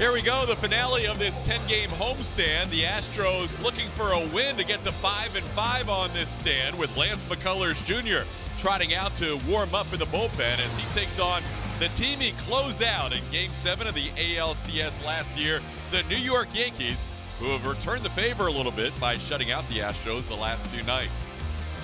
Here we go, the finale of this 10-game homestand. The Astros looking for a win to get to 5-5 on this stand, with Lance McCullers Jr. trotting out to warm up in the bullpen as he takes on the team he closed out in Game 7 of the ALCS last year, the New York Yankees, who have returned the favor a little bit by shutting out the Astros the last two nights.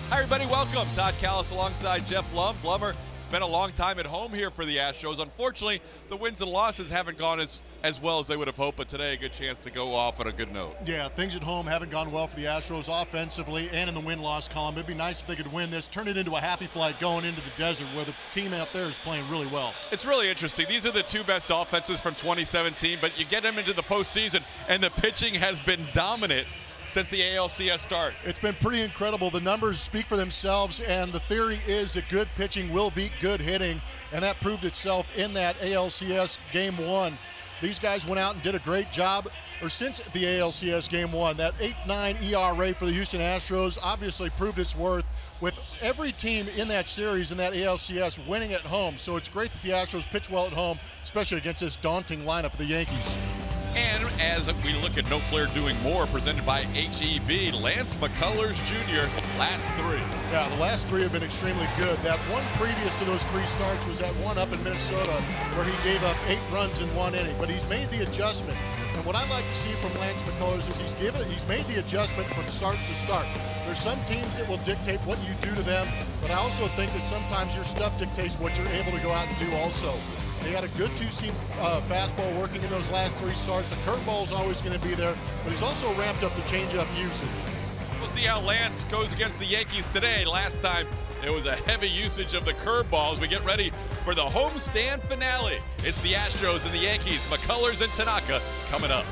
Hi everybody, welcome. Todd Callis alongside Jeff Blum. Blummer, it's been a long time at home here for the Astros. Unfortunately, the wins and losses haven't gone as well as they would have hoped, but today a good chance to go off on a good note. Yeah, things at home haven't gone well for the Astros offensively and in the win-loss column. It'd be nice if they could win this, turn it into a happy flight going into the desert where the team out there is playing really well. It's really interesting. These are the two best offenses from 2017, but you get them into the postseason and the pitching has been dominant since the ALCS start. It's been pretty incredible. The numbers speak for themselves, and the theory is that good pitching will beat good hitting, and that proved itself in that ALCS Game 1. These guys went out and did a great job, or since the ALCS Game 1. That 8.9 ERA for the Houston Astros obviously proved its worth, with every team in that series in that ALCS winning at home. So it's great that the Astros pitch well at home, especially against this daunting lineup of the Yankees. And as we look at No Player Doing More, presented by HEB, Lance McCullers Jr., last three. Yeah, the last three have been extremely good. That one previous to those three starts was that one up in Minnesota where he gave up 8 runs in 1 inning. But he's made the adjustment. And what I like to see from Lance McCullers is he's made the adjustment from start to start. There's some teams that will dictate what you do to them, but I also think that sometimes your stuff dictates what you're able to go out and do also. They had a good two-seam fastball working in those last 3 starts. The curveball is always going to be there, but he's also ramped up the changeup usage. We'll see how Lance goes against the Yankees today. Last time, it was a heavy usage of the curveball as we get ready for the homestand finale. It's the Astros and the Yankees, McCullers and Tanaka coming up.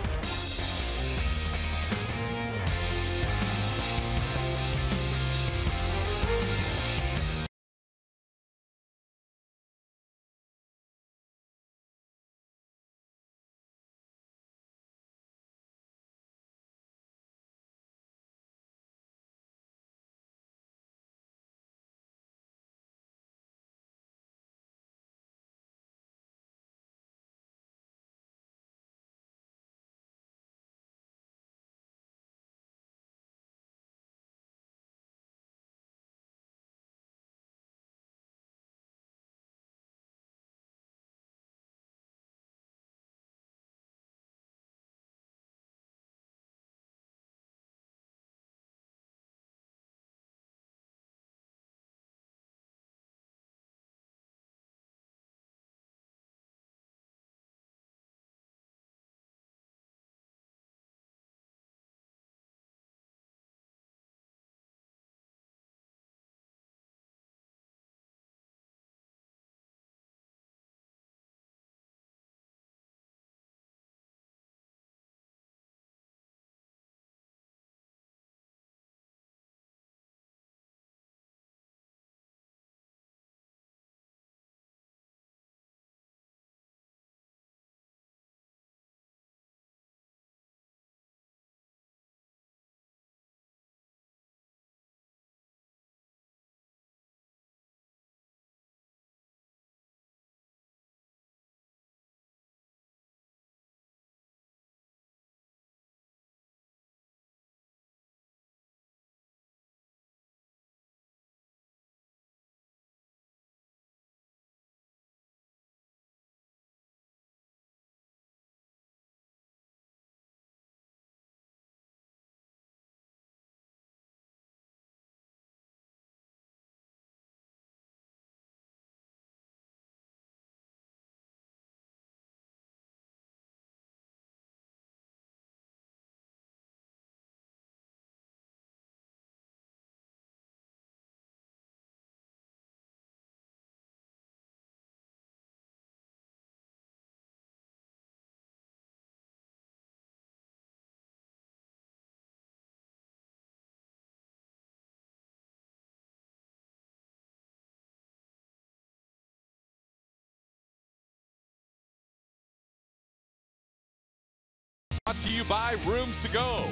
Brought to you by Rooms To Go,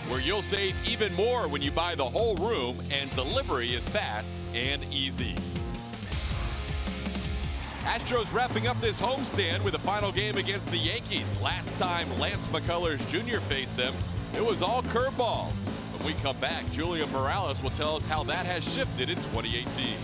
where you'll save even more when you buy the whole room, and delivery is fast and easy. Astros wrapping up this homestand with a final game against the Yankees. Last time Lance McCullers Jr. faced them, it was all curveballs. When we come back, Julian Morales will tell us how that has shifted in 2018.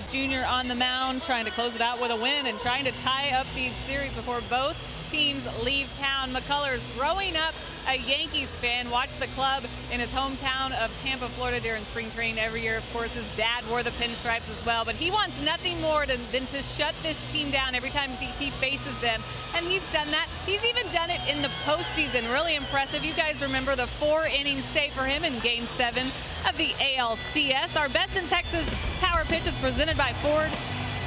Jr. on the mound, trying to close it out with a win and trying to tie up these series before both teams leave town. McCullers, growing up a Yankees fan, watched the club in his hometown of Tampa, Florida during spring training every year. Of course, his dad wore the pinstripes as well, but he wants nothing more than to shut this team down every time he faces them, and he's done that. He's even done it in the postseason. Really impressive. You guys remember the 4-inning save for him in Game 7 of the ALCS. Our Best in Texas Power Pitch is presented by Ford.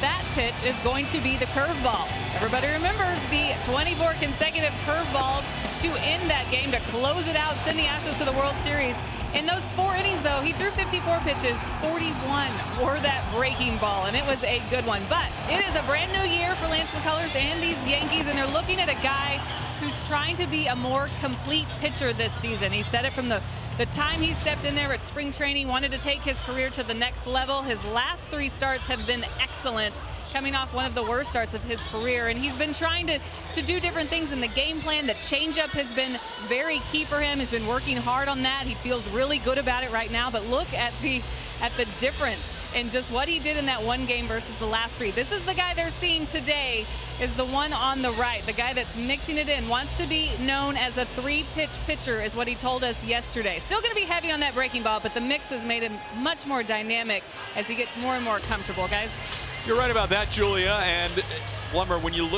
That pitch is going to be the curveball. Everybody remembers the 24 consecutive curveballs to end that game to close it out, send the Astros to the World Series. In those 4 innings, though, he threw 54 pitches, 41 were that breaking ball, and it was a good one. But it is a brand new year for Lance McCullers and these Yankees, and they're looking at a guy who's trying to be a more complete pitcher this season. He said it from the time he stepped in there at spring training, wanted to take his career to the next level. His last 3 starts have been excellent, coming off one of the worst starts of his career. And he's been trying to do different things in the game plan. The changeup has been very key for him. He's been working hard on that. He feels really good about it right now. But look at the difference in just what he did in that one game versus the last 3. This is the guy they're seeing today, is the one on the right, the guy that's mixing it in, wants to be known as a 3-pitch pitcher is what he told us yesterday. Still going to be heavy on that breaking ball, but the mix has made him much more dynamic as he gets more and more comfortable, guys. You're right about that, Julia. And Lumber, when you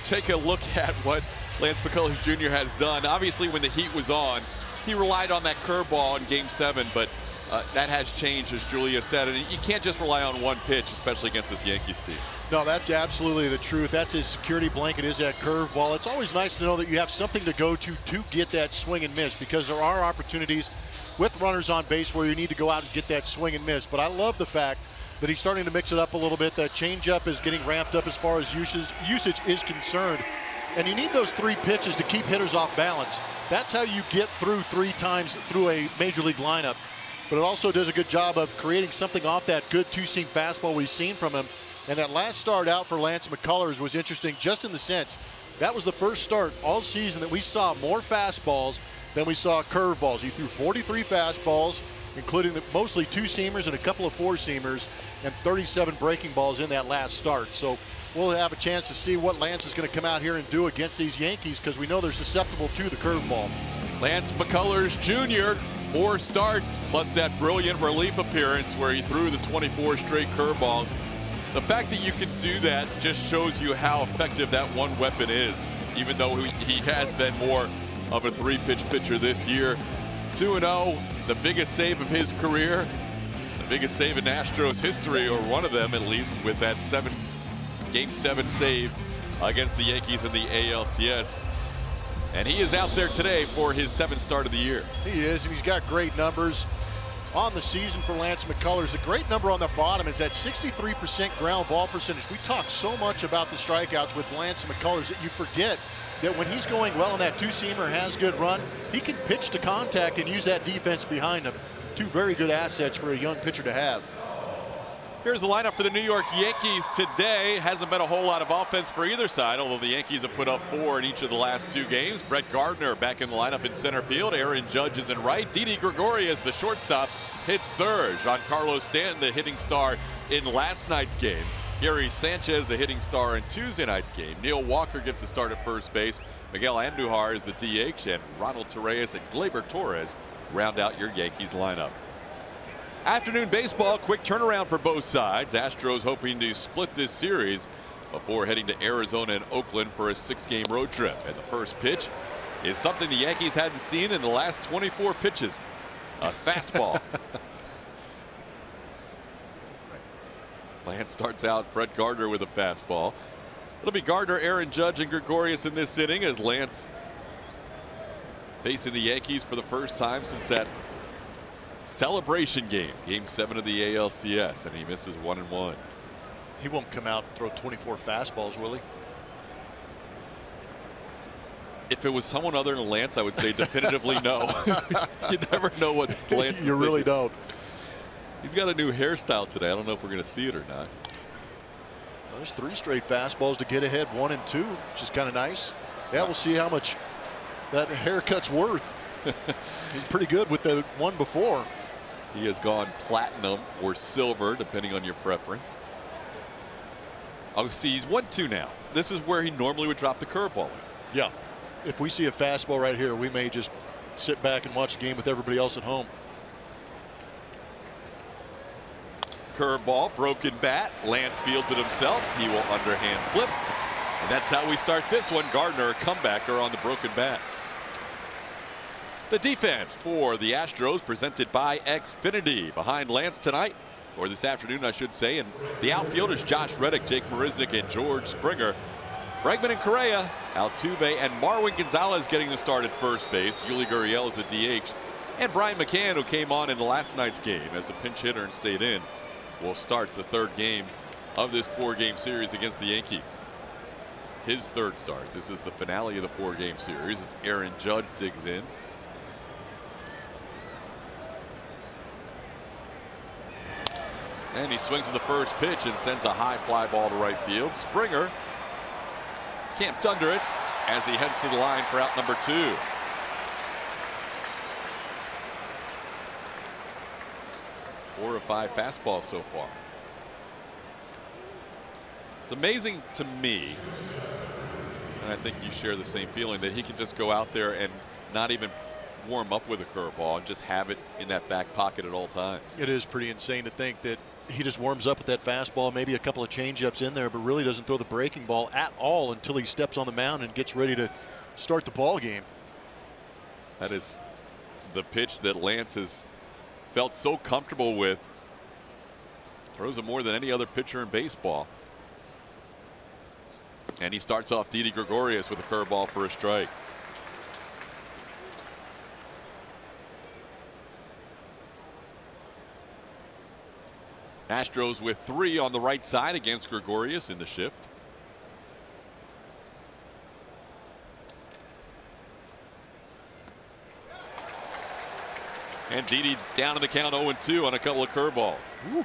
take a look at what Lance McCullers Jr. has done, obviously when the heat was on, he relied on that curveball in Game 7, but that has changed, as Julia said, and you can't just rely on one pitch, especially against this Yankees team. No, that's absolutely the truth. That's his security blanket, is that curveball. It's always nice to know that you have something to go to get that swing and miss, because there are opportunities with runners on base where you need to go out and get that swing and miss. But I love the fact that he's starting to mix it up a little bit. That changeup is getting ramped up as far as usage is concerned. And you need those 3 pitches to keep hitters off balance. That's how you get through 3 times through a major league lineup. But it also does a good job of creating something off that good 2-seam fastball we've seen from him. And that last start out for Lance McCullers was interesting, just in the sense that was the first start all season that we saw more fastballs than we saw curveballs. He threw 43 fastballs, including mostly 2-seamers and a couple of 4-seamers, and 37 breaking balls in that last start. So we'll have a chance to see what Lance is going to come out here and do against these Yankees, because we know they're susceptible to the curveball. Lance McCullers Jr., 4 starts, plus that brilliant relief appearance where he threw the 24 straight curveballs. The fact that you can do that just shows you how effective that one weapon is, even though he has been more of a 3-pitch pitcher this year. 2-0, the biggest save of his career, the biggest save in Astros history, or one of them at least, with that Game 7 save against the Yankees in the ALCS. And he is out there today for his 7th start of the year. He is, and he's got great numbers on the season for Lance McCullers. The great number on the bottom is that 63% ground ball percentage. We talk so much about the strikeouts with Lance McCullers that you forget that when he's going well and that two-seamer has good run, he can pitch to contact and use that defense behind him. 2 very good assets for a young pitcher to have. Here's the lineup for the New York Yankees today. Hasn't been a whole lot of offense for either side, although the Yankees have put up 4 in each of the last 2 games. Brett Gardner back in the lineup in center field. Aaron Judge is in right. Didi Gregorius, the shortstop, hits third. Giancarlo Stanton, the hitting star in last night's game. Gary Sanchez, the hitting star in Tuesday night's game. Neil Walker gets the start at first base. Miguel Andujar is the DH, and Ronald Torreyes and Gleyber Torres round out your Yankees lineup. Afternoon baseball, quick turnaround for both sides. Astros hoping to split this series before heading to Arizona and Oakland for a 6-game road trip. And the first pitch is something the Yankees hadn't seen in the last 24 pitches. A fastball. Lance starts out Brett Gardner with a fastball. It'll be Gardner, Aaron Judge, and Gregorius in this inning as Lance facing the Yankees for the first time since that celebration game, Game 7 of the ALCS, and he misses 1-1. He won't come out and throw 24 fastballs, will he? If it was someone other than Lance, I would say definitively no. You never know what Lance is You really thinking. don't. He's got a new hairstyle today. I don't know if we're going to see it or not. There's 3 straight fastballs to get ahead, 1 and 2, which is kind of nice. Yeah, we'll see how much that haircut's worth. He's pretty good with the one before. He has gone platinum or silver, depending on your preference. Oh, see, he's 1-2 now. This is where he normally would drop the curveball in. Yeah. If we see a fastball right here, we may just sit back and watch the game with everybody else at home. Curveball, broken bat. Lance fields it himself. He will underhand flip. And that's how we start this one. Gardner, a comebacker on the broken bat. The defense for the Astros presented by Xfinity. Behind Lance tonight, or this afternoon I should say, and the outfielders Josh Reddick, Jake Marisnick, and George Springer. Bregman and Correa, Altuve, and Marwin Gonzalez getting the start at first base. Yuli Gurriel is the DH. And Brian McCann, who came on in the last night's game as a pinch hitter and stayed in, will start the 3rd game of this 4-game series against the Yankees. His 3rd start. This is the finale of the 4-game series as Aaron Judge digs in. And he swings at the first pitch and sends a high fly ball to right field. Springer camped under it as he heads to the line for out number 2. Four or 5 fastballs so far. It's amazing to me, and I think you share the same feeling, that he can just go out there and not even warm up with a curveball and just have it in that back pocket at all times. It is pretty insane to think that he just warms up with that fastball, maybe a couple of changeups in there, but really doesn't throw the breaking ball at all until he steps on the mound and gets ready to start the ball game. That is the pitch that Lance has felt so comfortable with. Throws it more than any other pitcher in baseball. And he starts off Didi Gregorius with a curveball for a strike. Astros with 3 on the right side against Gregorius in the shift. And Didi down in the count 0-2 on a couple of curveballs. Ooh.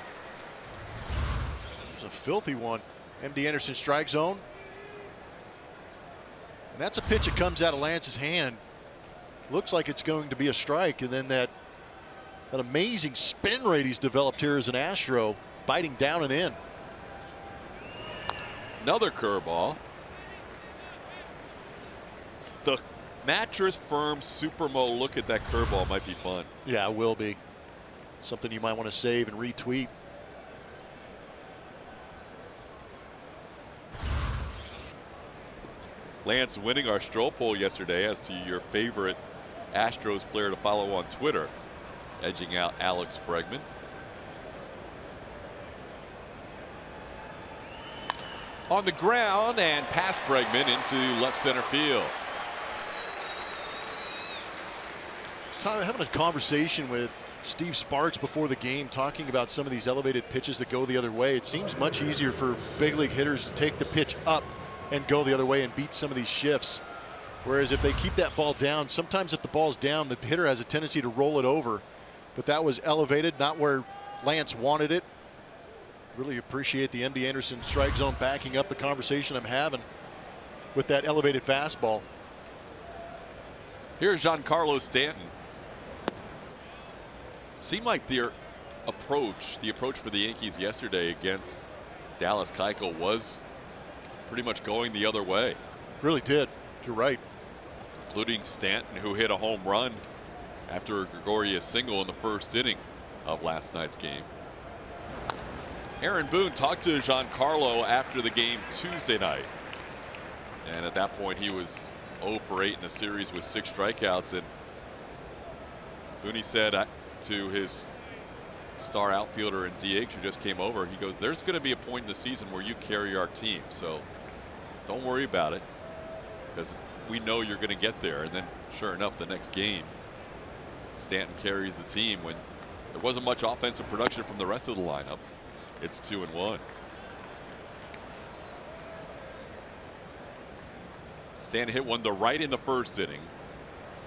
It's a filthy one. MD Anderson strike zone. And that's a pitch that comes out of Lance's hand. Looks like it's going to be a strike, and then that amazing spin rate he's developed here as an Astro, biting down and in. Another curveball. The Mattress Firm Supermo look at that curveball might be fun. Yeah, it will be. Something you might want to save and retweet. Lance winning our Stroll poll yesterday as to your favorite Astros player to follow on Twitter, edging out Alex Bregman. On the ground and past Bregman into left center field. It's time having a conversation with Steve Sparks before the game, talking about some of these elevated pitches that go the other way. It seems much easier for big league hitters to take the pitch up and go the other way and beat some of these shifts. Whereas if they keep that ball down, sometimes if the ball's down, the hitter has a tendency to roll it over. But that was elevated, not where Lance wanted it. Really appreciate the MD Anderson strike zone backing up the conversation I'm having with that elevated fastball. Here's Giancarlo Stanton. Seemed like their approach, for the Yankees yesterday against Dallas Keuchel was pretty much going the other way. Really did. You're right. Including Stanton, who hit a home run after a Gregorius single in the first inning of last night's game. Aaron Boone talked to Giancarlo after the game Tuesday night. And at that point, he was 0 for 8 in the series with 6 strikeouts. And Boone said to his star outfielder and DH who just came over, he goes, there's going to be a point in the season where you carry our team. So don't worry about it, because we know you're going to get there. And then sure enough, the next game, Stanton carries the team when there wasn't much offensive production from the rest of the lineup. It's 2-1. Stanton hit one to right in the first inning.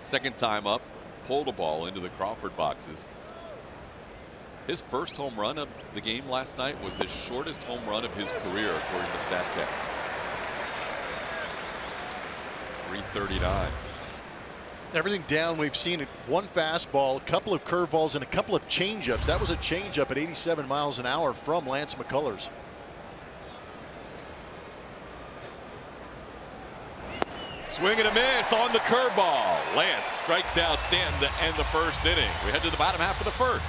Second time up, pulled a ball into the Crawford boxes. His first home run of the game last night was the shortest home run of his career, according to StatCast. 339. Everything down. We've seen it. One fastball, a couple of curveballs, and a couple of changeups. That was a changeup at 87 miles an hour from Lance McCullers. Swing and a miss on the curveball. Lance strikes out Stanton to end the first inning. We head to the bottom half of the first.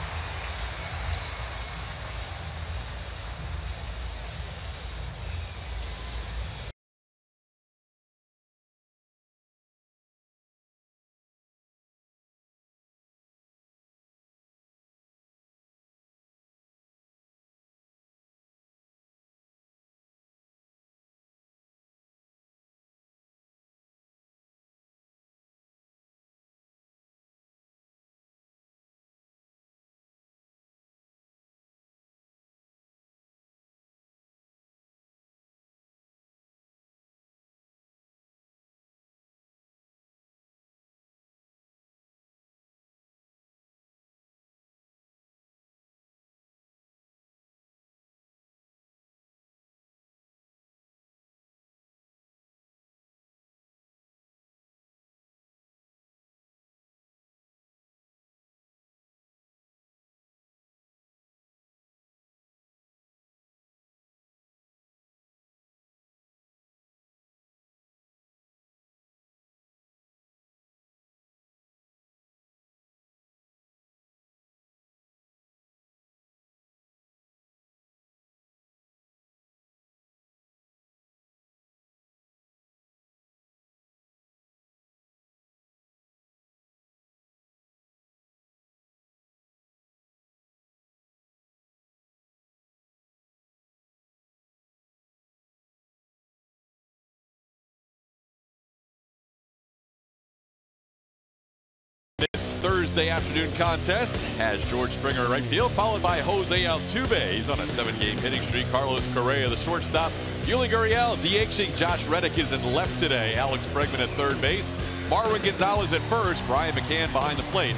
Thursday afternoon contest has George Springer in right field, followed by Jose Altuve. He's on a 7-game hitting streak. Carlos Correa, the shortstop. Yuli Gurriel DHing. Josh Reddick is in left today. Alex Bregman at third base. Marwin Gonzalez at first. Brian McCann behind the plate.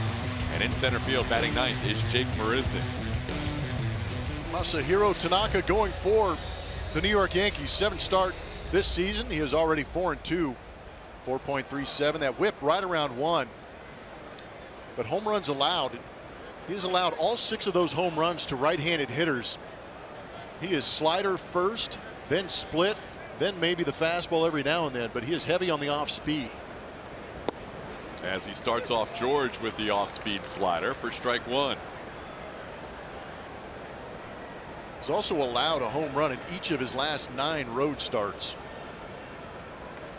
And in center field, batting ninth, is Jake Marisnick. Masahiro Tanaka going for the New York Yankees. 7th start this season. He is already 4-2. 4.37. That whip right around 1. But home runs allowed. He has allowed all 6 of those home runs to right-handed hitters. He is slider first, then split, then maybe the fastball every now and then, but he is heavy on the off speed. As he starts off George with the off-speed slider for strike one. He's also allowed a home run in each of his last 9 road starts.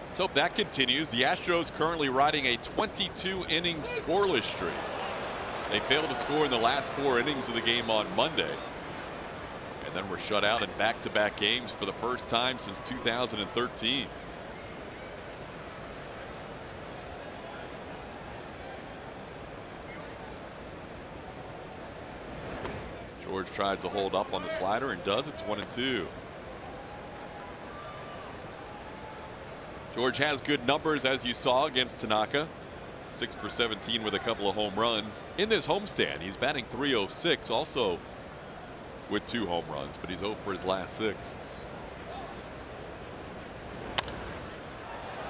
Let's hope that continues. The Astros currently riding a 22-inning scoreless streak. They failed to score in the last 4 innings of the game on Monday. And then were shut out in back-to-back games for the first time since 2013. George tries to hold up on the slider and does. It's 1-2. George has good numbers, as you saw, against Tanaka. 6 for 17 with a couple of home runs in this homestand. He's batting .306, also with 2 home runs, but he's 0 for his last 6.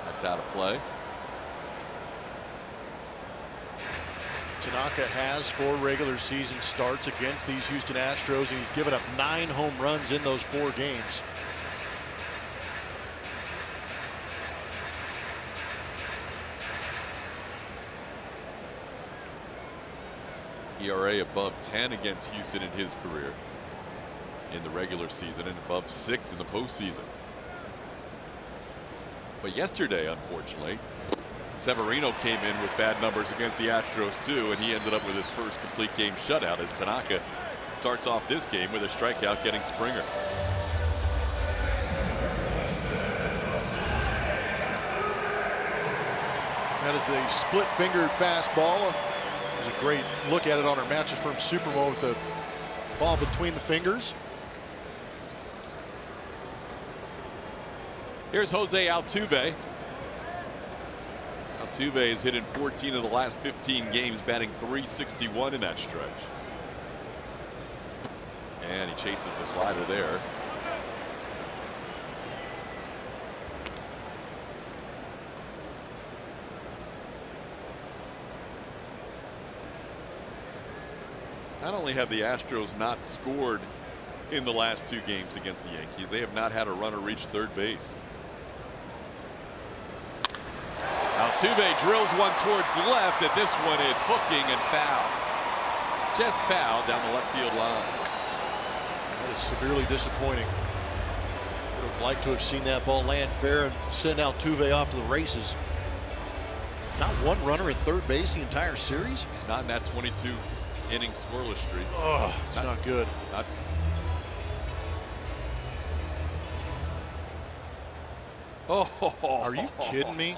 That's out of play. Tanaka has 4 regular season starts against these Houston Astros, and he's given up 9 home runs in those 4 games. ERA above 10 against Houston in his career in the regular season and above 6 in the postseason. But yesterday, unfortunately, Severino came in with bad numbers against the Astros too, and he ended up with his first complete game shutout as Tanaka starts off this game with a strikeout, getting Springer. That is a split-fingered fastball. There's a great look at it on our Matches Firm Supermo with the ball between the fingers. Here's Jose Altuve. Altuve has hit in 14 of the last 15 games, batting .361 in that stretch. And he chases the slider there. Not only have the Astros not scored in the last 2 games against the Yankees, they have not had a runner reach third base. Altuve drills one towards left, and this one is hooking and foul. Just foul down the left field line. That is severely disappointing. Would have liked to have seen that ball land fair and send Altuve off to the races. Not one runner at third base the entire series? Not in that 22-inning scoreless streak. Oh, it's not good. Oh, are you kidding me?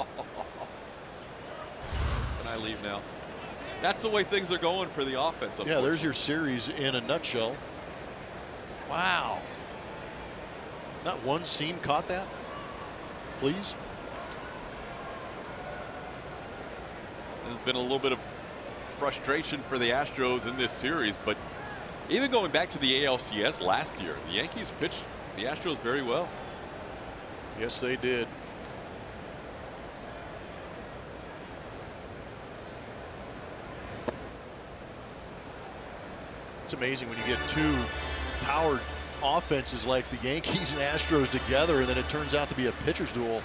Can I leave now? That's the way things are going for the offense. Yeah, there's your series in a nutshell. Wow. Not one scene caught that? Please? There's been a little bit of frustration for the Astros in this series, but even going back to the ALCS last year, the Yankees pitched the Astros very well. Yes, they did. It's amazing when you get 2 powered offenses like the Yankees and Astros together, and then it turns out to be a pitcher's duel.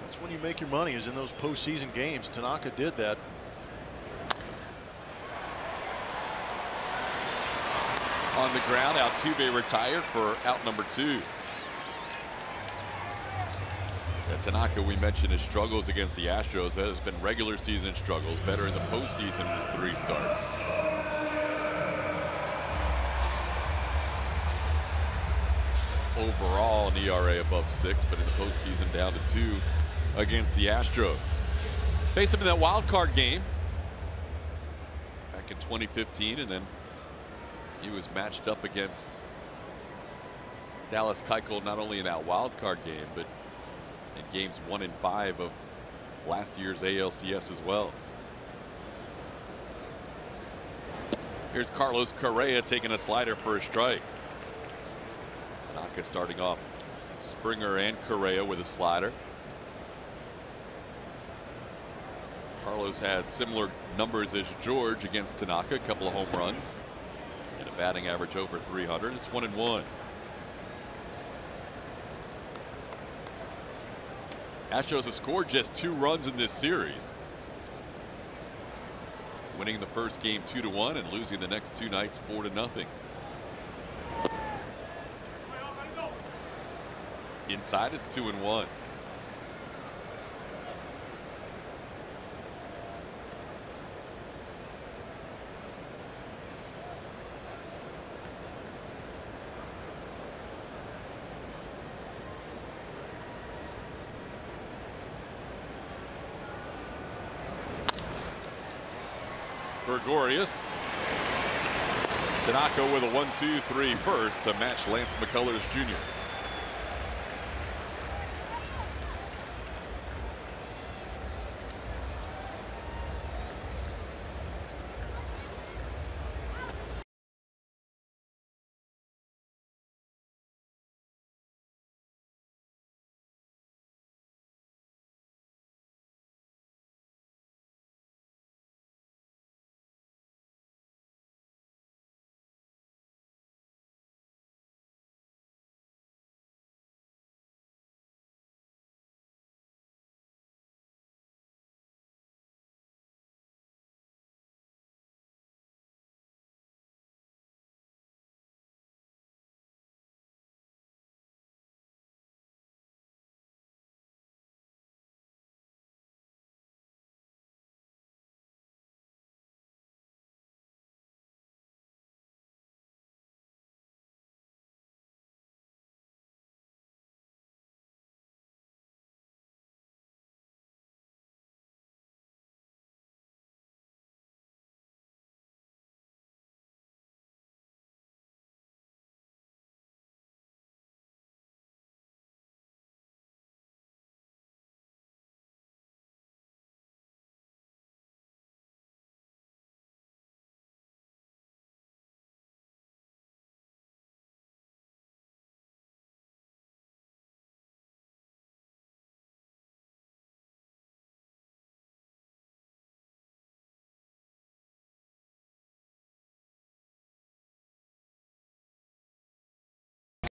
That's when you make your money, is in those postseason games. Tanaka did that. On the ground, Altuve retired for out number 2. Yeah, Tanaka, we mentioned his struggles against the Astros. That has been regular season struggles. Better in the postseason in his 3 starts. Overall, an ERA above 6, but in the postseason down to 2 against the Astros. Faced him in that wild card game back in 2015, and then he was matched up against Dallas Keuchel not only in that wild card game, but in games 1 and 5 of last year's ALCS as well. Here's Carlos Correa taking a slider for a strike. Tanaka starting off Springer and Correa with a slider. Carlos has similar numbers as George against Tanaka, a couple of home runs and a Batting average over 300. It's 1-1. Astros have scored just 2 runs in this series, winning the first game 2-1 and losing the next 2 nights 4-0. Inside is 2-1. Gregorius. Tanaka with a 1-2-3 first to match Lance McCullers Jr.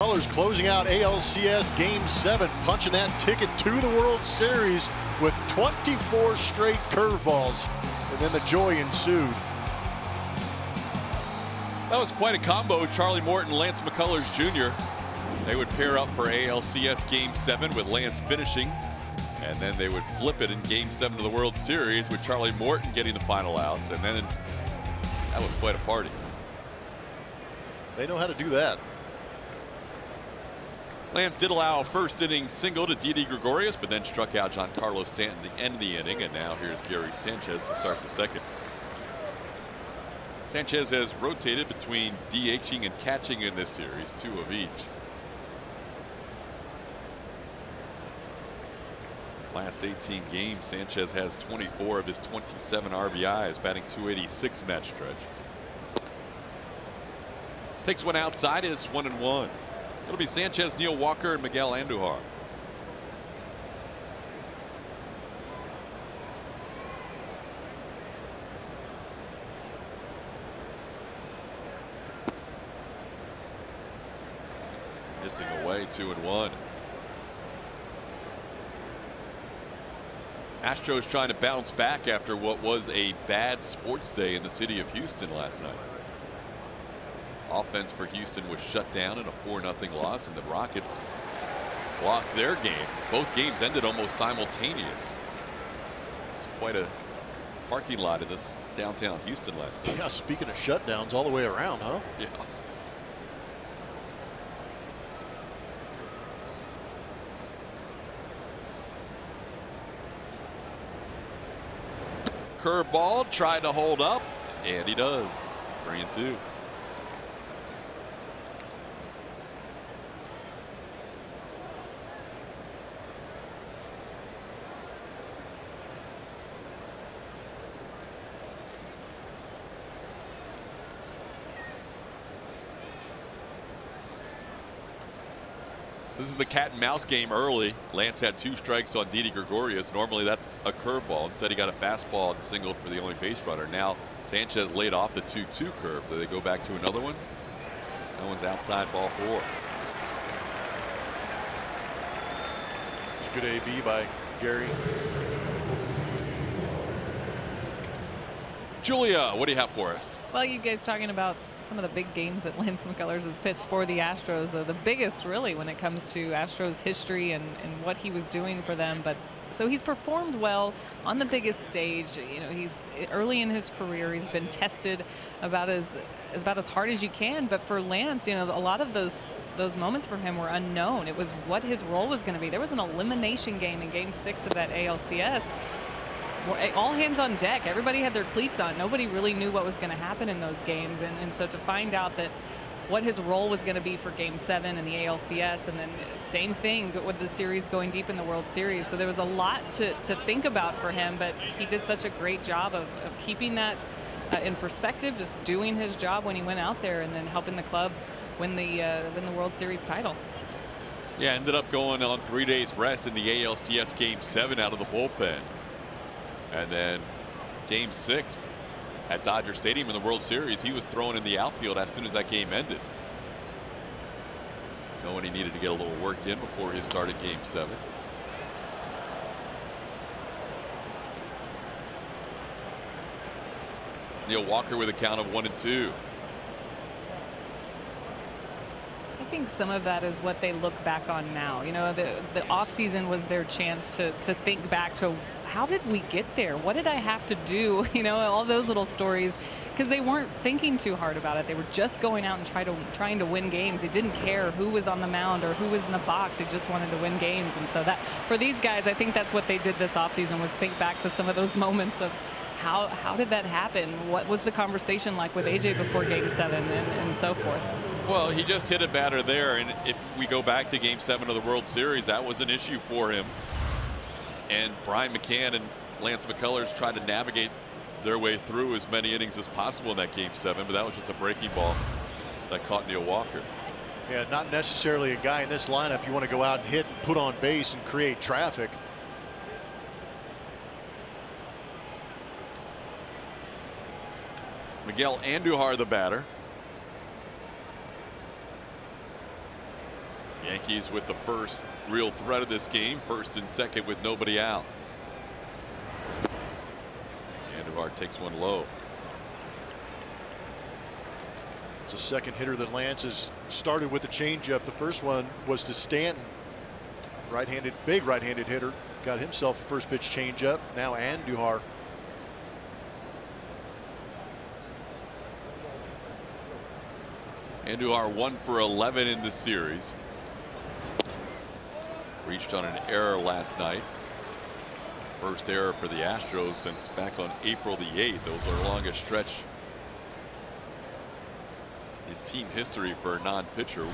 Colors closing out ALCS Game 7, punching that ticket to the World Series with 24 straight curveballs, and then the joy ensued. That was quite a combo. Charlie Morton, Lance McCullers Jr. They would pair up for ALCS Game 7 with Lance finishing, and then they would flip it in Game 7 of the World Series with Charlie Morton getting the final outs, and then that was quite a party. They know how to do that. Lance did allow a first inning single to Didi Gregorius, but then struck out Giancarlo Stanton at the end of the inning, and now here's Gary Sanchez to start the second. Sanchez has rotated between DHing and catching in this series, 2 of each. Last 18 games, Sanchez has 24 of his 27 RBIs, batting .286 in that stretch. Takes one outside, it's 1-1. It'll be Sanchez, Neil Walker, and Miguel Andujar. Missing away, 2-1. Astros trying to bounce back after what was a bad sports day in the city of Houston last night. Offense for Houston was shut down in a 4-0 loss, and the Rockets lost their game. Both games ended almost simultaneous. It's quite a parking lot in this downtown Houston last night. Yeah, speaking of shutdowns all the way around, huh? Yeah. Curveball, tried to hold up, and he does. 3-2. This is the cat and mouse game early. Lance had 2 strikes on Didi Gregorius. Normally that's a curveball. Instead he got a fastball and singled for the only base runner. Now Sanchez laid off the 2-2 curve. Do they go back to another one? That one's outside, ball 4. It's good AB by Gary. Julia, what do you have for us? Well, you guys talking about some of the big games that Lance McCullers has pitched for the Astros, the biggest really when it comes to Astros history and what he was doing for them. But so he's performed well on the biggest stage. You know, he's early in his career. He's been tested about as hard as you can. But for Lance, you know, a lot of those moments for him were unknown. It was what his role was going to be. There was an elimination game in Game 6 of that ALCS. All hands on deck. Everybody had their cleats on. Nobody really knew what was going to happen in those games. And so to find out that what his role was going to be for Game 7 in the ALCS, and then same thing with the series going deep in the World Series. So there was a lot to think about for him, but he did such a great job of keeping that in perspective, just doing his job when he went out there and then helping the club win the World Series title. Yeah, ended up going on 3 days rest in the ALCS Game 7 out of the bullpen. And then Game 6 at Dodger Stadium in the World Series, he was thrown in the outfield as soon as that game ended. Knowing he needed to get a little work in before he started Game 7. Neil Walker with a count of 1-2. I think some of that is what they look back on now. You know, the offseason was their chance to think back to, how did we get there? What did I have to do? You know, all those little stories, because they weren't thinking too hard about it. They were just going out and trying to win games. They didn't care who was on the mound or who was in the box. They just wanted to win games. And so that, for these guys, I think that's what they did this offseason, was think back to some of those moments of how did that happen? What was the conversation like with AJ before Game 7 and so forth? Well, he just hit a batter there, and if we go back to Game 7 of the World Series, that was an issue for him. And Brian McCann and Lance McCullers tried to navigate their way through as many innings as possible in that Game 7, but that was just a breaking ball that caught Neil Walker. Yeah, not necessarily a guy in this lineup you want to go out and hit and put on base and create traffic. Miguel Andujar, the batter. Yankees with the first real threat of this game, first and second with nobody out. Andujar takes one low. It's a second hitter that Lance has started with a changeup. The first one was to Stanton, right-handed, big right-handed hitter, got himself a first pitch changeup. Now Andujar. Andujar 1 for 11 in the series. Reached on an error last night. First error for the Astros since back on April the 8th. Those are longest stretch in team history for a non-pitcher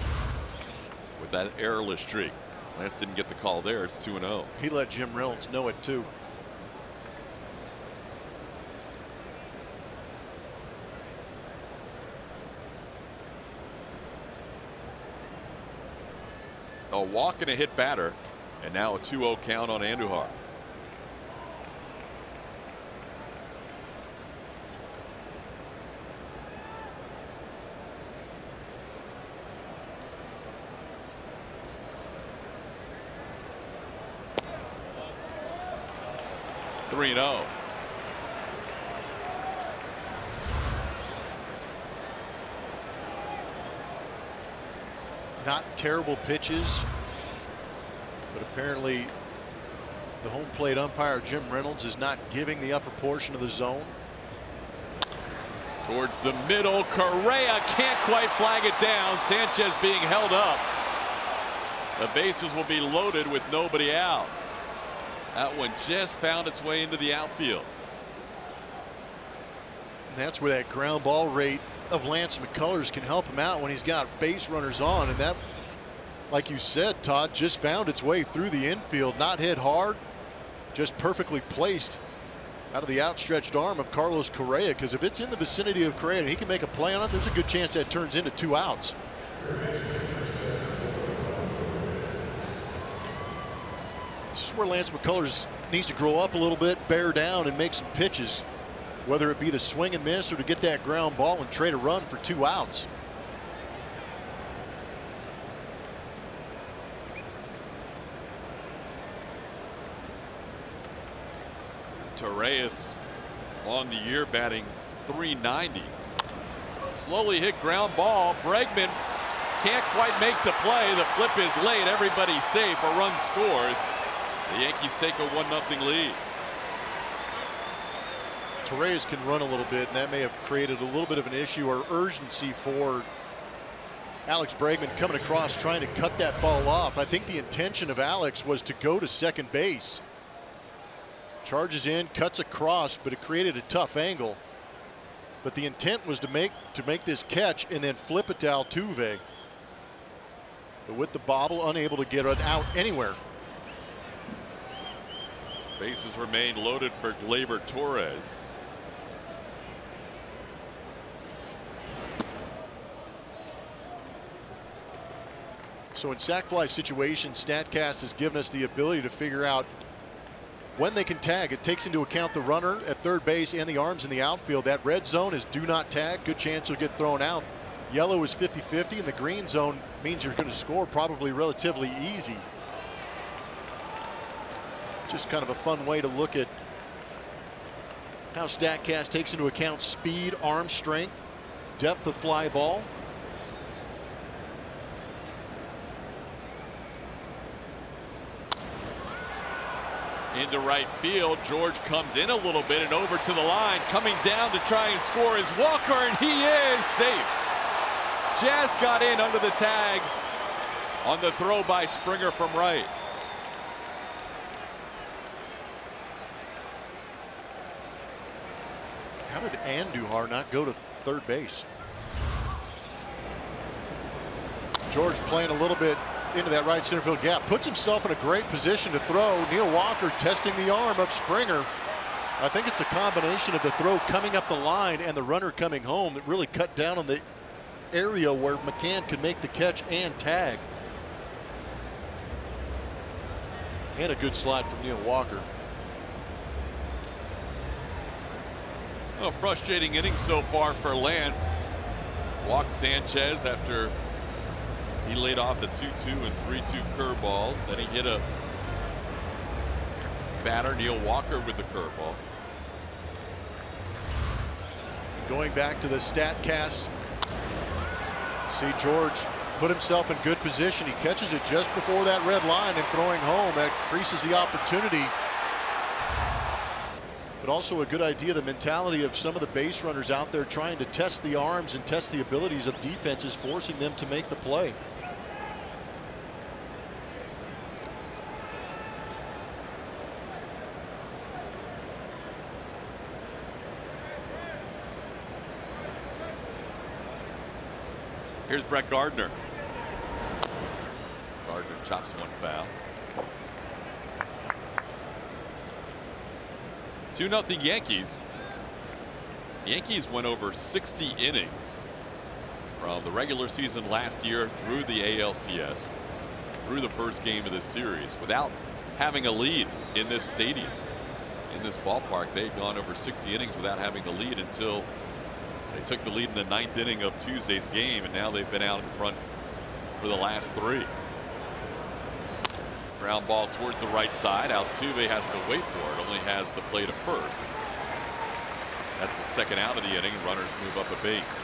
with that errorless streak. Lance didn't get the call there. It's 2-0. He let Jim Reynolds know it too. A walk and a hit batter, and now a 2-0 count on Andujar. Three and 0. Not terrible pitches, but apparently the home plate umpire Jim Reynolds is not giving the upper portion of the zone. Towards the middle, Correa can't quite flag it down. Sanchez being held up. The bases will be loaded with nobody out. That one just found its way into the outfield. And that's where that ground ball rate of Lance McCullers can help him out when he's got base runners on. And that, like you said, Todd, just found its way through the infield. Not hit hard, just perfectly placed out of the outstretched arm of Carlos Correa. Because if it's in the vicinity of Correa and he can make a play on it, there's a good chance that turns into 2 outs. This is where Lance McCullers needs to grow up a little bit, bear down, and make some pitches. whether it be the swing and miss or to get that ground ball and trade a run for 2 outs. Torres on the year batting .390. Slowly hit ground ball. Bregman can't quite make the play. The flip is late. Everybody's safe. A run scores. The Yankees take a 1-0 lead. Torres can run a little bit, and that may have created a little bit of an issue or urgency for Alex Bregman coming across trying to cut that ball off. I think the intention of Alex was to go to second base. Charges in, cuts across, but it created a tough angle. But the intent was to make this catch and then flip it to Altuve. But with the bobble, unable to get it out anywhere. Bases remain loaded for Gleyber Torres. So in sac fly situations, StatCast has given us the ability to figure out when they can tag. It takes into account the runner at third base and the arms in the outfield. That red zone is do not tag. Good chance you'll get thrown out. Yellow is 50-50, and the green zone means you're going to score probably relatively easy. Just kind of a fun way to look at how StatCast takes into account speed, arm strength, depth of fly ball. Into right field. George comes in a little bit and over to the line. Coming down to try and score is Walker, and he is safe. Just got in under the tag on the throw by Springer from right. How did Andujar not go to third base? George playing a little bit into that right center field gap, puts himself in a great position to throw. Neil Walker testing the arm of Springer. I think it's a combination of the throw coming up the line and the runner coming home that really cut down on the area where McCann could make the catch and tag. And a good slide from Neil Walker. A frustrating inning so far for Lance. Walked Sanchez after he laid off the 2-2 and 3-2 curveball. Then he hit a batter, Neil Walker, with the curveball. Going back to the StatCast. See George put himself in good position. He catches it just before that red line and throwing home. That increases the opportunity. But also a good idea, the mentality of some of the base runners out there trying to test the arms and test the abilities of defenses, forcing them to make the play. Here's Brett Gardner. Gardner chops one foul. 2-0 Yankees. The Yankees went over 60 innings from the regular season last year through the ALCS, through the first game of this series, without having a lead in this stadium. In this ballpark, they'd gone over 60 innings without having the lead until they took the lead in the 9th inning of Tuesday's game, and now they've been out in front for the last 3. Ground ball towards the right side. Altuve has to wait for it. Only has the play to first. That's the second out of the inning. Runners move up a base.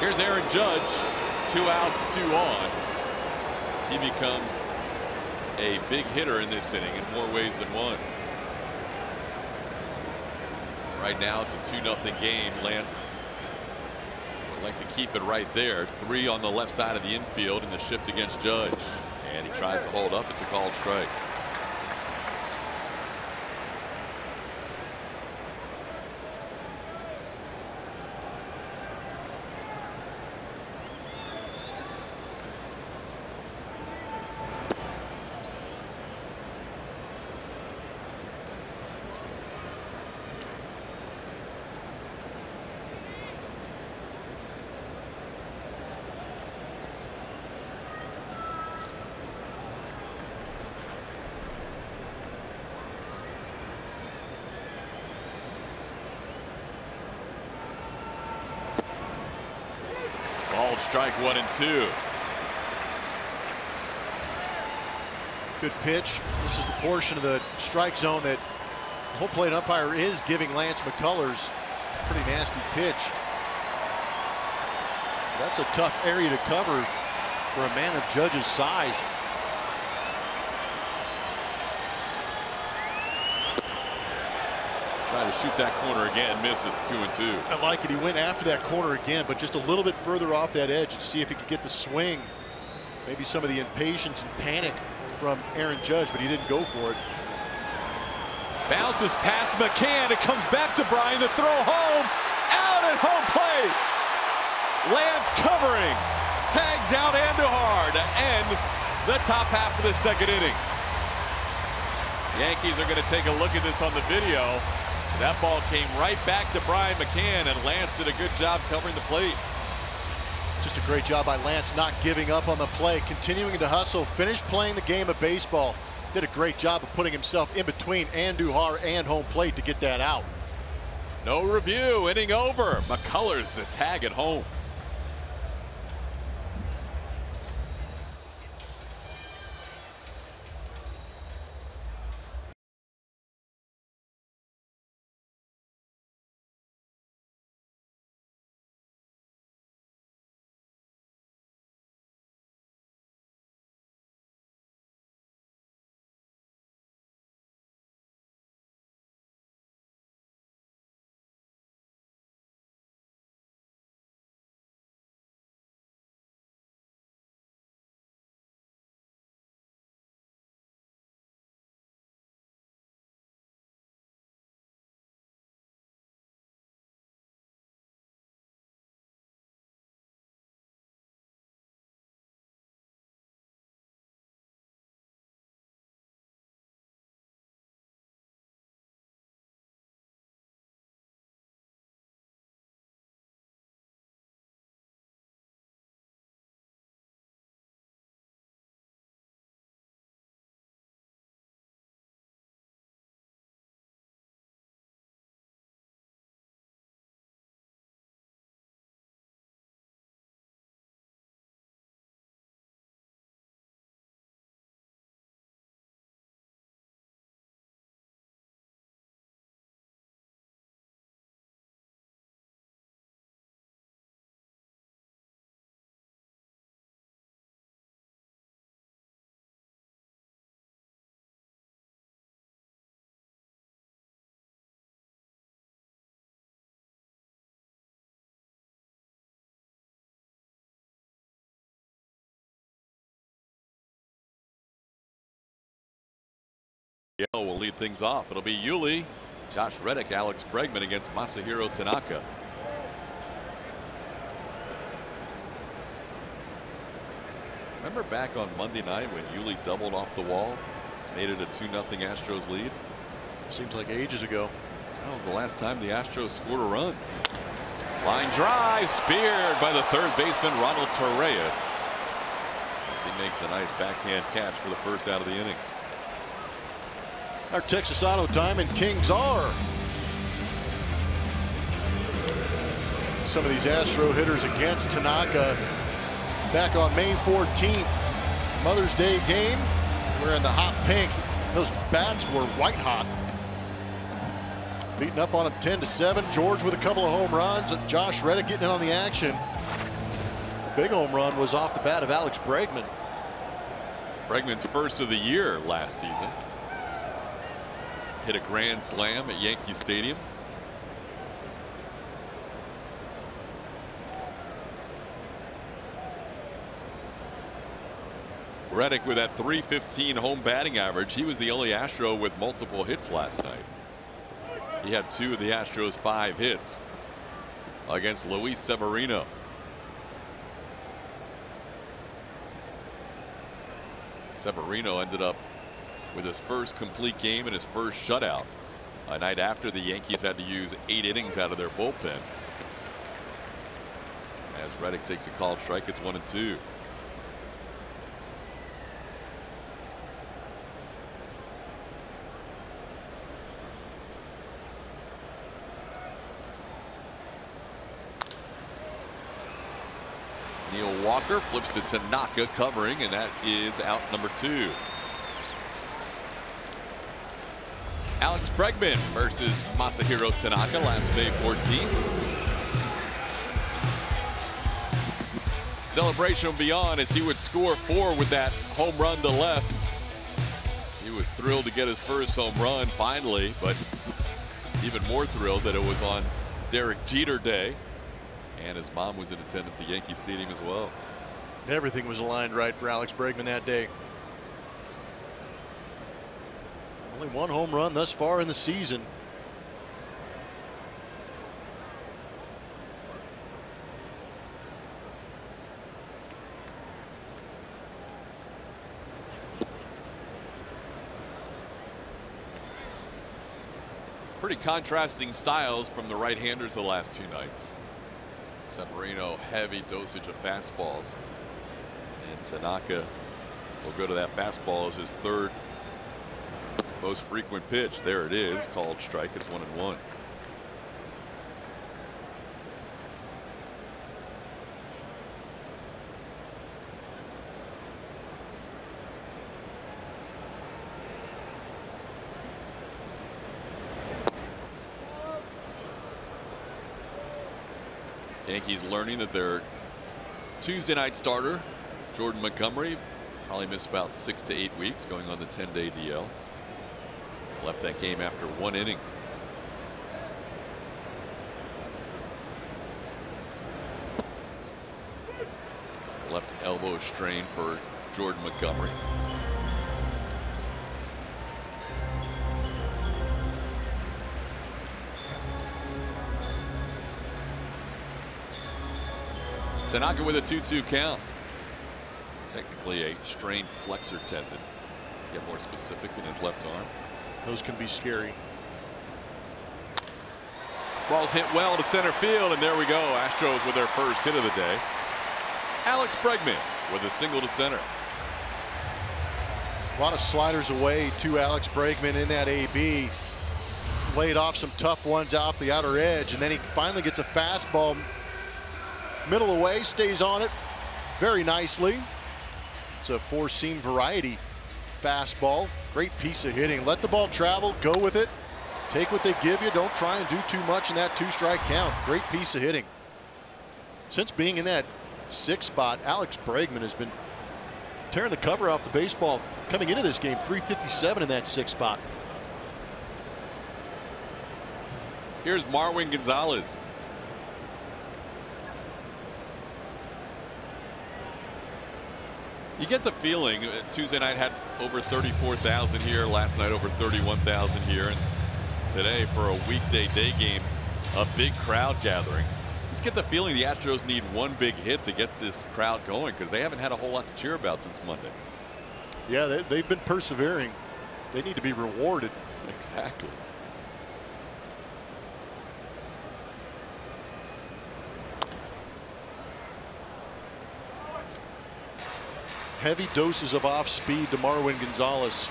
Here's Aaron Judge. 2 outs, 2 on. He becomes a big hitter in this inning in more ways than one. Right now it's a 2-0 game. Lance would like to keep it right there. 3 on the left side of the infield in the shift against Judge. And he tries to hold up. It's a called strike. strike 1 and 2. Good pitch. This is the portion of the strike zone that the home plate umpire is giving Lance McCullers. Pretty nasty pitch. That's a tough area to cover for a man of Judge's size. Trying to shoot that corner again, missed it. 2 and 2. I like it. He went after that corner again, but just a little bit further off that edge to see if he could get the swing. Maybe some of the impatience and panic from Aaron Judge, but he didn't go for it. Bounces past McCann. It comes back to Bryan. The throw home. Out at home plate. Lance covering. Tags out Andujar to end the top half of the second inning. Yankees are going to take a look at this on the video. That ball came right back to Bryan McCann, and Lance did a good job covering the plate. Just a great job by Lance, not giving up on the play, continuing to hustle, finish playing the game of baseball. Did a great job of putting himself in between Andujar and home plate to get that out. No review, inning over. McCullers the tag at home. Will lead things off. It'll be Yuli, Josh Reddick, Alex Bregman against Masahiro Tanaka. Remember back on Monday night when Yuli doubled off the wall, made it a 2-0 Astros lead? Seems like ages ago. That was the last time the Astros scored a run. Line drive, speared by the third baseman Ronald Torreyes. As he makes a nice backhand catch for the first out of the inning. Our Texas Auto Diamond Kings are. Some of these Astro hitters against Tanaka back on May 14th. Mother's Day game. Wearing the hot pink. Those bats were white hot. Beating up on him 10-7. George with a couple of home runs. Josh Reddick getting in on the action. The big home run was off the bat of Alex Bregman. Bregman's first of the year last season. Hit a grand slam at Yankee Stadium. Reddick with that .315 home batting average. He was the only Astro with multiple hits last night. He had 2 of the Astros' 5 hits against Luis Severino. Severino ended up with his first complete game and his first shutout a night after the Yankees had to use 8 innings out of their bullpen. As Reddick takes a called strike, it's 1-2. Neil Walker, flips to Tanaka covering, and that is out number 2. Alex Bregman versus Masahiro Tanaka, last May 14th. Celebration beyond as he would score 4 with that home run to left. He was thrilled to get his first home run finally, but even more thrilled that it was on Derek Jeter Day. And his mom was in attendance at Yankee Stadium as well. Everything was aligned right for Alex Bregman that day. Only 1 home run thus far in the season. Pretty contrasting styles from the right-handers the last 2 nights. Severino, heavy dosage of fastballs. And Tanaka will go to that fastball as his 3rd most frequent pitch. There it is, called strike. It's 1-1. Yankees learning that their Tuesday night starter, Jordan Montgomery, probably missed about 6 to 8 weeks, going on the 10-day DL. Left that game after 1 inning. Left elbow strain for Jordan Montgomery. Tanaka with a 2-2 count. Technically a strained flexor tendon, to get more specific, in his left arm. Those can be scary. Ball's hit well to center field, and there we go. Astros with their first hit of the day. Alex Bregman with a single to center. A lot of sliders away to Alex Bregman in that AB. Laid off some tough ones off the outer edge, and then he finally gets a fastball middle away, stays on it very nicely. It's a 4-seam variety fastball. Great piece of hitting. Let the ball travel, go with it, take what they give you. Don't try and do too much in that 2-strike count. Great piece of hitting. Since being in that 6th spot, Alex Bregman has been tearing the cover off the baseball coming into this game. 357 in that 6th spot. Here's Marwin Gonzalez. You get the feeling Tuesday night had over 34,000 here, last night over 31,000 here, and today for a weekday day game, a big crowd gathering. Just get the feeling the Astros need one big hit to get this crowd going, because they haven't had a whole lot to cheer about since Monday. Yeah, they've been persevering. They need to be rewarded. Exactly. Heavy doses of off speed to Marwin Gonzalez.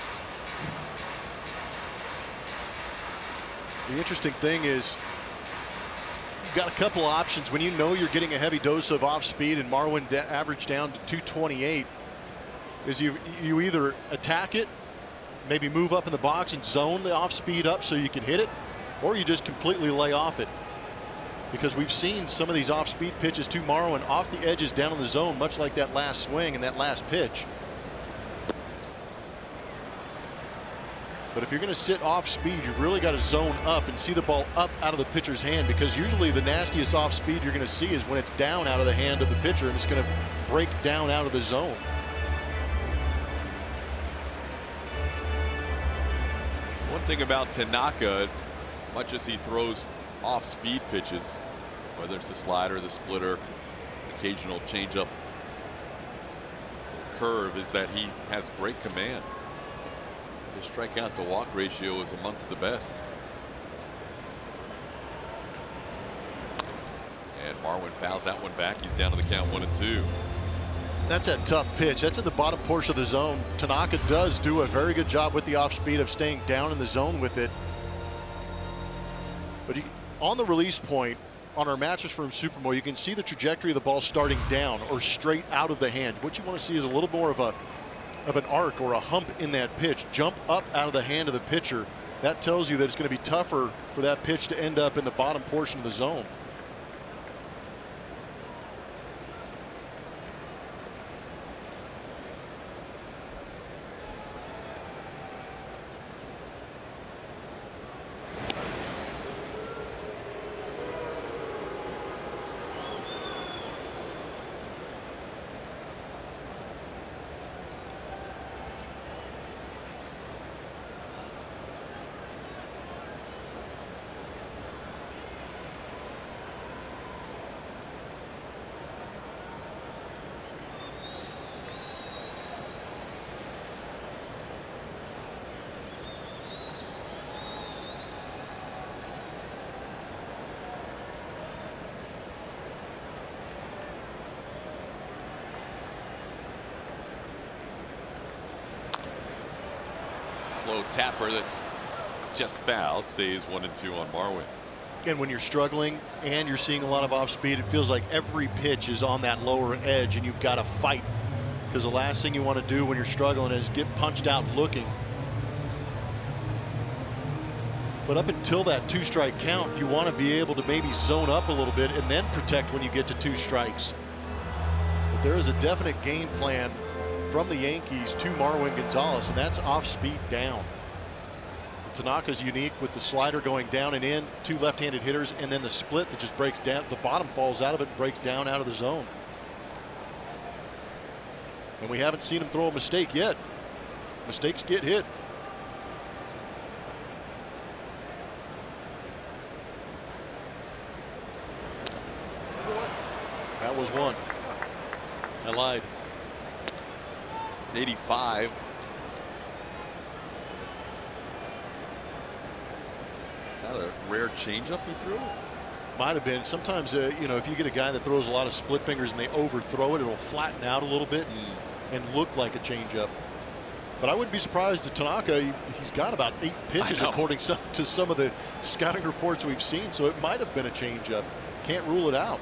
The interesting thing is you've got a couple options when you know you're getting a heavy dose of off speed, and Marwin averaged down to 228. Is you either attack it, maybe move up in the box and zone the off speed up so you can hit it, or you just completely lay off it. Because we've seen some of these off-speed pitches to Marwin off the edges down in the zone, much like that last swing and that last pitch. But if you're going to sit off-speed, you've really got to zone up and see the ball up out of the pitcher's hand, because usually the nastiest off-speed you're going to see is when it's down out of the hand of the pitcher and it's going to break down out of the zone. One thing about Tanaka, as much as he throws off-speed pitches, whether it's the slider, the splitter, occasional changeup, curve, is that he has great command. His strikeout to walk ratio is amongst the best. And Marwin fouls that one back. He's down to the count 1-2. That's a tough pitch. That's in the bottom portion of the zone. Tanaka does do a very good job with the off speed of staying down in the zone with it. But on the release point, on our Mattress Firm Supermo, you can see the trajectory of the ball starting down or straight out of the hand. What you want to see is a little more of an arc or a hump in that pitch. Jump up out of the hand of the pitcher. That tells you that it's going to be tougher for that pitch to end up in the bottom portion of the zone. Slow tapper that's just foul. Stays 1-2 on Marwin. And when you're struggling and you're seeing a lot of off speed, it feels like every pitch is on that lower edge and you've got to fight, because the last thing you want to do when you're struggling is get punched out looking. But up until that 2-strike count, you want to be able to maybe zone up a little bit and then protect when you get to 2 strikes. But there is a definite game plan from the Yankees to Marwin Gonzalez, and that's off speed down. Tanaka's unique with the slider going down and in, 2 left-handed hitters, and then the split that just breaks down. The bottom falls out of it and breaks down out of the zone. And we haven't seen him throw a mistake yet. Mistakes get hit. That was one. I lied. 85. Is that a rare changeup he threw? Might have been. Sometimes, you know, if you get a guy that throws a lot of split fingers and they overthrow it, it'll flatten out a little bit and look like a changeup. But I wouldn't be surprised that Tanaka, he's got about 8 pitches according to some of the scouting reports we've seen. So it might have been a changeup. Can't rule it out.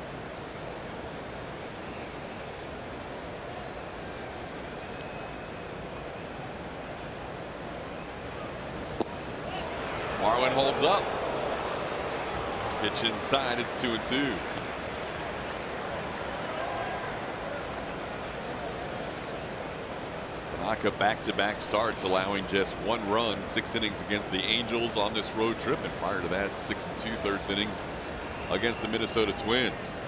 Marwin holds up. Pitch inside. It's 2-2. Tanaka back-to-back starts, allowing just 1 run, 6 innings against the Angels on this road trip, and prior to that, 6 2/3 innings against the Minnesota Twins.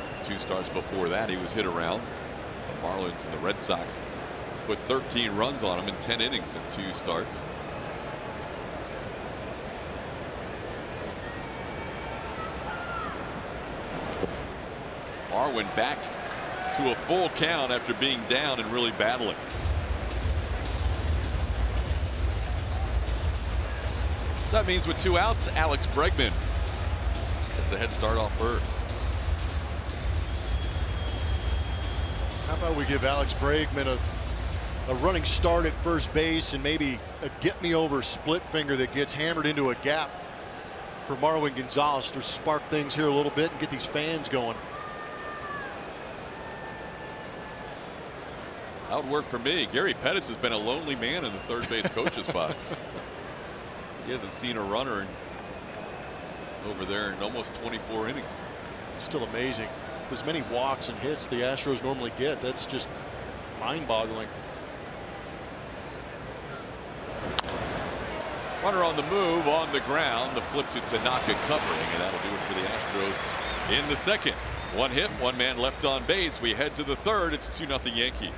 His 2 starts before that, he was hit around. The Marlins and the Red Sox put 13 runs on him in 10 innings in 2 starts. Marwin back to a full count after being down and really battling. That means with 2 outs, Alex Bregman gets a head start off first. How about we give Alex Bregman a running start at first base and maybe a get-me-over split finger that gets hammered into a gap for Marwin Gonzalez to spark things here a little bit and get these fans going. That would work for me. Gary Pettis has been a lonely man in the third base coach's box. He hasn't seen a runner over there in almost 24 innings. It's still amazing. With as many walks and hits the Astros normally get, that's just mind-boggling. Runner on the move, on the ground. The flip to Tanaka covering, and that'll do it for the Astros in the second. 1 hit, 1 man left on base. We head to the third. It's 2-0 Yankees.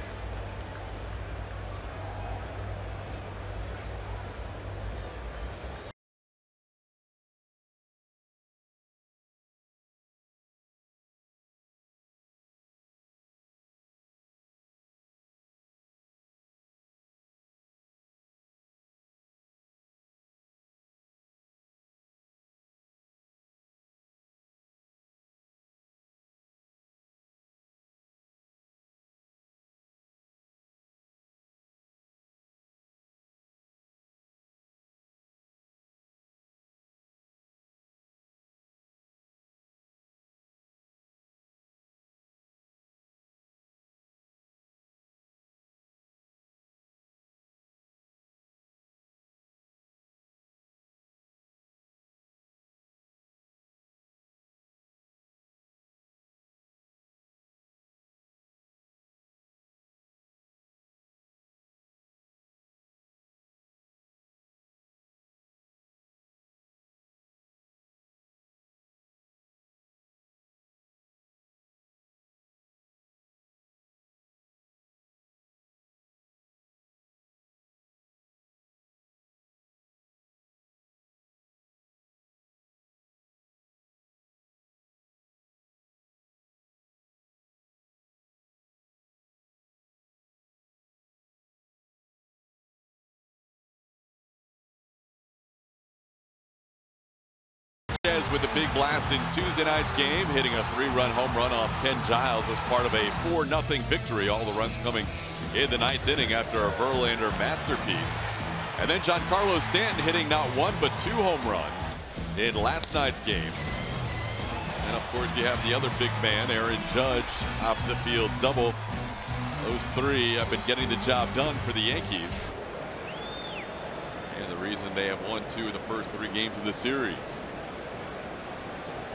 with a big blast in Tuesday night's game, hitting a 3-run home run off Ken Giles as part of a 4-0 victory. All the runs coming in the 9th inning after a Verlander masterpiece. And then Giancarlo Stanton hitting not 1 but 2 home runs in last night's game. And of course you have the other big man, Aaron Judge, opposite field double. Those 3 have been getting the job done for the Yankees. And the reason they have won 2 of the first 3 games of the series.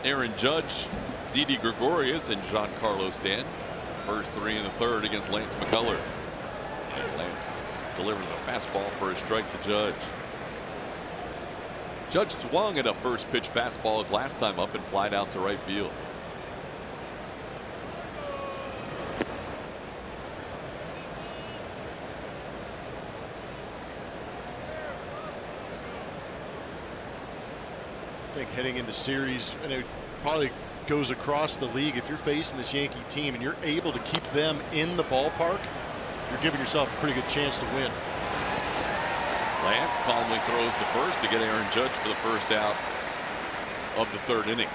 Aaron Judge, Didi Gregorius, and Giancarlo Stanton. First 3 in the 3rd against Lance McCullers. And Lance delivers a fastball for a strike to Judge. Judge swung at a first pitch fastball his last time up and flied out to right field. I think heading into series, and it probably goes across the league, if you're facing this Yankee team and you're able to keep them in the ballpark, you're giving yourself a pretty good chance to win. Lance calmly throws to first to get Aaron Judge for the first out of the 3rd inning.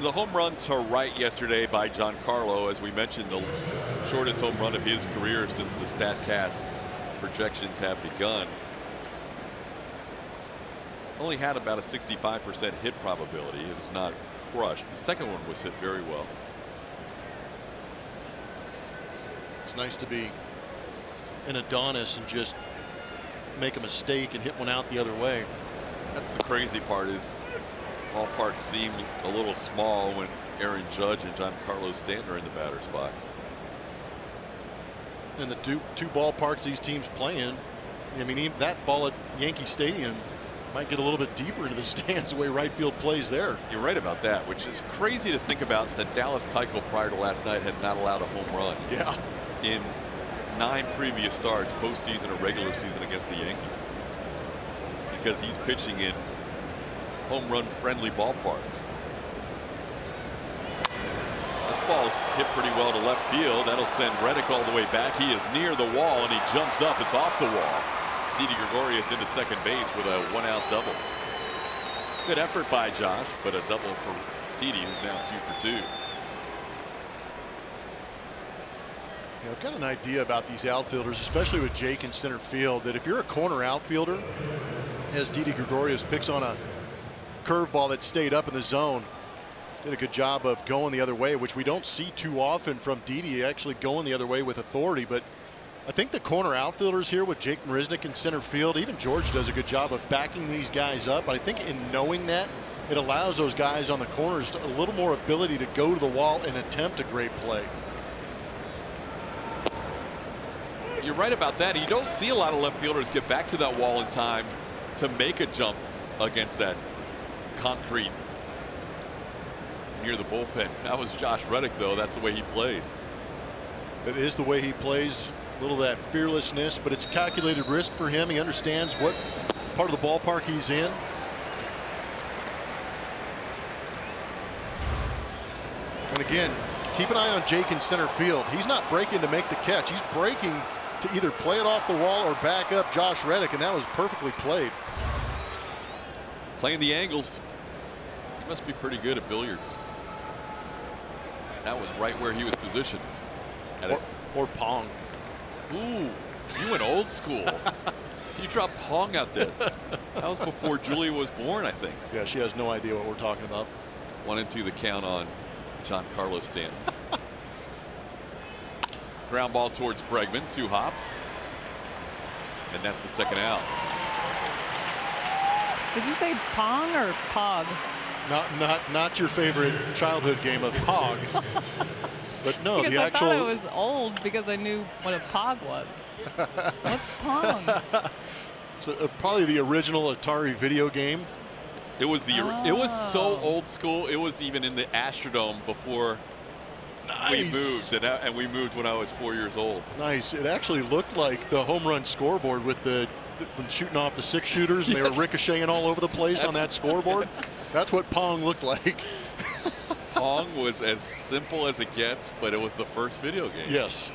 The home run to right yesterday by Giancarlo, as we mentioned, the shortest home run of his career since the StatCast projections have begun. Only had about a 65% hit probability. It was not crushed. The second one was hit very well. It's nice to be an Adonis and just make a mistake and hit one out the other way. That's the crazy part, is ballpark seemed a little small when Aaron Judge and Giancarlo Stanton are in the batter's box. And the two ballparks these teams play in, I mean, even that ball at Yankee Stadium might get a little bit deeper into the stands the way right field plays there. You're right about that, which is crazy to think about, that Dallas Keuchel prior to last night had not allowed a home run. Yeah. In 9 previous starts, postseason or regular season, against the Yankees, because he's pitching in home run friendly ballparks. This ball's hit pretty well to left field. That'll send Reddick all the way back. He is near the wall and he jumps up. It's off the wall. Didi Gregorius into second base with a 1-out double. Good effort by Josh, but a double for Didi, who's now 2 for 2. Yeah, I've got an idea about these outfielders, especially with Jake in center field, that if you're a corner outfielder, as Didi Gregorius picks on a curveball that stayed up in the zone, did a good job of going the other way, which we don't see too often from Didi, actually going the other way with authority. But I think the corner outfielders here with Jake Marisnick in center field, even George does a good job of backing these guys up. I think in knowing that, it allows those guys on the corners a little more ability to go to the wall and attempt a great play. You're right about that. You don't see a lot of left fielders get back to that wall in time to make a jump against that concrete near the bullpen. That was Josh Reddick, though. That's the way he plays. It is the way he plays. A little of that fearlessness, but it's a calculated risk for him. He understands what part of the ballpark he's in. And again, keep an eye on Jake in center field. He's not breaking to make the catch. He's breaking to either play it off the wall or back up Josh Reddick, and that was perfectly played. Playing the angles. He must be pretty good at billiards. That was right where he was positioned. Or Pong. Ooh, you went old school. You dropped Pong out there. That was before Julia was born, I think. Yeah, she has no idea what we're talking about. 1-2 the count on Giancarlo Stanton. Ground ball towards Bregman, 2 hops. And that's the second out. Did you say Pong or Pog? Not your favorite childhood game of Pog. But no, because the actual. I thought it was old because I knew what a Pog was. What's Pong? It's probably the original Atari video game. It was the. Oh. It was so old school. It was even in the Astrodome before we moved, and we moved when I was 4 years old. Nice. It actually looked like the home run scoreboard with when shooting off the 6-shooters, and they were ricocheting all over the place on that scoreboard. That's what Pong looked like. Pong was as simple as it gets, but it was the first video game. Yes.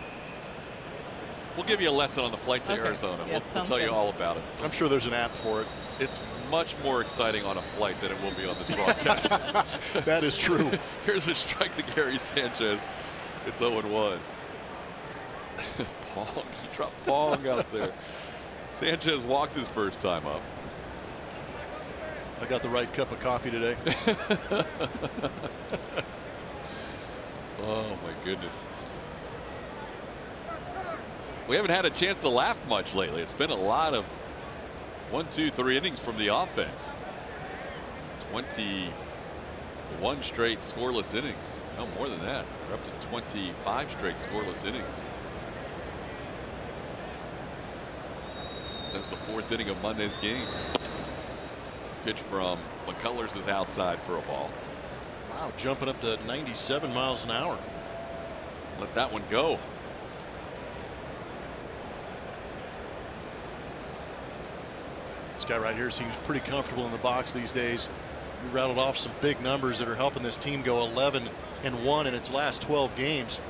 We'll give you a lesson on the flight to Arizona. Yep, we'll tell you all about it. I'm sure there's an app for it. It's much more exciting on a flight than it will be on this broadcast. That is true. Here's a strike to Gary Sanchez. It's 0-1. Pong. He dropped Pong out there. Sanchez walked his first time up. I got the right cup of coffee today. Oh, my goodness. We haven't had a chance to laugh much lately. It's been a lot of 1, 2, 3 innings from the offense. 21 straight scoreless innings. No, more than that. We're up to 25 straight scoreless innings since the 4th inning of Monday's game. Pitch from McCullers is outside for a ball. Wow, jumping up to 97 miles an hour. Let that one go. This guy right here seems pretty comfortable in the box these days. He rattled off some big numbers that are helping this team go 11-1 in its last 12 games.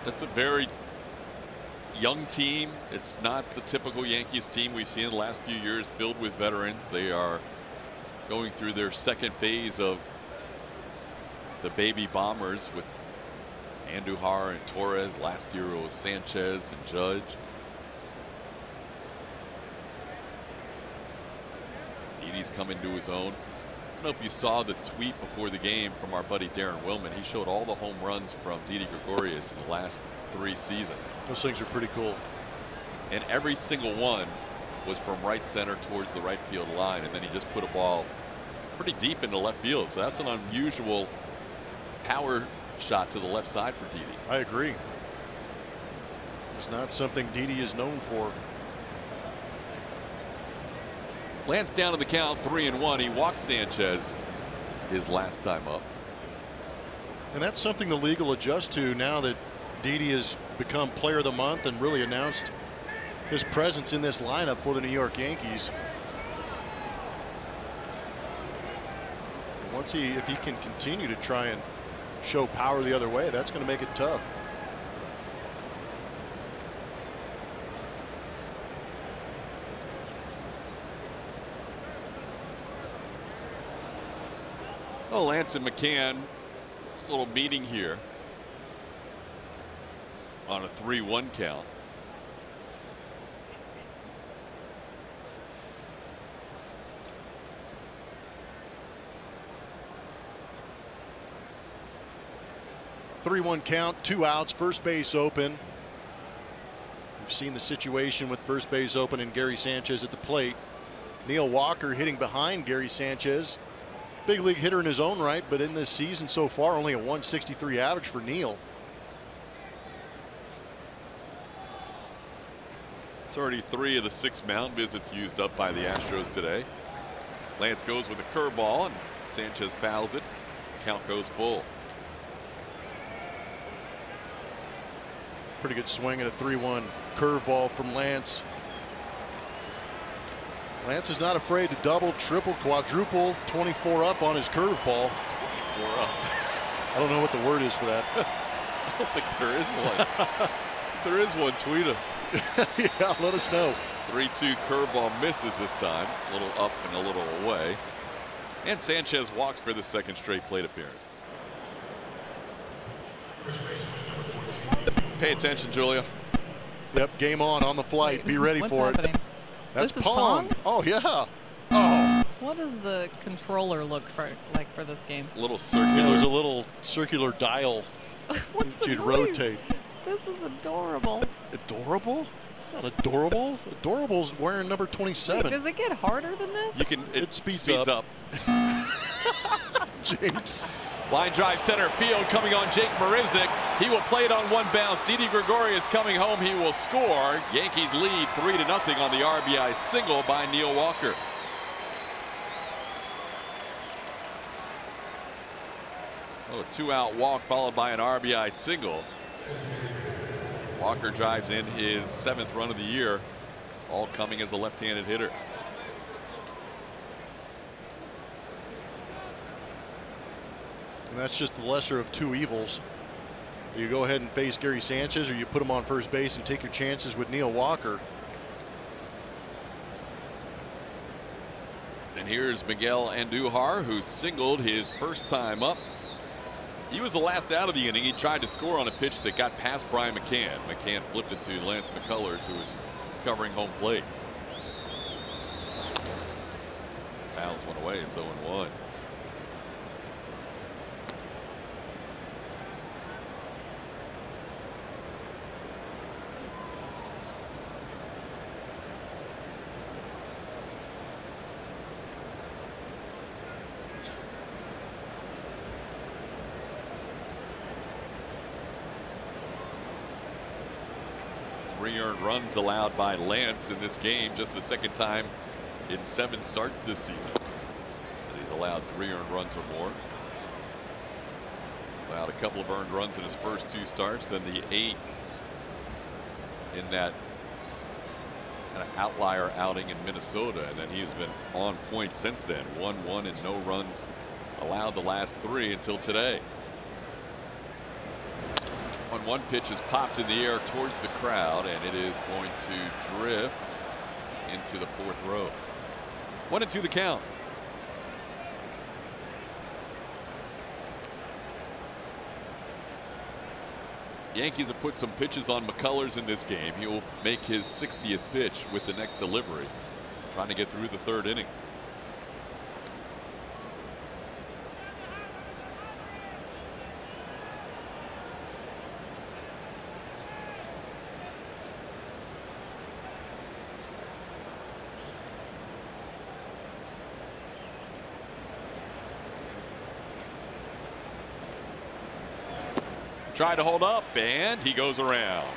That's a very young team. It's not the typical Yankees team we've seen in the last few years, filled with veterans. They are going through their second phase of the baby bombers with Andujar and Torres. Last year it was Sanchez and Judge. Didi's coming to his own. I don't know if you saw the tweet before the game from our buddy Darren Willman. He showed all the home runs from Didi Gregorius in the last 3 seasons. Those things are pretty cool. And every single one was from right center towards the right field line, and then he just put a ball pretty deep into left field. So that's an unusual power shot to the left side for Didi. I agree. It's not something Didi is known for. Lance down to the count, 3-1. He walked Sanchez his last time up. And that's something the league will adjust to now that Didi has become player of the month and really announced his presence in this lineup for the New York Yankees. If he can continue to try and show power the other way, that's going to make it tough. Well, Lance and McCann, a little meeting here on a 3-1 count. Three-one count, 2 outs, first base open. We've seen the situation with first base open and Gary Sanchez at the plate. Neil Walker hitting behind Gary Sanchez. Big league hitter in his own right, but in this season so far only a 163 average for Neil. It's already 3 of the 6 mound visits used up by the Astros today. Lance goes with a curveball and Sanchez fouls it. Count goes full. Pretty good swing at a 3-1 curveball from Lance. Lance is not afraid to double, triple, quadruple, 24 up on his curveball. 24 up. I don't know what the word is for that. I don't think there is one. If there is one, tweet us. Yeah, let us know. 3-2 curveball misses this time. A little up and a little away. And Sanchez walks for the 2nd straight plate appearance. Pay attention, Julia. Yep, game on the flight. Be ready for happening? it. That's This is Pong. Pong? Oh, yeah. Oh. What does the controller look like for this game? A little circular. There's a little circular dial What's that the you'd noise? rotate. This is adorable. Adorable? It's not adorable. Adorable's wearing number 27. Does it get harder than this? You can. It speeds up. Jinx. Line drive center field coming on Jake Marisnik. He will play it on 1 bounce. Didi Gregorius coming home. He will score. Yankees lead 3-0 on the RBI single by Neil Walker. Oh, a 2-out walk followed by an RBI single. Walker drives in his 7th run of the year, all coming as a left-handed hitter. And that's just the lesser of 2 evils. You go ahead and face Gary Sanchez, or you put him on first base and take your chances with Neil Walker. And here's Miguel Andujar, who singled his first time up. He was the last out of the inning. He tried to score on a pitch that got past Brian McCann. McCann flipped it to Lance McCullers, who was covering home plate. Fouls one away. It's 0-1. Three earned runs allowed by Lance in this game, just the second time in 7 starts this season that he's allowed 3 earned runs or more. Allowed a couple of earned runs in his first 2 starts, then the 8 in that kind of outlier outing in Minnesota, and then he has been on point since then. 1-1 and no runs allowed the last 3 until today. On one pitch is popped in the air towards the crowd, and it is going to drift into the 4th row. 1-2 the count. Yankees have put some pitches on McCullers in this game. He will make his 60th pitch with the next delivery, trying to get through the 3rd inning. Tried to hold up, and he goes around.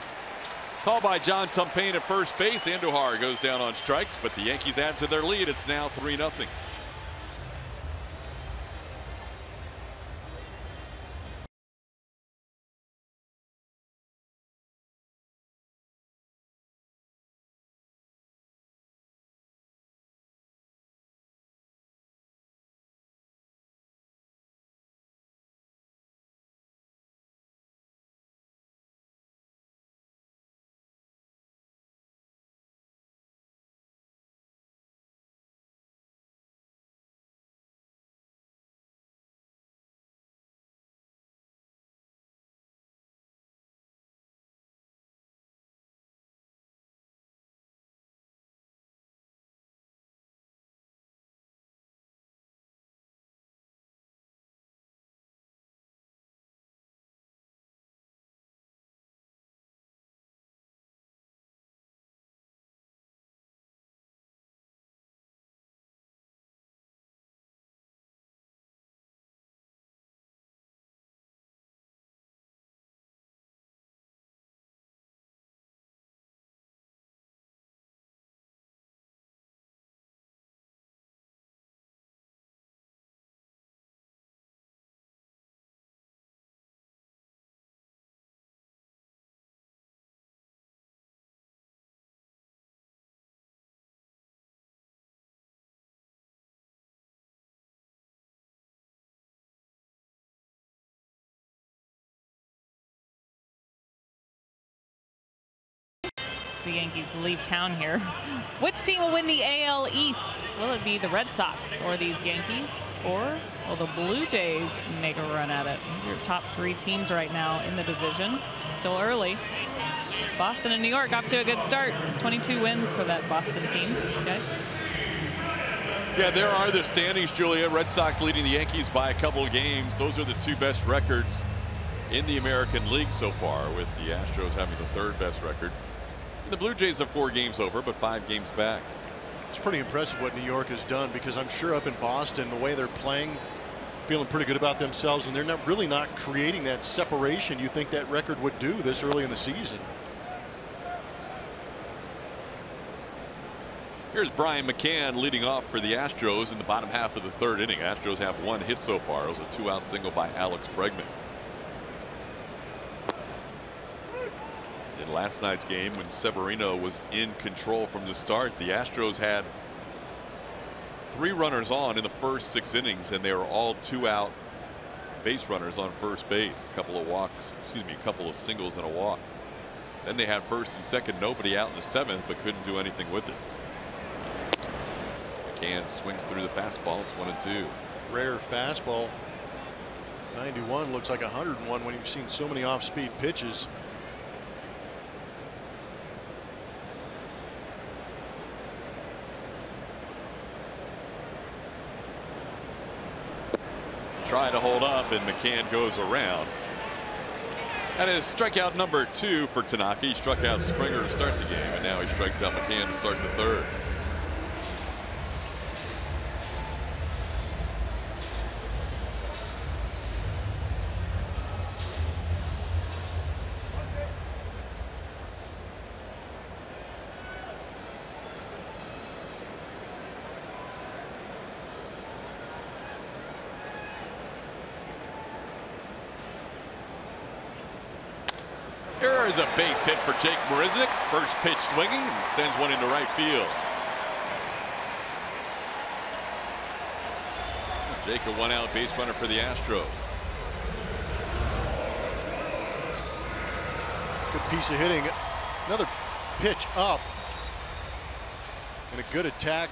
Called by John Tumpain at first base. Andujar goes down on strikes, but the Yankees add to their lead. It's now 3-0. The Yankees leave town here. Which team will win the AL East? Will it be the Red Sox or these Yankees? Or will the Blue Jays make a run at it? These are your top 3 teams right now in the division. Still early. Boston and New York off to a good start. 22 wins for that Boston team. Okay. Yeah, there are the standings, Julia. Red Sox leading the Yankees by a couple of games. Those are the 2 best records in the American League so far, with the Astros having the 3rd best record. The Blue Jays are 4 games over, but 5 games back. It's pretty impressive what New York has done, because I'm sure up in Boston, the way they're playing, feeling pretty good about themselves, and they're really not creating that separation you think that record would do this early in the season. Here's Brian McCann leading off for the Astros in the bottom half of the 3rd inning. Astros have 1 hit so far. It was a 2-out single by Alex Bregman. In last night's game, when Severino was in control from the start, the Astros had 3 runners on in the first 6 innings, and they were all 2-out base runners on first base. A couple of walks, excuse me, a couple of singles and a walk. Then they had first and second, nobody out in the seventh, but couldn't do anything with it. McCann swings through the fastball. It's 1-2. Rare fastball. 91 looks like 101 when you've seen so many off-speed pitches. Trying to hold up, and McCann goes around. That is strikeout number 2 for Tanaka. He struck out Springer to start the game, and now he strikes out McCann to start the third. Here is a base hit for Jake Marisnick. First pitch swinging and sends one into right field. Jake, a one-out base runner for the Astros. Good piece of hitting. Another pitch up. And a good attack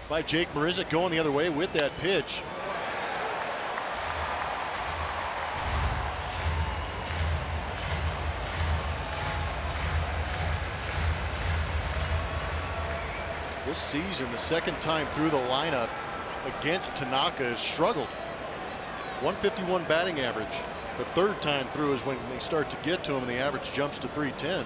by Jake Marisnick going the other way with that pitch. This season, the second time through the lineup against Tanaka has struggled. 151 batting average. The third time through is when they start to get to him and the average jumps to 310.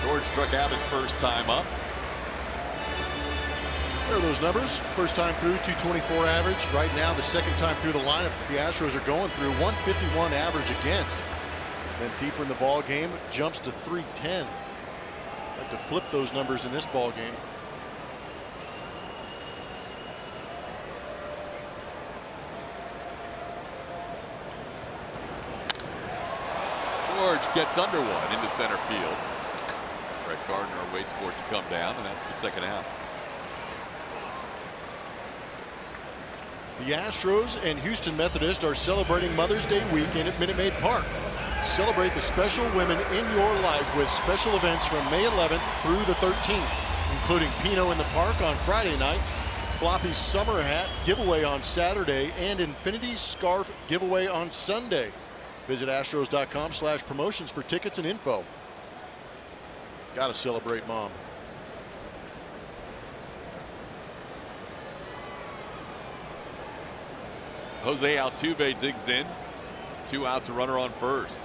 George struck out his first time up. There are those numbers. First time through, 224 average. Right now, the second time through the lineup the Astros are going through, 151 average against. Then deeper in the ball game, jumps to 310. Like to flip those numbers in this ball game. George gets under one into center field. Brett Gardner waits for it to come down, and that's the second out. The Astros and Houston Methodist are celebrating Mother's Day weekend at Minute Maid Park. Celebrate the special women in your life with special events from May 11th through the 13th, including Pinot in the Park on Friday night, Floppy's summer hat giveaway on Saturday, and Infinity scarf giveaway on Sunday. Visit astros.com/promotions for tickets and info. Gotta celebrate Mom. Jose Altuve digs in. 2 outs, a runner on first.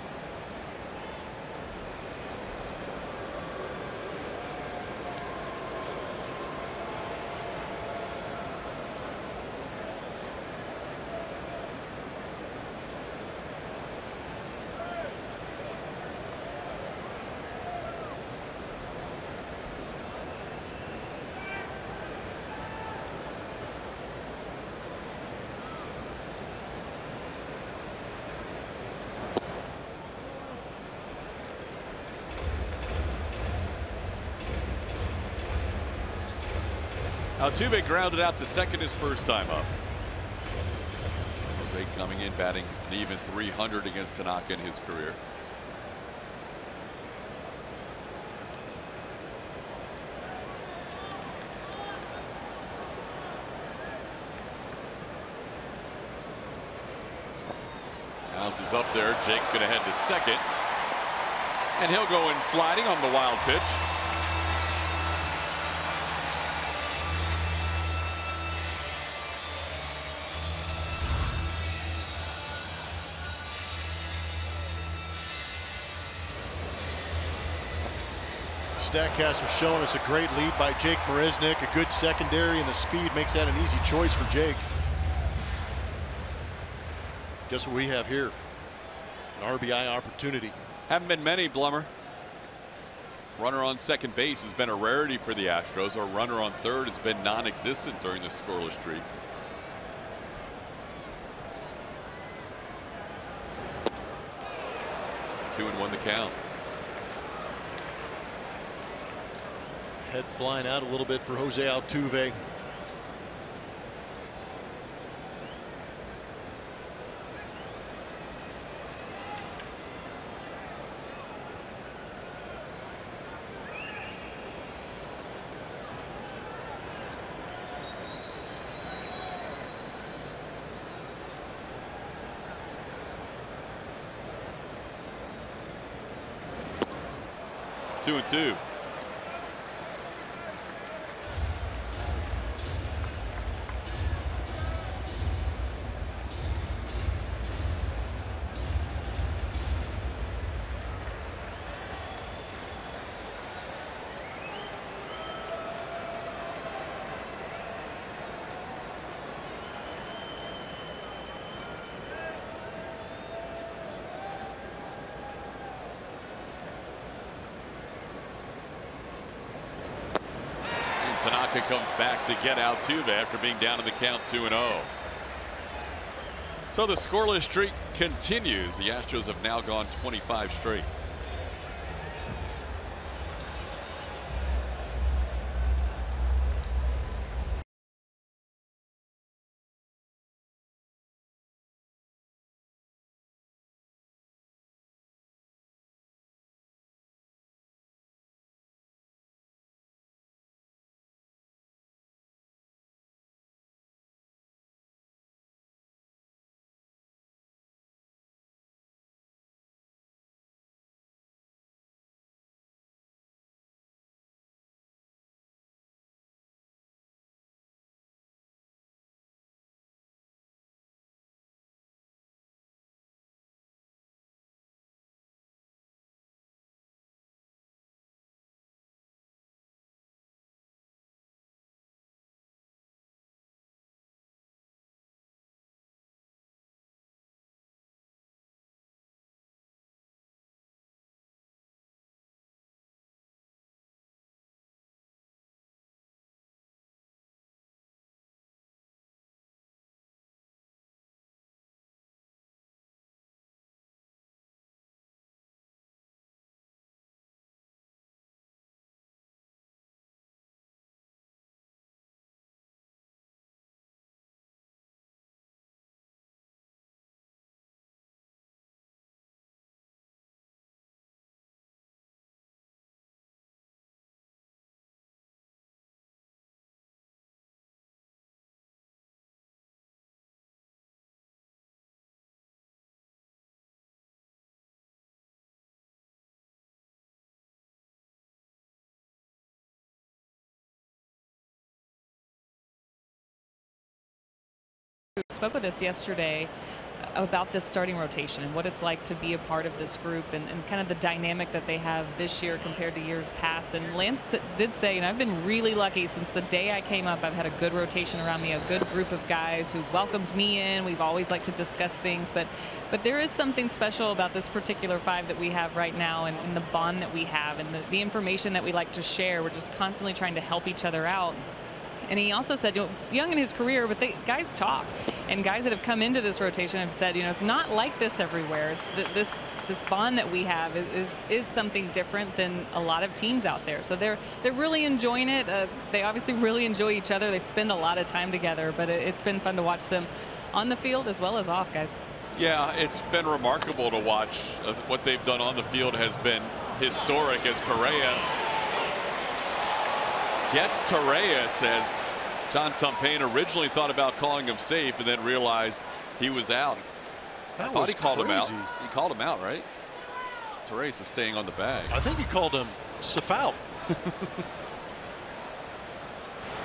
Altuve grounded out to second his first time up. Jose coming in batting an even .300 against Tanaka in his career. Bounces up there. Jake's going to head to second. And he'll go in sliding on the wild pitch. Statcast was showing us a great lead by Jake Marisnick. A good secondary, and the speed makes that an easy choice for Jake. Guess what we have here? An RBI opportunity. Haven't been many, Blummer. Runner on second base has been a rarity for the Astros. Our runner on third has been non-existent during the scoreless streak. Two and one the count. Head flying out a little bit for Jose Altuve. Two and two. Tanaka comes back to get Altuve after being down to the count 2-0. So the scoreless streak continues. The Astros have now gone 25 straight. Spoke with us yesterday about this starting rotation and what it's like to be a part of this group and kind of the dynamic that they have this year compared to years past. And Lance did say, and I've been really lucky since the day I came up. I've had a good rotation around me, a good group of guys who welcomed me in. We've always liked to discuss things, but there is something special about this particular five that we have right now, and the bond that we have and the information that we like to share. We're just constantly trying to help each other out. And he also said, young in his career, but guys talk. And guys that have come into this rotation have said, it's not like this everywhere. It's this bond that we have is something different than a lot of teams out there. So they're really enjoying it. They obviously really enjoy each other. They spend a lot of time together, but it's been fun to watch them on the field as well as off, guys. Yeah, it's been remarkable to watch. What they've done on the field has been historic as Correa gets to Reyes, as John Tumpain originally thought about calling him safe and then realized he was out. I thought he called him out. He called him out, right? Torres is staying on the bag. I think he called him Safal.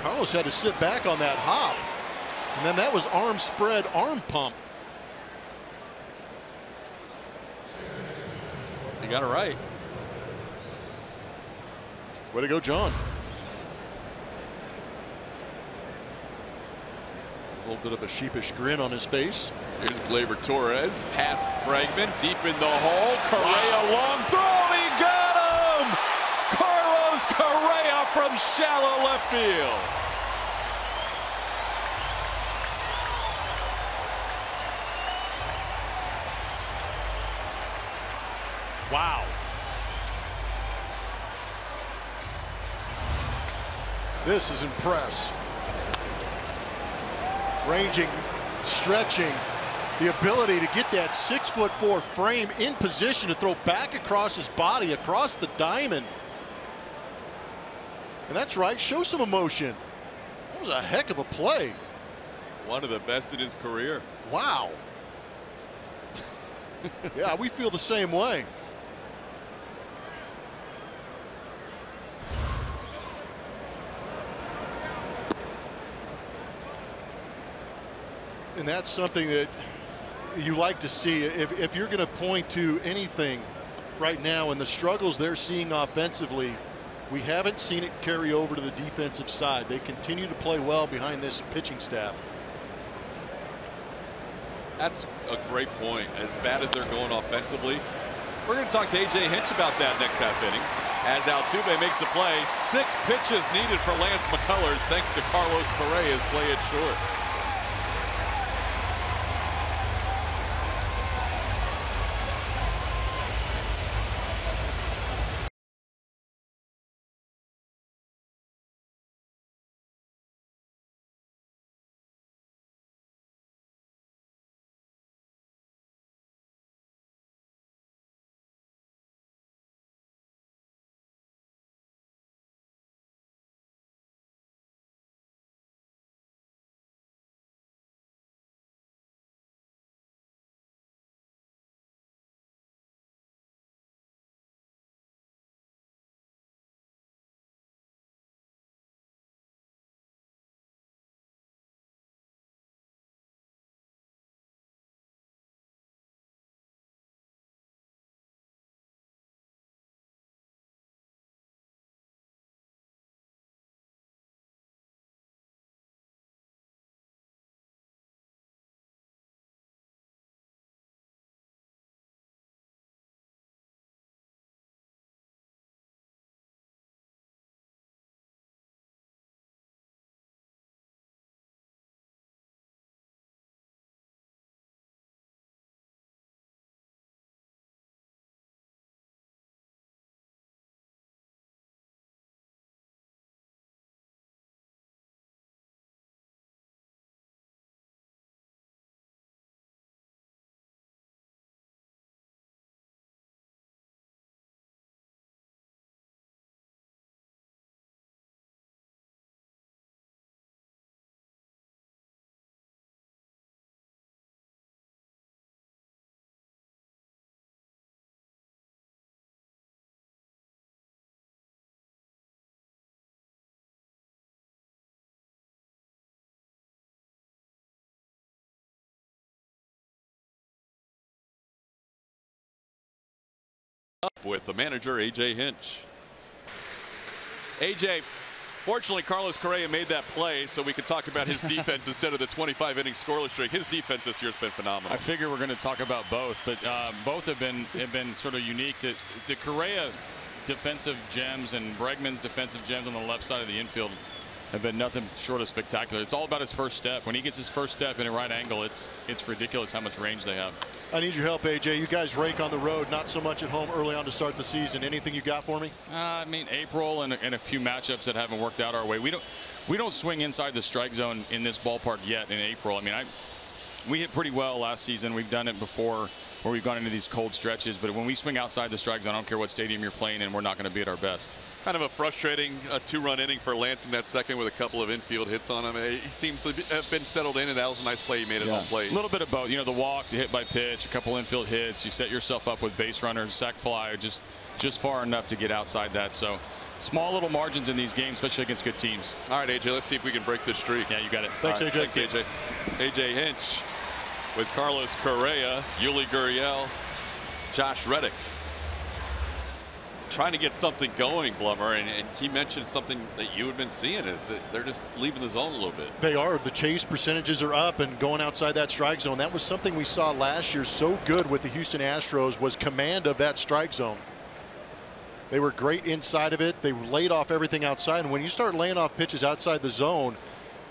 Carlos had to sit back on that hop. And then that was arm spread, arm pump. He got it right. Way to go, John. A little bit of a sheepish grin on his face. Here's Gleyber Torres, past Bregman, deep in the hole. Correa, long throw, he got him! from shallow left field. Wow. This is impressive. Ranging, stretching, the ability to get that 6'4" frame in position to throw back across his body, across the diamond. And that's right, show some emotion. That was a heck of a play. One of the best in his career. Wow. Yeah, we feel the same way. And that's something that you like to see. If you're going to point to anything right now and the struggles they're seeing offensively, we haven't seen it carry over to the defensive side. They continue to play well behind this pitching staff. That's a great point. As bad as they're going offensively, we're going to talk to A.J. Hinch about that next half inning. As Altuve makes the play, 6 pitches needed for Lance McCullers thanks to Carlos Correa's play it short. Up with the manager, A.J. Hinch. A.J., fortunately, Carlos Correa made that play so we could talk about his defense instead of the 25-inning scoreless streak. His defense this year has been phenomenal. I figure we're going to talk about both, but both have been sort of unique. The Correa defensive gems and Bregman's defensive gems on the left side of the infield have been nothing short of spectacular. It's all about his first step. When he gets his first step in a right angle, it's ridiculous how much range they have. I need your help, AJ. You guys rake on the road, not so much at home early on to start the season. Anything you got for me? I mean, April and a few matchups that haven't worked out our way. We don't swing inside the strike zone in this ballpark yet in April. I mean, we hit pretty well last season. We've done it before where we've gone into these cold stretches. But when we swing outside the strike zone, I don't care what stadium you're playing in, we're not going to be at our best. Kind of a frustrating 2-run inning for Lance in that second with a couple of infield hits on him. He seems to have been settled in, and that was a nice play he made at home plate. A little bit of both. You know, the walk, the hit by pitch, a couple infield hits. You set yourself up with base runners, sac fly, just far enough to get outside that. So small little margins in these games, especially against good teams. All right, AJ, let's see if we can break this streak. Yeah, you got it. Thanks, AJ. Thanks, AJ. AJ Hinch with Carlos Correa, Yuli Gurriel, Josh Reddick. Trying to get something going, Blummer, and he mentioned something that you had been seeing is that they're just leaving the zone a little bit. They are. The chase percentages are up and going outside that strike zone. That was something we saw last year so good with the Houston Astros, was command of that strike zone. They were great inside of it. They laid off everything outside. And when you start laying off pitches outside the zone,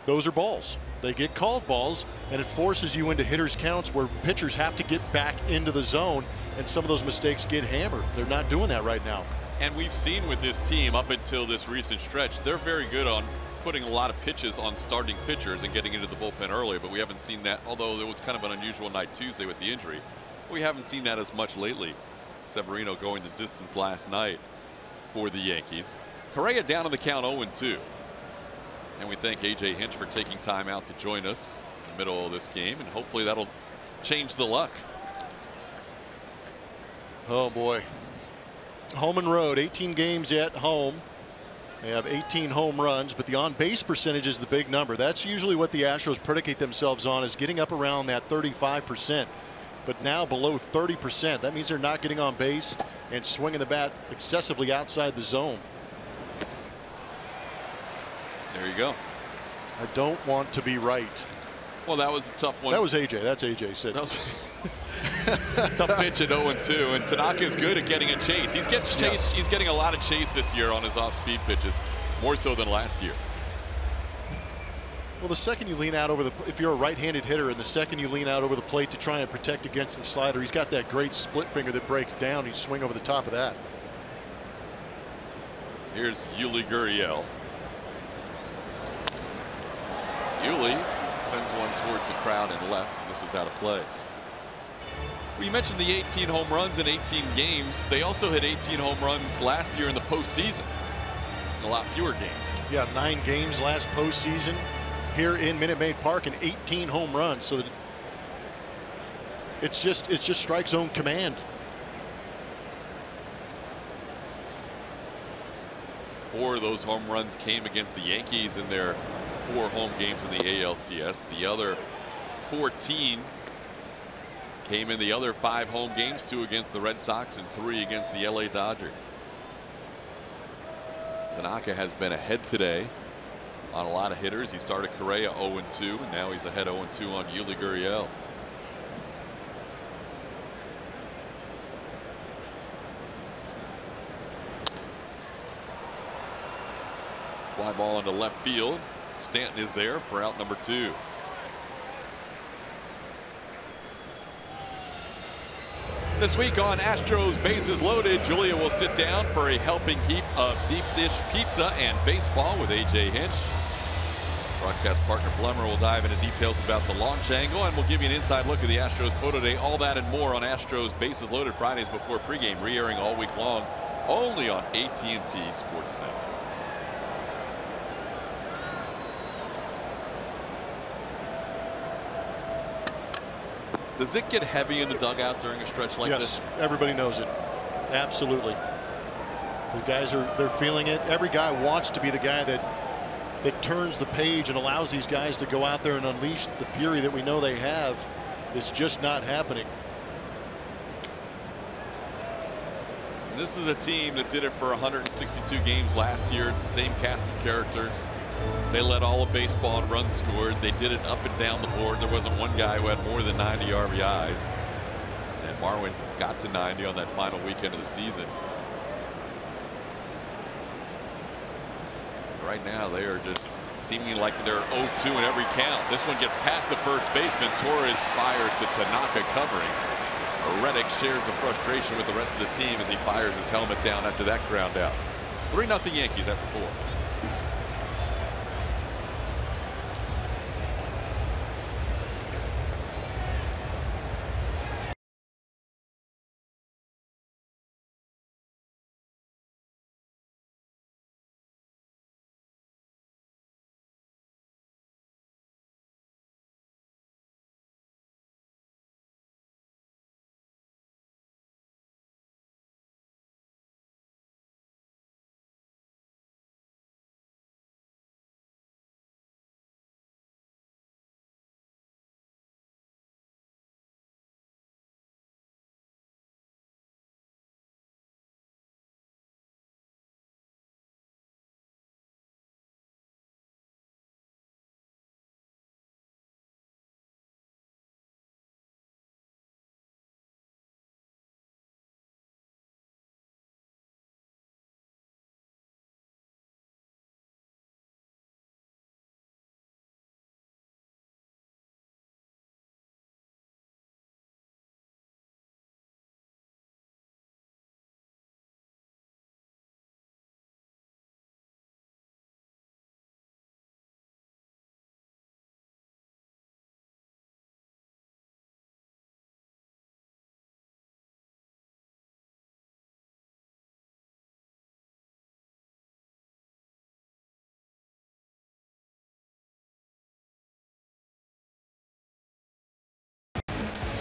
those are balls. They get called balls, and it forces you into hitters' counts where pitchers have to get back into the zone, and some of those mistakes get hammered. They're not doing that right now. And we've seen with this team up until this recent stretch, they're very good on putting a lot of pitches on starting pitchers and getting into the bullpen early, but we haven't seen that, although it was kind of an unusual night Tuesday with the injury. We haven't seen that as much lately. Severino going the distance last night for the Yankees. Correa down on the count 0-2. And we thank A.J. Hinch for taking time out to join us in the middle of this game, and hopefully that'll change the luck. Oh boy. Home and road, 18 games at home. They have 18 home runs, but the on-base percentage is the big number. That's usually what the Astros predicate themselves on, is getting up around that 35%. But now below 30%. That means they're not getting on base and swinging the bat excessively outside the zone. There you go. I don't want to be right. Well, that was a tough one. That was AJ. That's AJ said. That was tough pitch at 0-2, and Tanaka's good at getting a chase. He's getting chase. Yes. He's getting a lot of chase this year on his off-speed pitches, more so than last year. Well, the second you lean out over the, if you're a right-handed hitter, and the second you lean out over the plate to try and protect against the slider, he's got that great split finger that breaks down. You swing over the top of that. Here's Yuli Gurriel. Yuli sends one towards the crowd and left. This was out of play. We mentioned the 18 home runs in 18 games. They also hit 18 home runs last year in the postseason. A lot fewer games. Yeah, 9 games last postseason here in Minute Maid Park and 18 home runs. So that it's just strike zone command. 4 of those home runs came against the Yankees in their 4 home games in the ALCS. The other 14 came in the other 5 home games, 2 against the Red Sox and 3 against the LA Dodgers. Tanaka has been ahead today on a lot of hitters. He started Correa 0-2, and now he's ahead 0-2 on Yuli Gurriel. Fly ball into left field. Stanton is there for out number 2. This week on Astros Bases Loaded, Julia will sit down for a helping heap of deep dish pizza and baseball with A.J. Hinch. Broadcast partner Blummer will dive into details about the launch angle, and we'll give you an inside look at the Astros photo day. All that and more on Astros Bases Loaded Fridays before pregame, re-airing all week long, only on AT&T Sports Network. Does it get heavy in the dugout during a stretch like this? Yes, everybody knows it. Absolutely. The guys they're feeling it. Every guy wants to be the guy that turns the page and allows these guys to go out there and unleash the fury that we know they have. It's just not happening. And this is a team that did it for 162 games last year. It's the same cast of characters. They led all of baseball in runs scored. They did it up and down the board. There wasn't one guy who had more than 90 RBIs. And Marwin got to 90 on that final weekend of the season. Right now they are just seeming like they're 0-2 in every count. This one gets past the first baseman. Torres fires to Tanaka covering. Reddick shares the frustration with the rest of the team as he fires his helmet down after that ground out. 3-0 Yankees after 4.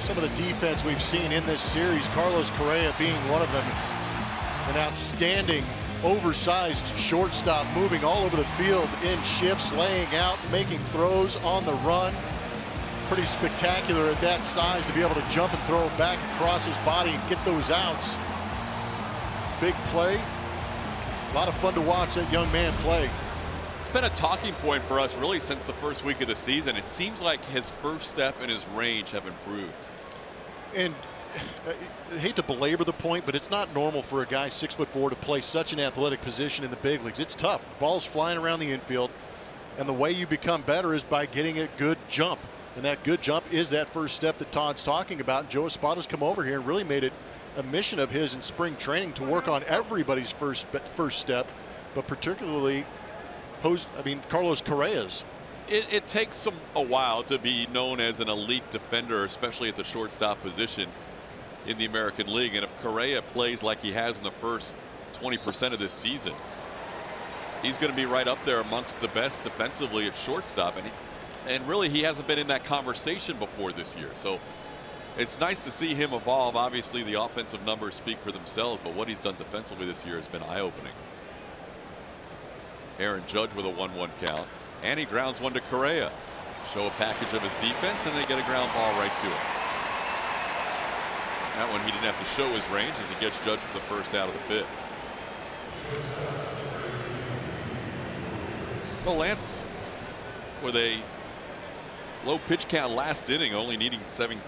some of the defense we've seen in this series, Carlos Correa being one of them. An outstanding, oversized shortstop, moving all over the field in shifts, laying out, making throws on the run. Pretty spectacular at that size to be able to jump and throw it back across his body and get those outs. Big play. A lot of fun to watch that young man play. It's been a talking point for us really since the first week of the season. It seems like his first step and his range have improved. And I hate to belabor the point, but it's not normal for a guy 6'4" to play such an athletic position in the big leagues. It's tough. The ball's flying around the infield, and the way you become better is by getting a good jump. And that good jump is that first step that Todd's talking about. And Joe Espada's come over here and really made it a mission of his in spring training to work on everybody's first step, but particularly Carlos Correa's. It takes a while to be known as an elite defender, especially at the shortstop position in the American League. And if Correa plays like he has in the first 20% of this season, he's going to be right up there amongst the best defensively at shortstop. And really, he hasn't been in that conversation before this year. So it's nice to see him evolve. Obviously, the offensive numbers speak for themselves, but what he's done defensively this year has been eye-opening. Aaron Judge with a 1-1 count. And he grounds one to Correa. Show a package of his defense, and they get a ground ball right to him. That one he didn't have to show his range as he gets Judge for the first out of the fifth. Well, Lance with a low pitch count last inning, only needing seven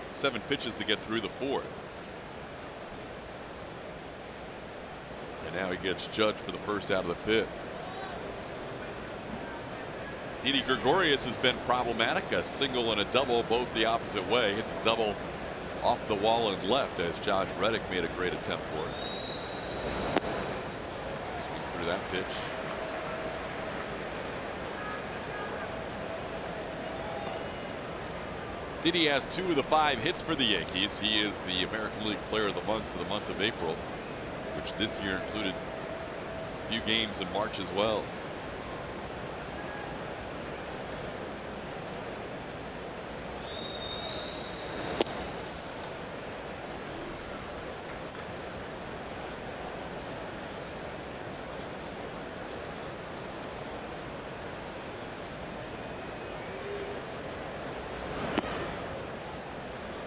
pitches to get through the fourth. And now he gets Judge for the first out of the fifth. Didi Gregorius has been problematic. A single and a double, both the opposite way. Hit the double off the wall and left as Josh Reddick made a great attempt for it. Swings through that pitch. Didi has 2 of the 5 hits for the Yankees. He is the American League Player of the Month for the month of April, which this year included a few games in March as well.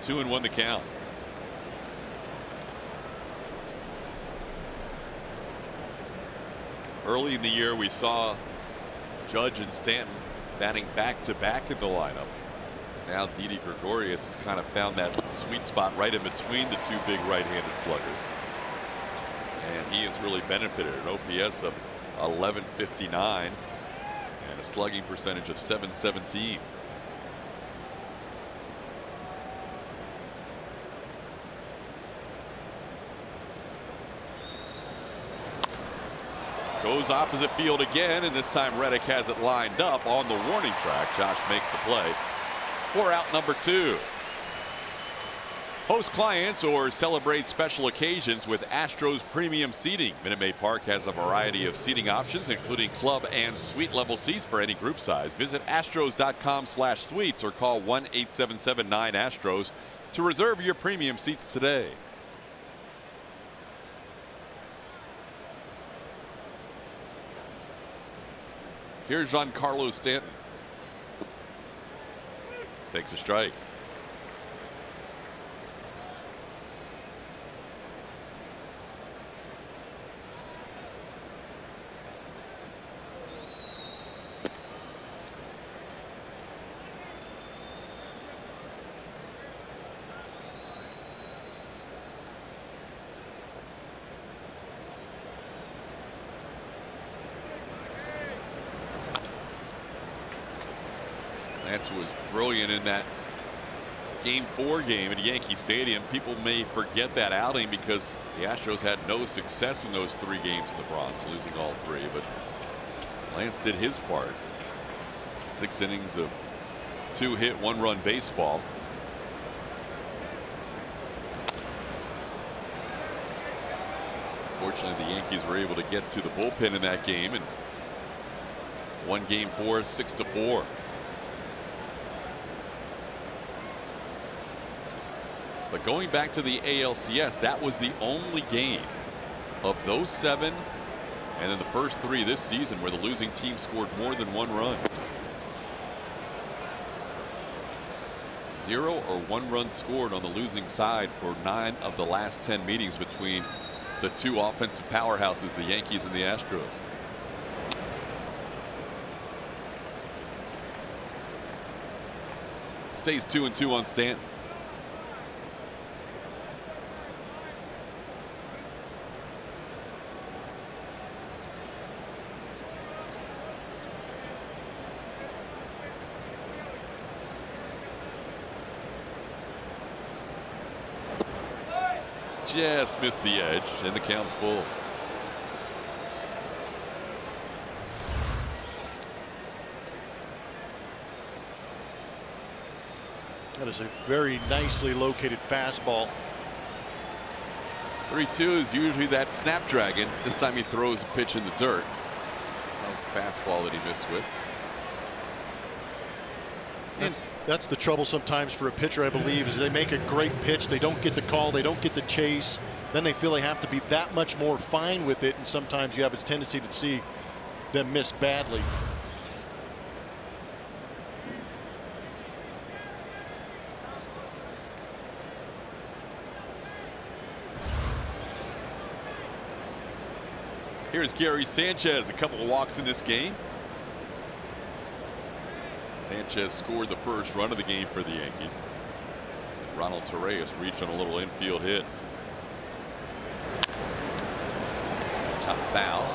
Two and 1 the count. Early in the year, we saw Judge and Stanton batting back-to-back in the lineup. Now Didi Gregorius has kind of found that sweet spot right in between the two big right-handed sluggers. And he has really benefited. An OPS of 1159 and a slugging percentage of 717. Goes opposite field again, and this time Reddick has it lined up on the warning track. Josh makes the play for out number 2. Host clients or celebrate special occasions with Astros premium seating. Minute Maid Park has a variety of seating options, including club and suite level seats for any group size. Visit astros.com/suites or call 1-877-9-ASTROS to reserve your premium seats today. Here's Giancarlo Stanton. Takes a strike. Lance was brilliant in that Game 4 game at Yankee Stadium. People may forget that outing because the Astros had no success in those 3 games in the Bronx, losing all 3. But Lance did his part. 6 innings of 2-hit, 1-run baseball. Fortunately, the Yankees were able to get to the bullpen in that game and won Game 4 6-4. But going back to the ALCS, that was the only game of those 7 and then the first 3 this season where the losing team scored more than 1 run. 0 or 1 run scored on the losing side for 9 of the last 10 meetings between the 2 offensive powerhouses, the Yankees and the Astros. Stays 2-2 on Stanton. Just missed the edge, and the count's full. That is a very nicely located fastball. 3-2 is usually that snapdragon. This time he throws a pitch in the dirt. That was the fastball that he missed with. That's the trouble sometimes for a pitcher, I believe, is they make a great pitch, they don't get the call, they don't get the chase, then they feel they have to be that much more fine with it, and sometimes you have a tendency to see them miss badly. Here's Gary Sanchez, a couple of walks in this game. Sanchez scored the first run of the game for the Yankees. Ronald Torreyes reached on a little infield hit. Top foul.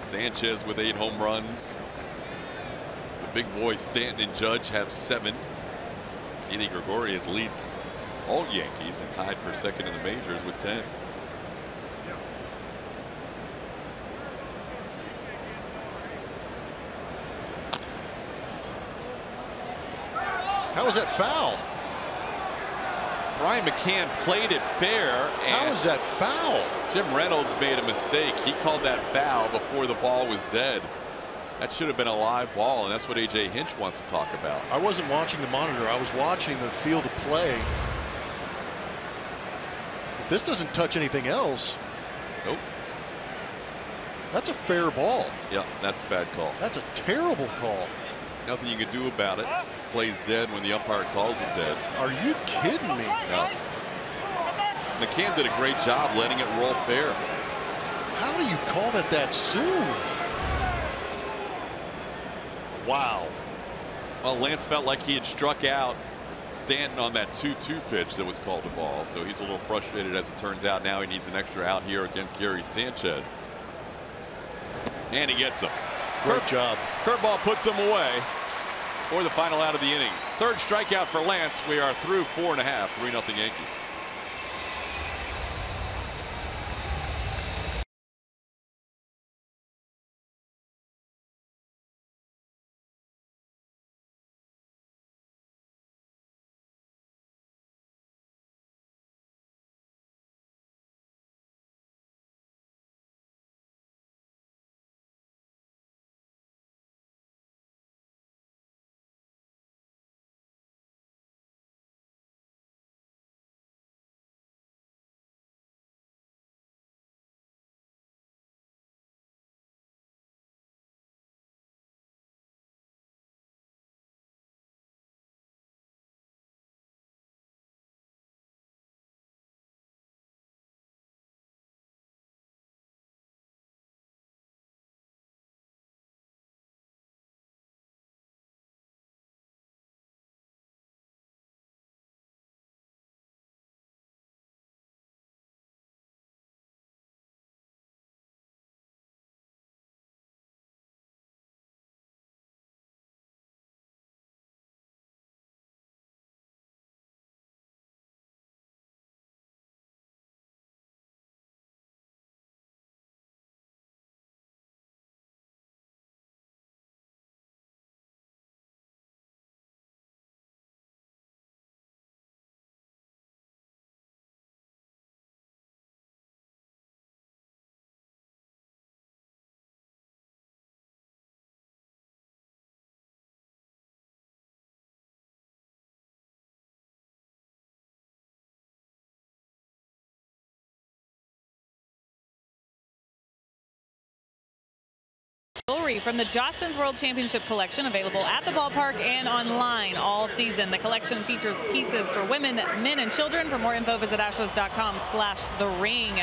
Sanchez with 8 home runs. The big boys Stanton and Judge have 7. Didi Gregorius leads all Yankees and tied for second in the majors with 10. How was that foul? Brian McCann played it fair. How was that foul? Jim Reynolds made a mistake. He called that foul before the ball was dead. That should have been a live ball, and that's what A.J. Hinch wants to talk about. I wasn't watching the monitor. I was watching the field of play. If this doesn't touch anything else. Nope. That's a fair ball. Yeah, that's a bad call. That's a terrible call. Nothing you can do about it. Play's dead when the umpire calls it dead. Are you kidding me? No. McCann did a great job letting it roll fair. How do you call that soon? Wow. Well, Lance felt like he had struck out Stanton on that 2-2 pitch that was called a ball, so he's a little frustrated as it turns out. Now he needs an extra out here against Gary Sanchez. And he gets him. Great job. Curveball puts him away for the final out of the inning. Third strikeout for Lance. We are through 4 1/2, 3-0 Yankees. Jewelry from the Jostens World Championship collection, available at the ballpark and online all season. The collection features pieces for women, men, and children. For more info, visit astros.com/thering.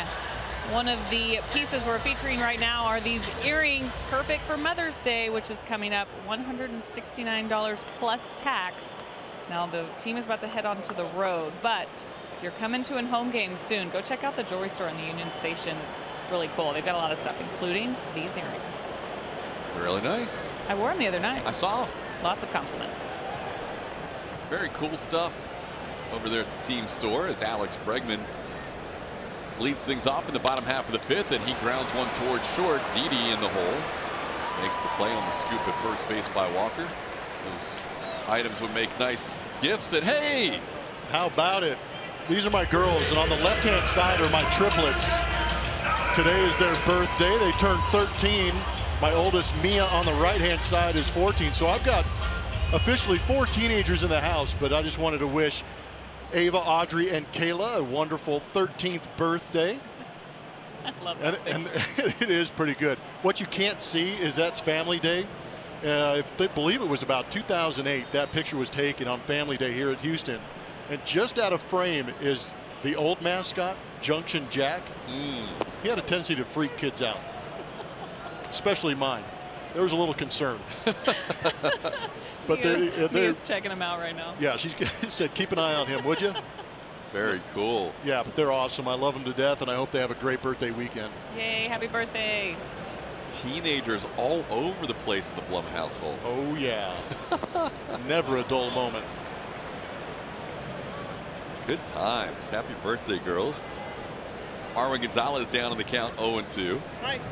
One of the pieces we're featuring right now are these earrings, perfect for Mother's Day, which is coming up. $169 plus tax. Now the team is about to head onto the road, but if you're coming to a home game soon, go check out the jewelry store in the Union Station. It's really cool. They've got a lot of stuff, including these earrings. Really nice. I wore them the other night. I saw. Lots of compliments. Very cool stuff over there at the team store as Alex Bregman leads things off in the bottom half of the fifth, and he grounds one towards short. Didi in the hole makes the play on the scoop at first base by Walker. Those items would make nice gifts. And hey, how about it? These are my girls, and on the left-hand side are my triplets. Today is their birthday. They turned 13. My oldest, Mia, on the right-hand side is 14. So I've got officially 4 teenagers in the house, but I just wanted to wish Ava, Audrey, and Kayla a wonderful 13th birthday. I love that. And it is pretty good. What you can't see is that's Family Day. I believe it was about 2008. That picture was taken on Family Day here at Houston. And just out of frame is the old mascot, Junction Jack. He had a tendency to freak kids out, especially mine. There was a little concern. But Mia's checking him out right now. Yeah, she said, keep an eye on him, would you? Very cool. Yeah, but they're awesome. I love them to death, and I hope they have a great birthday weekend. Yay, happy birthday. Teenagers all over the place in the Blum household. Oh, yeah. Never a dull moment. Good times. Happy birthday, girls. Arwin Gonzalez down on the count, 0-2. Right.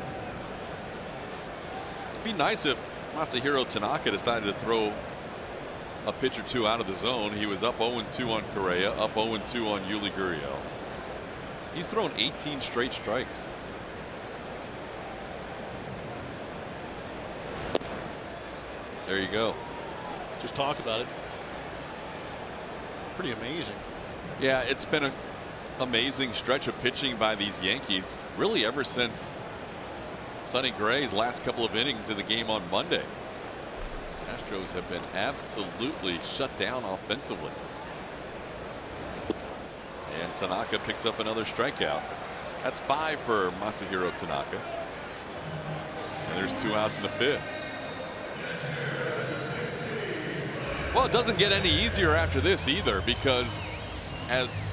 It'd be nice if Masahiro Tanaka decided to throw a pitch or two out of the zone. He was up 0-2 on Correa, up 0-2 on Yuli Gurriel. He's thrown 18 straight strikes. There you go. Just talk about it. Pretty amazing. Yeah, it's been an amazing stretch of pitching by these Yankees, really ever since Sonny Gray's last couple of innings in the game on Monday. Astros have been absolutely shut down offensively. And Tanaka picks up another strikeout. That's 5 for Masahiro Tanaka. And there's 2 outs in the 5th. Well, it doesn't get any easier after this either, because as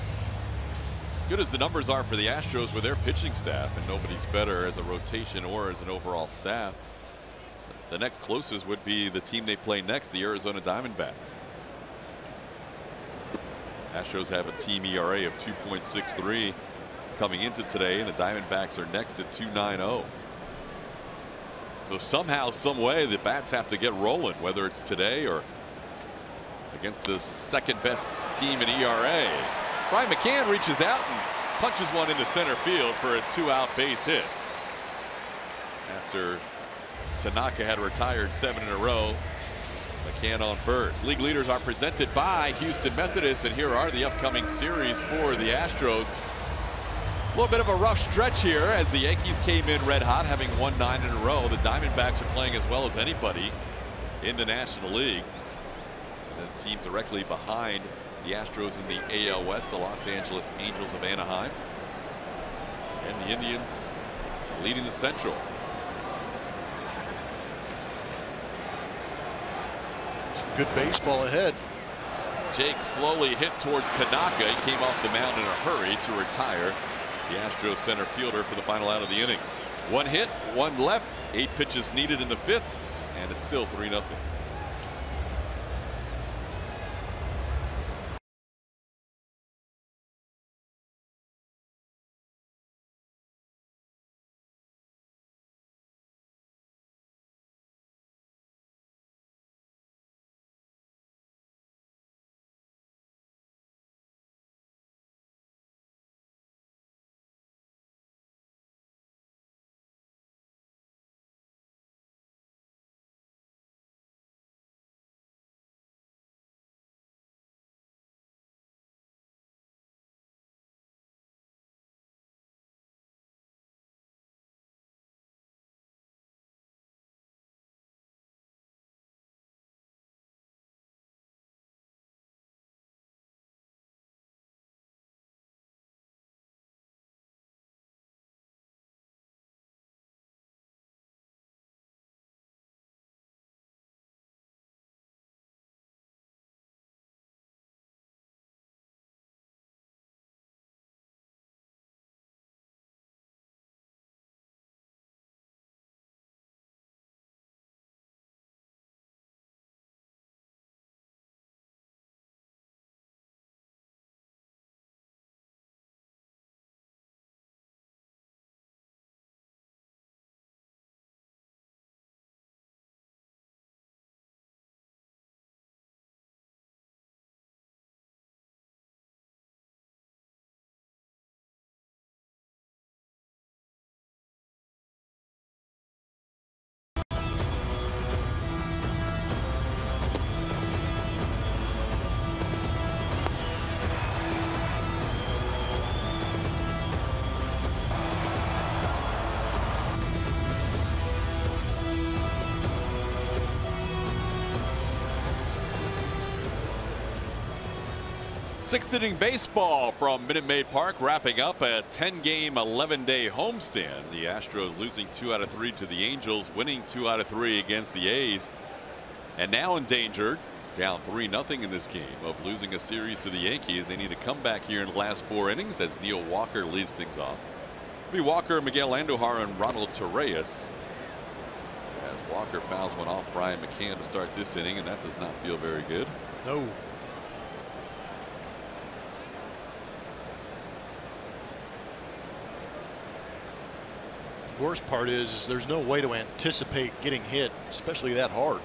good as the numbers are for the Astros with their pitching staff, and nobody's better as a rotation or as an overall staff, the next closest would be the team they play next, the Arizona Diamondbacks. Astros have a team ERA of 2.63 coming into today, and the Diamondbacks are next at 2.90. So somehow, some way, the bats have to get rolling, whether it's today or against the second best team in ERA. Brian McCann reaches out and punches one into center field for a 2-out base hit. After Tanaka had retired 7 in a row, McCann on first. League leaders are presented by Houston Methodist, and here are the upcoming series for the Astros. A little bit of a rough stretch here as the Yankees came in red hot, having won 9 in a row. The Diamondbacks are playing as well as anybody in the National League. And the team directly behind the Astros in the AL West, the Los Angeles Angels of Anaheim, and the Indians leading the Central. Some good baseball ahead. Jake slowly hit towards Tanaka. He came off the mound in a hurry to retire the Astros center fielder for the final out of the inning. 1 hit, 1 left, 8 pitches needed in the 5th, and it's still 3-0. Sixth inning baseball from Minute Maid Park, wrapping up a 10-game, 11-day homestand. The Astros losing 2 out of 3 to the Angels, winning 2 out of 3 against the A's, and now endangered, down 3-0 in this game, of losing a series to the Yankees. They need to come back here in the last 4 innings as Neil Walker leads things off. It'll be Walker, Miguel Andujar, and Ronald Torreyes. As Walker fouls one off Brian McCann to start this inning, and that does not feel very good. No. The worst part is there's no way to anticipate getting hit, especially that hard.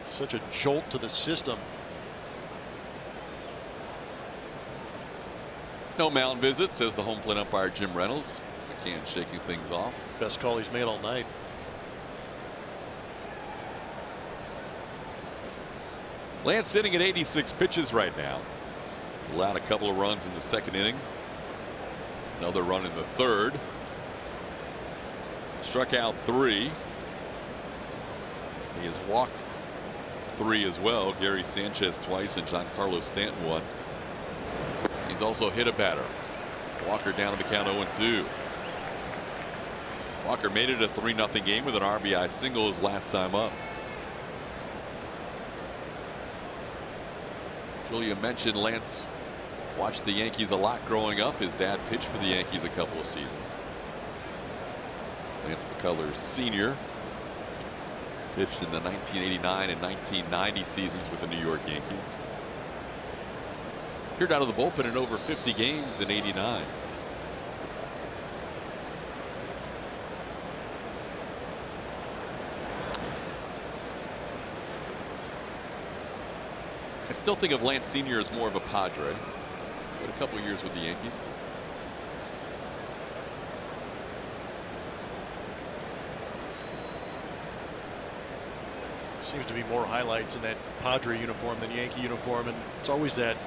Such a jolt to the system. No mound visit, says the home plate umpire Jim Reynolds. McCann shaking things off. Best call he's made all night. Lance sitting at 86 pitches right now. Allowed a couple of runs in the second inning. Another run in the third. Struck out 3. He has walked 3 as well. Gary Sanchez twice and Giancarlo Stanton once. He's also hit a batter. Walker down to the count 0-2. Walker made it a 3-0 game with an RBI single his last time up. Julia mentioned Lance watched the Yankees a lot growing up. His dad pitched for the Yankees a couple of seasons. Lance McCullers Sr. pitched in the 1989 and 1990 seasons with the New York Yankees. Appeared out of the bullpen in over 50 games in '89. I still think of Lance Sr. as more of a Padre, but a couple of years with the Yankees. Seems to be more highlights in that Padre uniform than Yankee uniform, and it's always that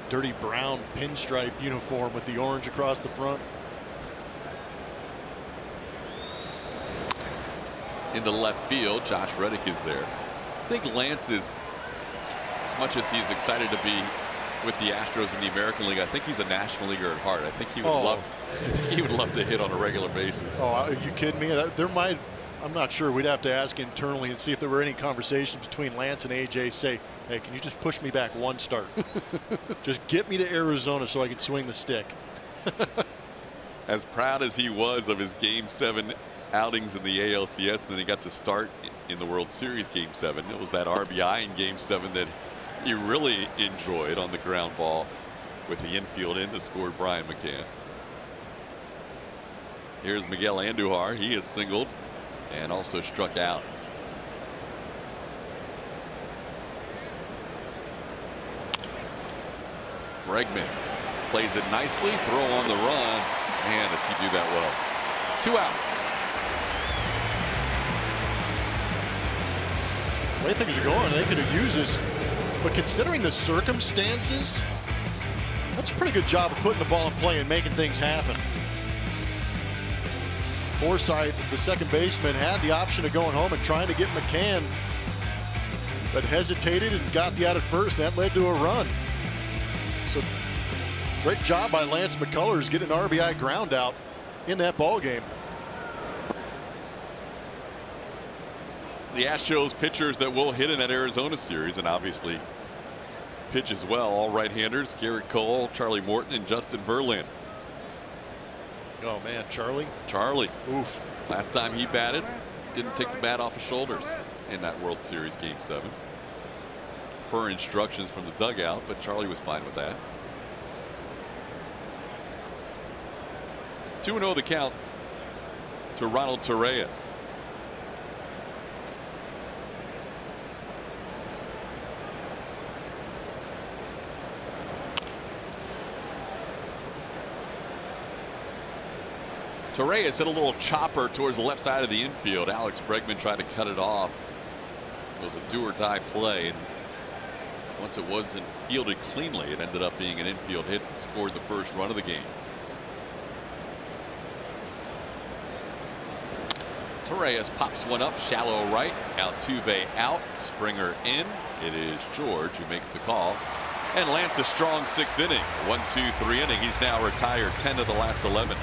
dirty brown pinstripe uniform with the orange across the front. In the left field, Josh Reddick is there. I think Lance is, as much as he's excited to be with the Astros in the American League, I think he's a National Leaguer at heart. I think he would love to hit on a regular basis. Oh, are you kidding me? I'm not sure. We'd have to ask internally and see if there were any conversations between Lance and AJ. Say, hey, can you just push me back one start? Just get me to Arizona so I can swing the stick. As proud as he was of his Game 7 outings in the ALCS, and then he got to start in the World Series Game 7. It was that RBI in Game 7 that he really enjoyed on the ground ball with the infield in that scored Brian McCann. Here's Miguel Andujar. He is singled and also struck out. Bregman plays it nicely, throw on the run, and does he do that well? 2 outs. The way things are going, they could have used this, but considering the circumstances, that's a pretty good job of putting the ball in play and making things happen. Forsythe, the second baseman, had the option of going home and trying to get McCann, but hesitated and got the out at first, and that led to a run. So great job by Lance McCullers getting an RBI ground out in that ball game. The Astros pitchers that will hit in that Arizona series, and obviously pitch as well, all right-handers: Garrett Cole, Charlie Morton, and Justin Verlander. Oh man, Charlie. Oof. Last time he batted, didn't take the bat off his shoulders in that World Series Game 7. Per instructions from the dugout, but Charlie was fine with that. 2-0 the count to Ronald Torreyes. Torreyes hit a little chopper towards the left side of the infield. Alex Bregman tried to cut it off. It was a do-or-die play, and once it wasn't fielded cleanly, it ended up being an infield hit and scored the first run of the game. Torreyes pops one up, shallow right. Altuve out, Springer in. It is George who makes the call. And Lance a strong 6th inning. 1-2-3 inning. He's now retired 10 of the last 11.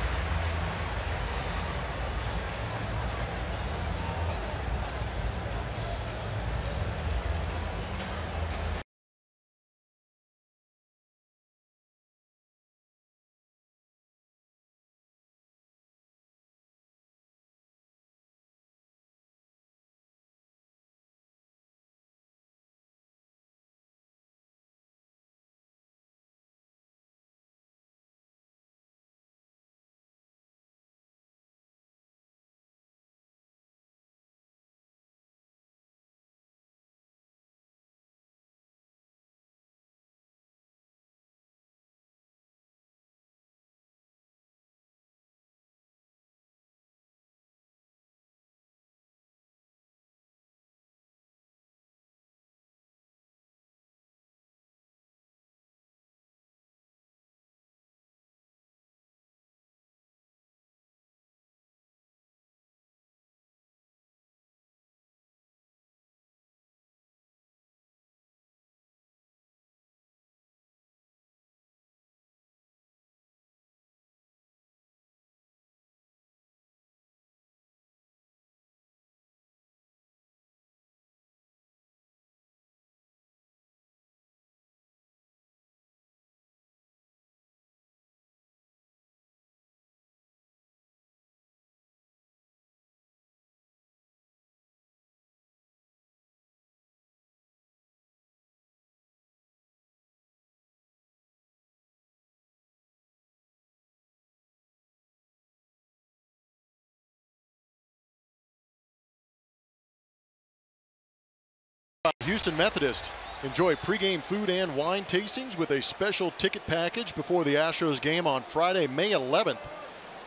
Houston Methodist. Enjoy pregame food and wine tastings with a special ticket package before the Astros game on Friday, May 11th.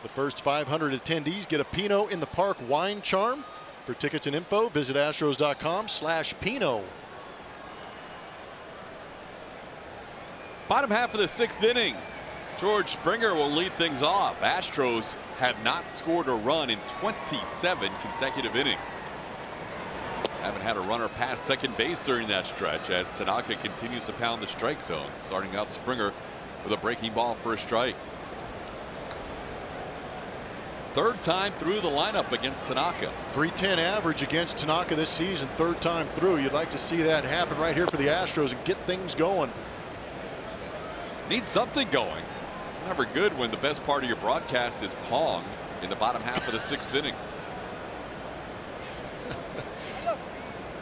The first 500 attendees get a Pinot in the Park wine charm. For tickets and info, visit astros.com/Pinot. Bottom half of the 6th inning. George Springer will lead things off. Astros have not scored a run in 27 consecutive innings. Haven't had a runner past second base during that stretch as Tanaka continues to pound the strike zone. Starting out Springer with a breaking ball for a strike. 3rd time through the lineup against Tanaka. .310 average against Tanaka this season. 3rd time through. You'd like to see that happen right here for the Astros and get things going. Need something going. It's never good when the best part of your broadcast is Pong in the bottom half of the 6th inning.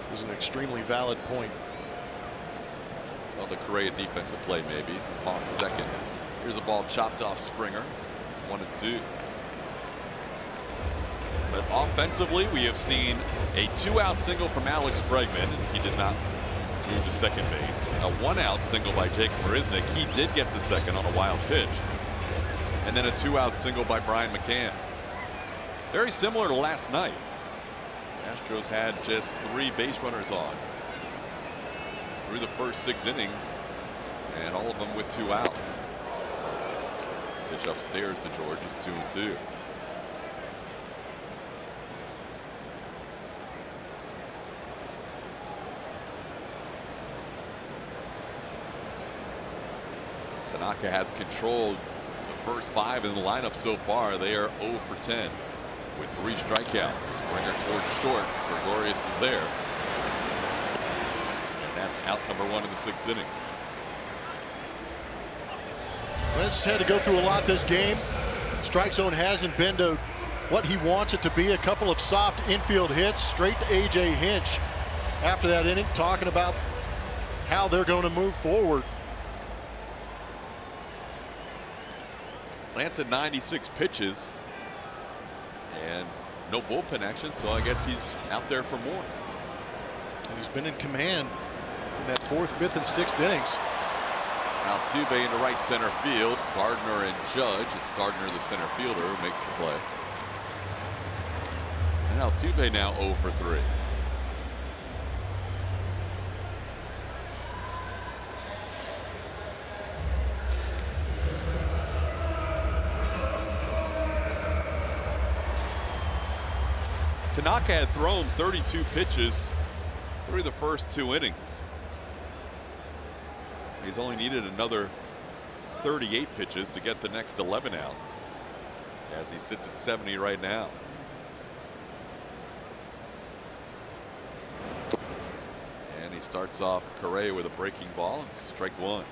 It was an extremely valid point. Well, the Correa defensive play maybe. Pong second. Here's a ball chopped off Springer. 1-2. But offensively, we have seen a 2-out single from Alex Bregman, and he did not move to second base. A 1-out single by Jake Marisnick. He did get to second on a wild pitch. And then a 2-out single by Brian McCann. Very similar to last night. Astros had just 3 base runners on through the first 6 innings, and all of them with 2 outs. Pitch upstairs to George. It's 2-2. Tanaka has controlled the first 5 in the lineup so far. They are 0 for 10 with 3 strikeouts. Springer towards short. Gregorius is there. And that's out number 1 in the 6th inning. Wentz had to go through a lot this game. Strike zone hasn't been to what he wants it to be. A couple of soft infield hits straight to A.J. Hinch after that inning, talking about how they're going to move forward. Lance at 96 pitches and no bullpen action, so I guess he's out there for more. And he's been in command in that 4th, 5th, and 6th innings. Altuve into right center field. Gardner and Judge. It's Gardner, the center fielder, who makes the play. And Altuve now 0 for 3. Tanaka had thrown 32 pitches through the first 2 innings. He's only needed another 38 pitches to get the next 11 outs, as he sits at 70 right now. And he starts off Correa with a breaking ball. It's strike one.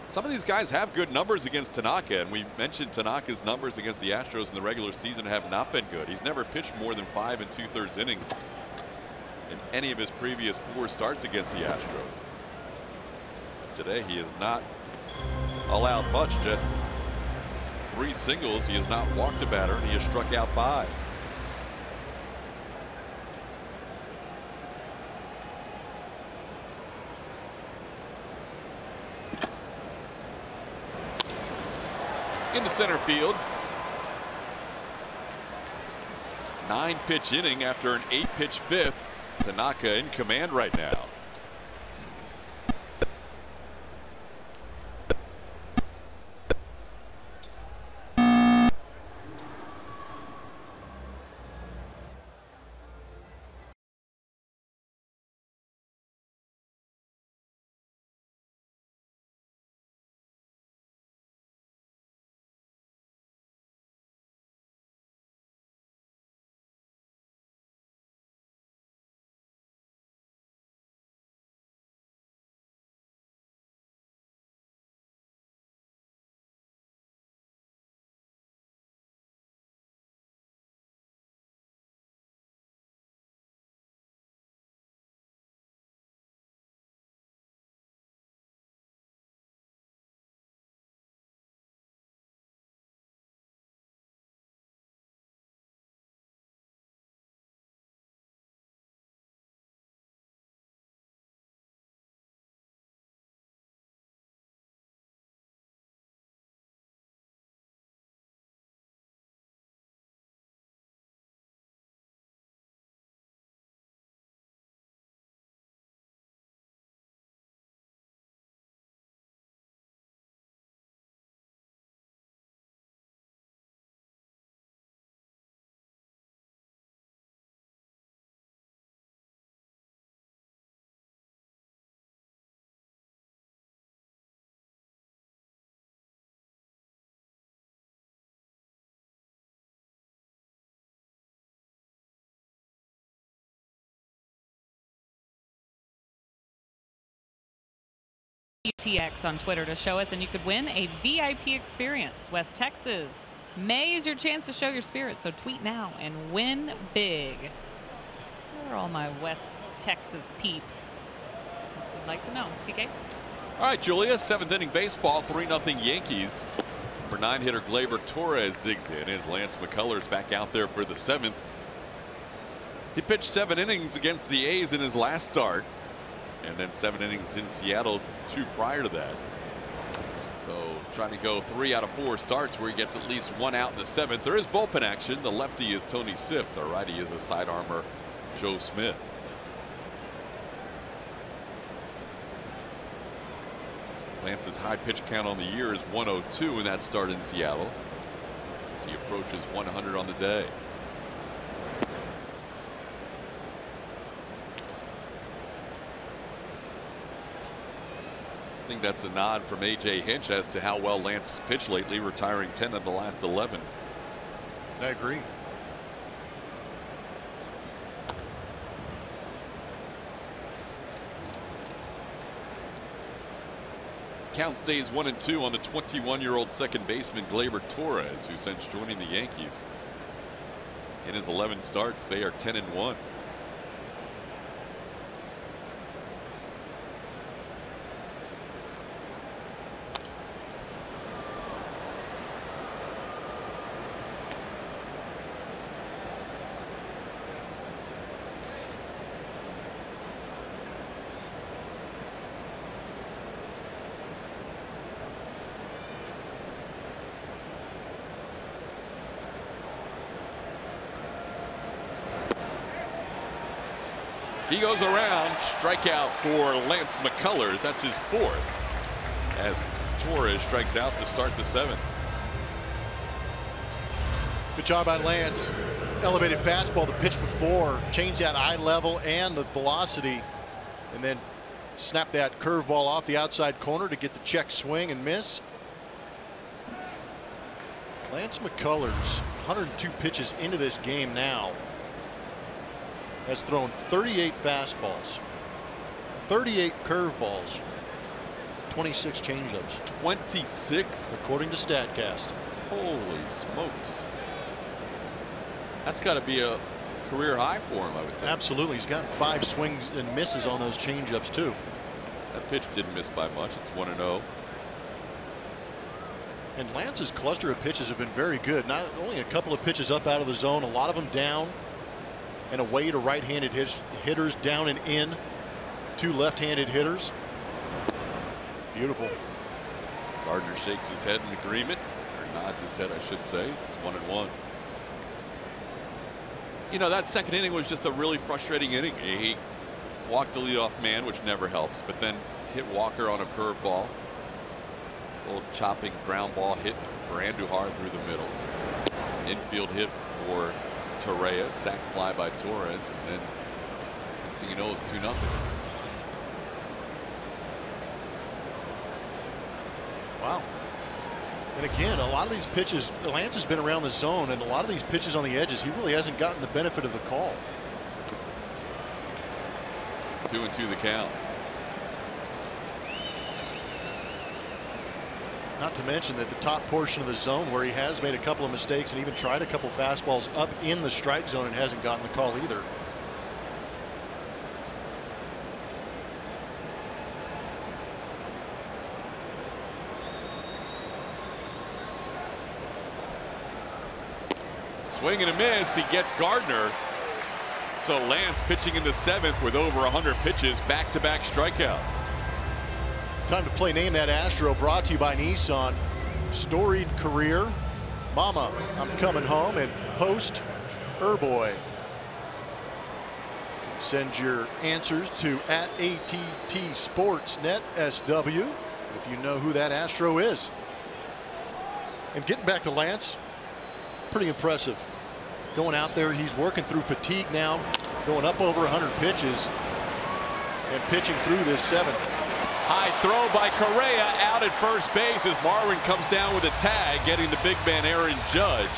Some of these guys have good numbers against Tanaka, and we mentioned Tanaka's numbers against the Astros in the regular season have not been good. He's never pitched more than 5 2/3 innings in any of his previous 4 starts against the Astros. Today he has not allowed much, just 3 singles. He has not walked a batter, and he has struck out 5. In the center field. 9-pitch inning after an 8-pitch 5th. Tanaka in command right now. UTX on Twitter to show us, and you could win a VIP experience. West Texas, May is your chance to show your spirit, so tweet now and win big. Where are all my West Texas peeps? Would like to know. TK? All right, Julia, 7th inning baseball, 3-0 Yankees. Number 9 hitter Gleyber Torres digs in as Lance McCullers back out there for the 7th. He pitched 7 innings against the A's in his last start, and then 7 innings in Seattle 2 prior to that. So trying to go 3 out of 4 starts where he gets at least 1 out in the 7th. There is bullpen action. The lefty is Tony Sipp. The righty is a side armor, Joe Smith. Lance's high pitch count on the year is 102 in that start in Seattle, as he approaches 100 on the day. I think that's a nod from A.J. Hinch as to how well Lance has pitched lately, retiring 10 of the last 11. I agree. Count stays 1-2 on the 21-year-old second baseman Gleyber Torres, who since joining the Yankees in his 11 starts, they are 10-1. He goes around, strikeout for Lance McCullers. That's his 4th, as Torres strikes out to start the 7th. Good job by Lance. Elevated fastball the pitch before, changed that eye level and the velocity, and then Snap that curveball off the outside corner to get the check swing and miss. Lance McCullers, 102 pitches into this game now, has thrown 38 fastballs, 38 curveballs, 26 changeups. 26? According to StatCast. Holy smokes. That's got to be a career high for him, I would think. Absolutely. He's gotten 5 swings and misses on those changeups, too. That pitch didn't miss by much. It's 1-0. And Lance's cluster of pitches have been very good. Not only a couple of pitches up out of the zone, a lot of them down and away to right-handed hitters, down and in to left-handed hitters. Beautiful. Gardner shakes his head in agreement, or nods his head, I should say. It's 1-1. You know, that second inning was just a really frustrating inning. He walked the leadoff man, which never helps, but then hit Walker on a curveball. Little chopping ground ball hit for Andujar through the middle. Infield hit for Torres, sac fly by Torres, and then next thing you know it's 2-0. Wow. And again, a lot of these pitches, Lance has been around the zone, and a lot of these pitches on the edges, he really hasn't gotten the benefit of the call. 2-2 the count. Not to mention that the top portion of the zone where he has made a couple of mistakes and even tried a couple fastballs up in the strike zone and hasn't gotten the call either. Swing and a miss. He gets Gardner. So Lance pitching in the 7th with over 100 pitches, back-to-back strikeouts. Time to play Name That Astro, brought to you by Nissan. Storied career. Mama, I'm coming home, and host Urboy. Send your answers to @ATT_Sportsnet SW if you know who that Astro is. And getting back to Lance, pretty impressive. Going out there, he's working through fatigue now, going up over 100 pitches and pitching through this 7th. High throw by Correa out at first base as Marwin comes down with a tag, getting the big man Aaron Judge.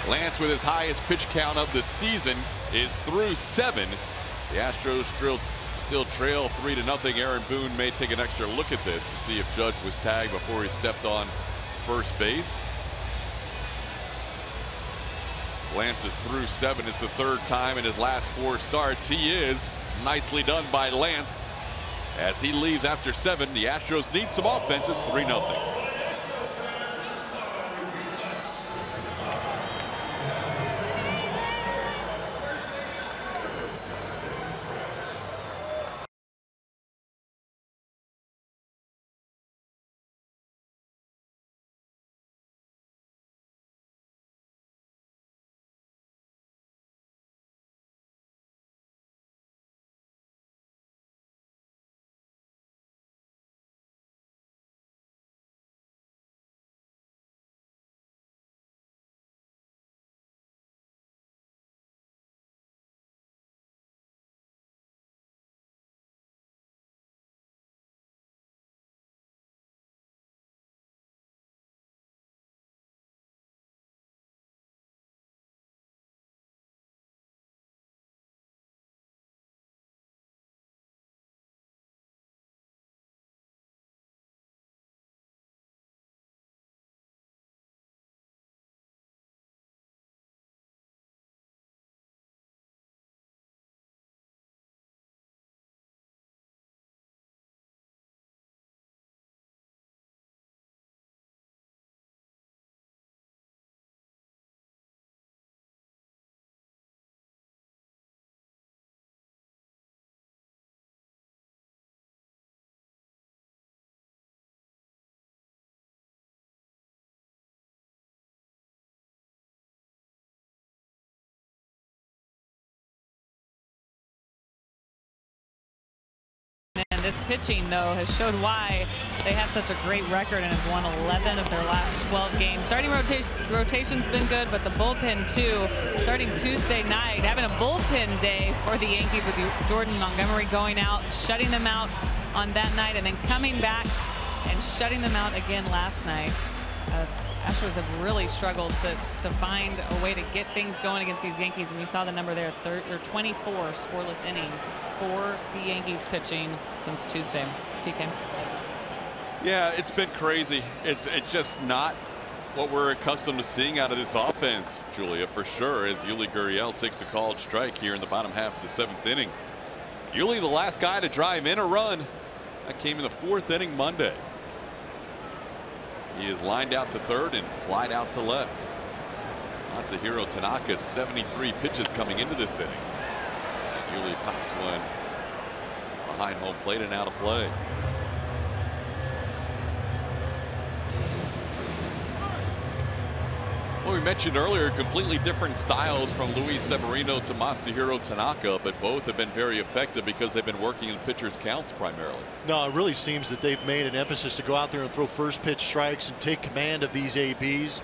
Lance with his highest pitch count of the season is through 7. The Astros still trail 3-0. Aaron Boone may take an extra look at this to see if Judge was tagged before he stepped on first base. Lance is through 7. It's the 3rd time in his last 4 starts. He is. Nicely done by Lance. As he leaves after 7, the Astros need some offense at 3-0. this pitching, though, has showed why they have such a great record and have won 11 of their last 12 games. Starting rotation's been good, but the bullpen, too. Starting Tuesday night, having a bullpen day for the Yankees with Jordan Montgomery going out, shutting them out on that night, and then coming back and shutting them out again last night. Astros have really struggled to find a way to get things going against these Yankees, and you saw the number there, 24 scoreless innings for the Yankees pitching since Tuesday. TK. Yeah, it's been crazy. It's just not what we're accustomed to seeing out of this offense, Julia, for sure, as Yuli Gurriel takes a called strike here in the bottom half of the 7th inning. Yuli, the last guy to drive in a run. That came in the 4th inning Monday. He is lined out to third and flied out to left. Masahiro Tanaka, 73 pitches coming into this inning. And Yuli pops one behind home plate and out of play. Well, we mentioned earlier completely different styles from Luis Severino to Masahiro Tanaka, but both have been very effective because they've been working in pitchers' counts primarily. No, it really seems that they've made an emphasis to go out there and throw first pitch strikes and take command of these ABs.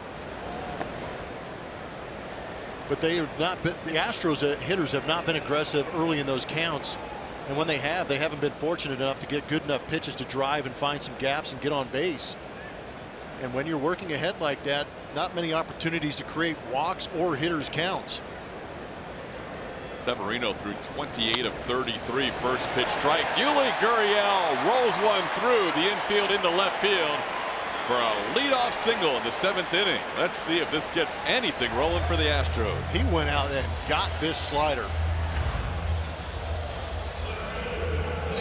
But they have not been, the Astros hitters have not been aggressive early in those counts. And when they haven't been fortunate enough to get good enough pitches to drive and find some gaps and get on base. And when you're working ahead like that, not many opportunities to create walks or hitters counts. Severino threw 28 of 33 first pitch strikes. Yuli Gurriel rolls one through the infield into left field for a leadoff single in the 7th inning. Let's see if this gets anything rolling for the Astros. He went out and got this slider.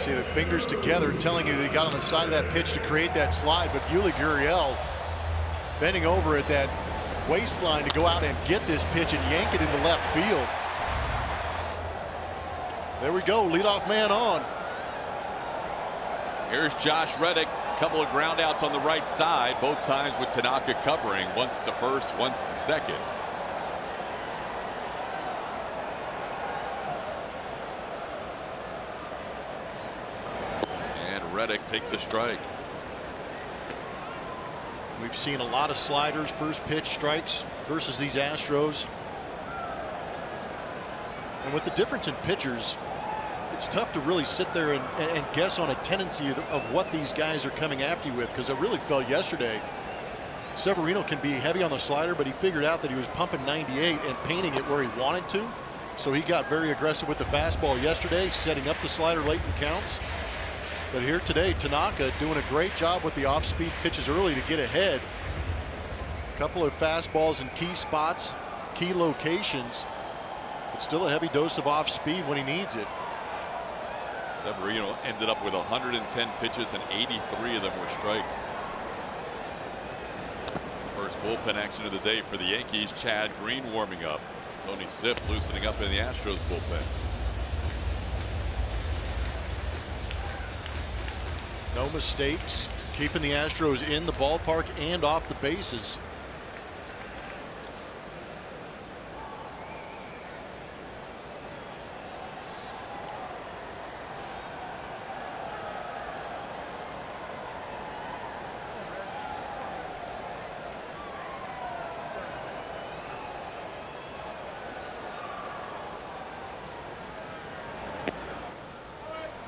See the fingers together telling you that he got on the side of that pitch to create that slide, but Yuli Gurriel bending over at that waistline to go out and get this pitch and yank it into left field. There we go, leadoff man on. Here's Josh Reddick, a couple of ground outs on the right side, both times with Tanaka covering, once to first, once to second. And Reddick takes a strike. We've seen a lot of sliders, first pitch strikes versus these Astros. And with the difference in pitchers, it's tough to really sit there and guess on a tendency of what these guys are coming after you with, because I really felt yesterday Severino can be heavy on the slider, but he figured out that he was pumping 98 and painting it where he wanted to. So he got very aggressive with the fastball yesterday, setting up the slider late in counts. But here today, Tanaka doing a great job with the off-speed pitches early to get ahead. A couple of fastballs in key spots, key locations, but still a heavy dose of off-speed when he needs it. Severino ended up with 110 pitches and 83 of them were strikes. First bullpen action of the day for the Yankees. Chad Green warming up. Tony Sipp loosening up in the Astros bullpen. No mistakes, keeping the Astros in the ballpark and off the bases.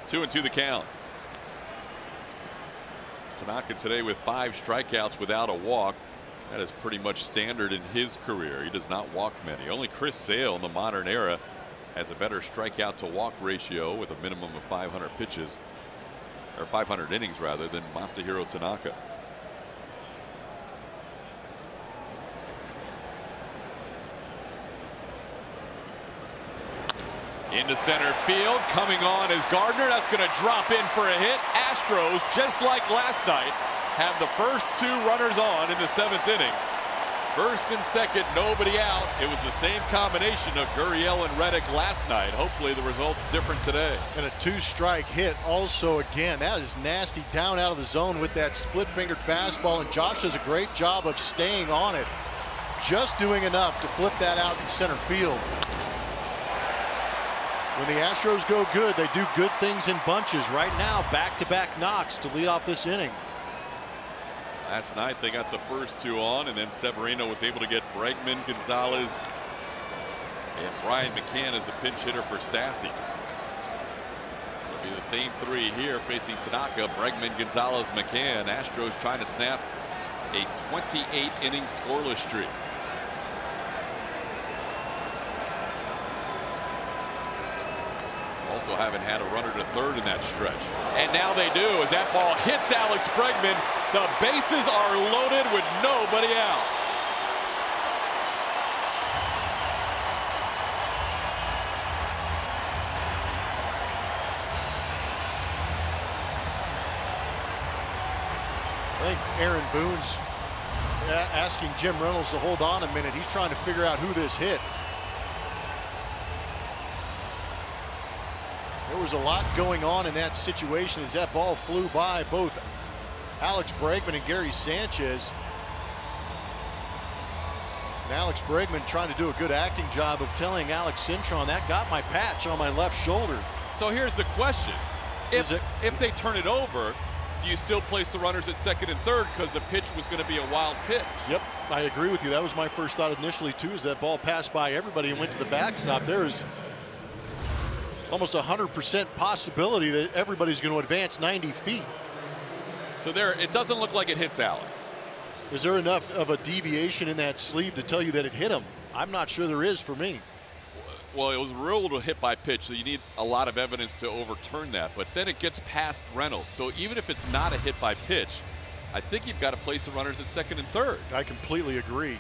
Two and two the count. Tanaka today with 5 strikeouts without a walk. That is pretty much standard in his career. He does not walk many. Only Chris Sale in the modern era has a better strikeout to walk ratio with a minimum of 500 pitches, or 500 innings rather, than Masahiro Tanaka. Into center field, coming on is Gardner. That's going to drop in for a hit. Astros, just like last night, have the first 2 runners on in the 7th inning. First and second, nobody out. It was the same combination of Gurriel and Reddick last night. Hopefully the result's different today. And a 2-strike hit also again. That is nasty, down out of the zone with that split-fingered fastball, and Josh does a great job of staying on it. Just doing enough to flip that out in center field. When the Astros go good, they do good things in bunches. Right now, back-to-back knocks to lead off this inning. Last night they got the first two on, and then Severino was able to get Bregman, Gonzalez, and Brian McCann as a pinch hitter for Stassi. It'll be the same three here facing Tanaka, Bregman, Gonzalez, McCann. Astros trying to snap a 28-inning scoreless streak. Also haven't had a runner to third in that stretch. And now they do as that ball hits Alex Bregman. The bases are loaded with nobody out. I think Aaron Boone's asking Jim Reynolds to hold on a minute. He's trying to figure out who this hit. There was a lot going on in that situation as that ball flew by both Alex Bregman and Gary Sanchez. And Alex Bregman trying to do a good acting job of telling Alex Cintron, that got my patch on my left shoulder. So here's the question. If they turn it over, do you still place the runners at second and third because the pitch was going to be a wild pitch? Yep, I agree with you. That was my first thought initially too, as that ball passed by everybody and went to the backstop. There is almost 100% possibility that everybody's going to advance 90 feet. So there, it doesn't look like it hits Alex. Is there enough of a deviation in that sleeve to tell you that it hit him? I'm not sure there is for me. Well, it was ruled a hit by pitch, so you need a lot of evidence to overturn that. But then it gets past Reynolds. So even if it's not a hit by pitch, I think you've got to place the runners at second and third. I completely agree.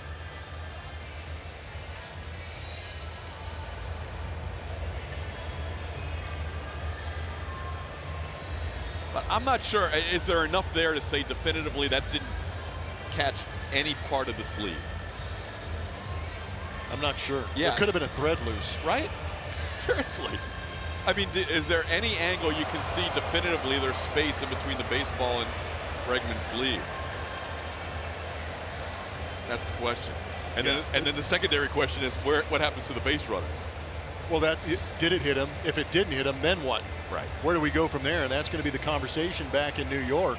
But I'm not sure. Is there enough there to say definitively that didn't catch any part of the sleeve? I'm not sure. Yeah. There could have been a thread loose. Right? Seriously. I mean, is there any angle you can see definitively there's space in between the baseball and Bregman's sleeve? That's the question. And then the secondary question is what happens to the base runners? Well, did it hit him? If it didn't hit him, then what? Right. Where do we go from there? And that's going to be the conversation back in New York.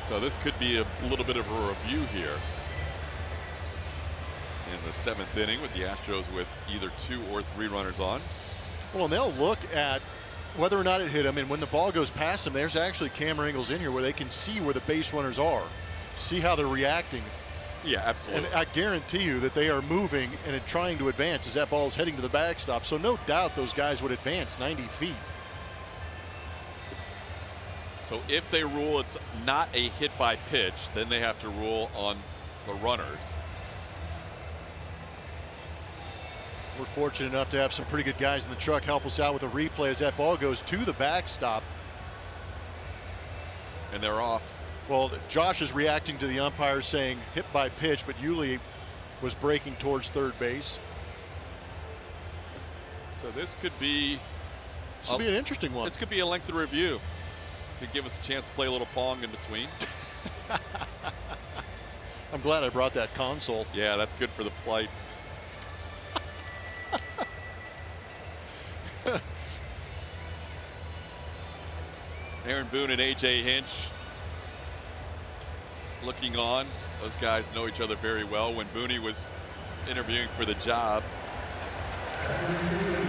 So this could be a little bit of a review here in the seventh inning with the Astros with either 2 or 3 runners on. Well, and they'll look at whether or not it hit him, and when the ball goes past him, there's actually camera angles in here where they can see where the base runners are, see how they're reacting. Yeah, absolutely. And I guarantee you that they are moving and trying to advance as that ball is heading to the backstop. So no doubt those guys would advance 90 feet. So if they rule it's not a hit by pitch, then they have to rule on the runners. We're fortunate enough to have some pretty good guys in the truck help us out with a replay as that ball goes to the backstop. And they're off. Well, Josh is reacting to the umpire saying hit by pitch, but Yuli was breaking towards third base. So this could be an interesting one. This could be a length of review to give us a chance to play a little pong in between. I'm glad I brought that console. Yeah, that's good for the flights. Aaron Boone and A.J. Hinch looking on. Those guys know each other very well. When Booney was interviewing for the job,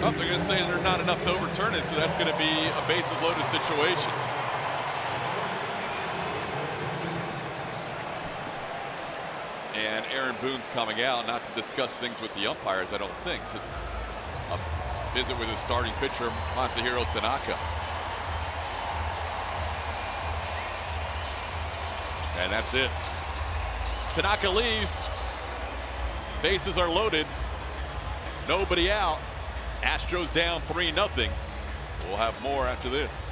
they're going to say there's not enough to overturn it, so that's going to be a bases loaded situation. And Aaron Boone's coming out, not to discuss things with the umpires, I don't think, to visit with his starting pitcher, Masahiro Tanaka. And that's it. Tanaka leaves. Bases are loaded. Nobody out. Astros down 3-0. We'll have more after this.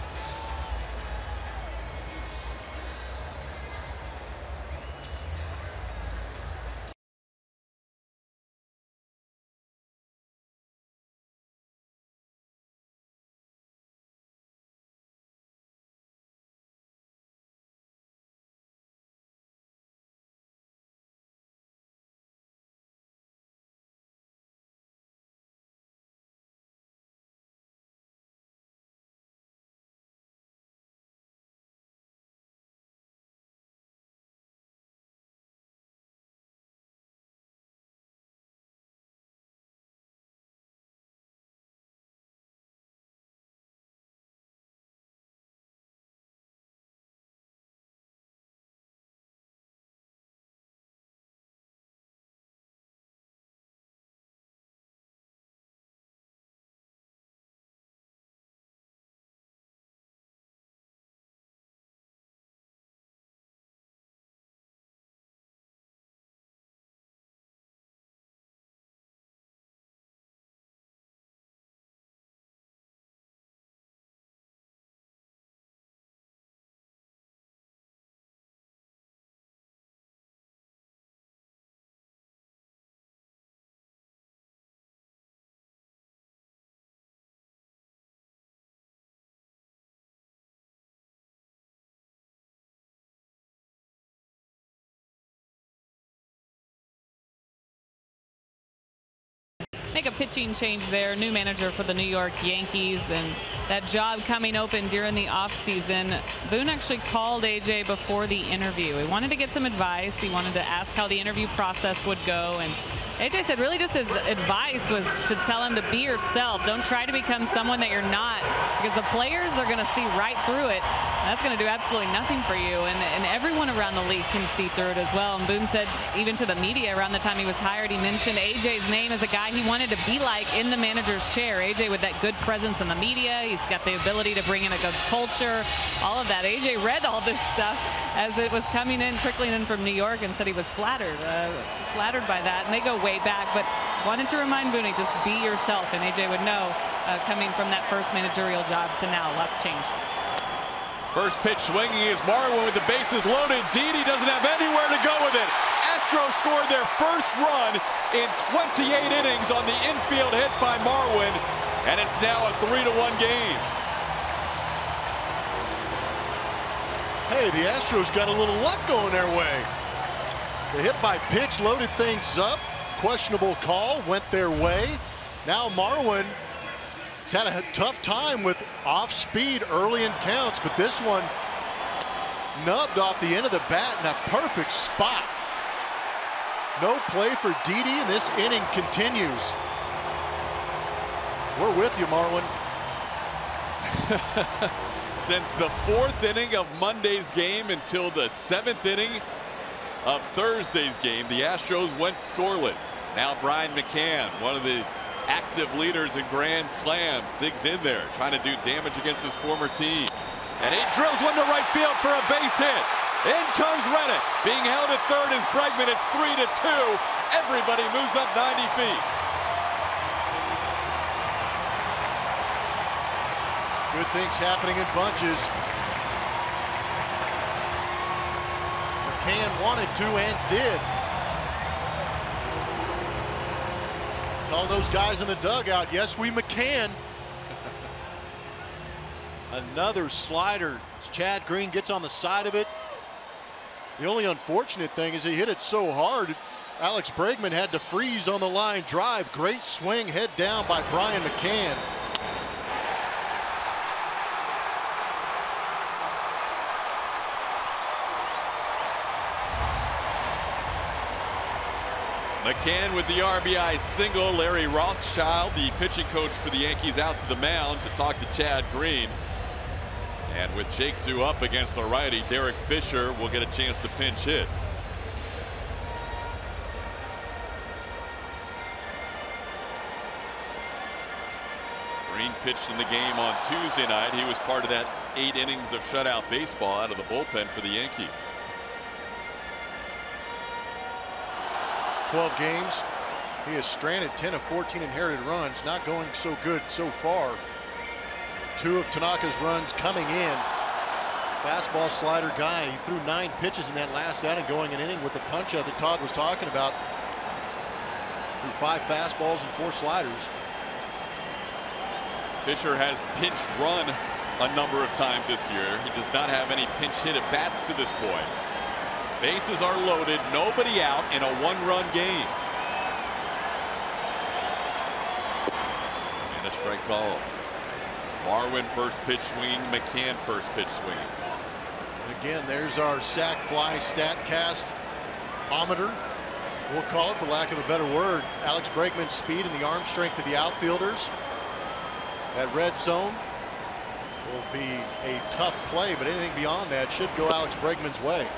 make a pitching change there. New manager for the New York Yankees, and that job coming open during the offseason. Boone actually called AJ before the interview. He wanted to get some advice. He wanted to ask how the interview process would go, and AJ said really just his advice was to tell him to be yourself. Don't try to become someone that you're not, because the players are going to see right through it. That's going to do absolutely nothing for you, and everyone around the league can see through it as well. And Boone said even to the media around the time he was hired, he mentioned AJ's name as a guy he wanted to be like in the manager's chair. AJ with that good presence in the media. He's got the ability to bring in a good culture, all of that. AJ read all this stuff as it was coming in, trickling in from New York, and said he was flattered by that. And they go way back, but wanted to remind Boone, just be yourself. And AJ would know coming from that first managerial job to now, lots changed. First pitch swinging is Marwin with the bases loaded. Didi doesn't have anywhere to go with it. Astros scored their first run in 28 innings on the infield hit by Marwin, and it's now a 3-1 game. Hey, the Astros got a little luck going their way. The hit by pitch loaded things up. Questionable call went their way. Now Marwin has had a tough time with off speed early in counts, but this one nubbed off the end of the bat in a perfect spot. No play for Didi, and this inning continues. We're with you, Marwin. Since the 4th inning of Monday's game until the 7th inning of Thursday's game, the Astros went scoreless. Now Brian McCann, one of the active leaders in grand slams, digs in there, trying to do damage against his former team. And he drills one to right field for a base hit. In comes Reddick. Being held at third is Bregman. It's 3-2. Everybody moves up 90 feet. Good things happening in bunches. McCann wanted to and did. Tell those guys in the dugout, yes, we McCann. Another slider. Chad Green gets on the side of it. The only unfortunate thing is he hit it so hard, Alex Bregman had to freeze on the line drive. Great swing, head down by Brian McCann. McCann with the RBI single. Larry Rothschild, the pitching coach for the Yankees, out to the mound to talk to Chad Green. And with Jake Dew up against the righty, Derek Fisher will get a chance to pinch hit. Green pitched in the game on Tuesday night. He was part of that 8 innings of shutout baseball out of the bullpen for the Yankees. 12 games. He has stranded 10 of 14 inherited runs. Not going so good so far. 2 of Tanaka's runs coming in. Fastball slider guy. He threw 9 pitches in that last inning, going an inning with the punch out that Todd was talking about. Threw 5 fastballs and 4 sliders. Fisher has pinch run a number of times this year. He does not have any pinch hit at bats to this point. Bases are loaded, nobody out in a 1-run game. And a strike call. Marwin first pitch swing, McCann first pitch swing. Again, there's our sac fly StatCast-ometer. We'll call it, for lack of a better word. Alex Bregman's speed and the arm strength of the outfielders. That red zone will be a tough play, but anything beyond that should go Alex Bregman's way.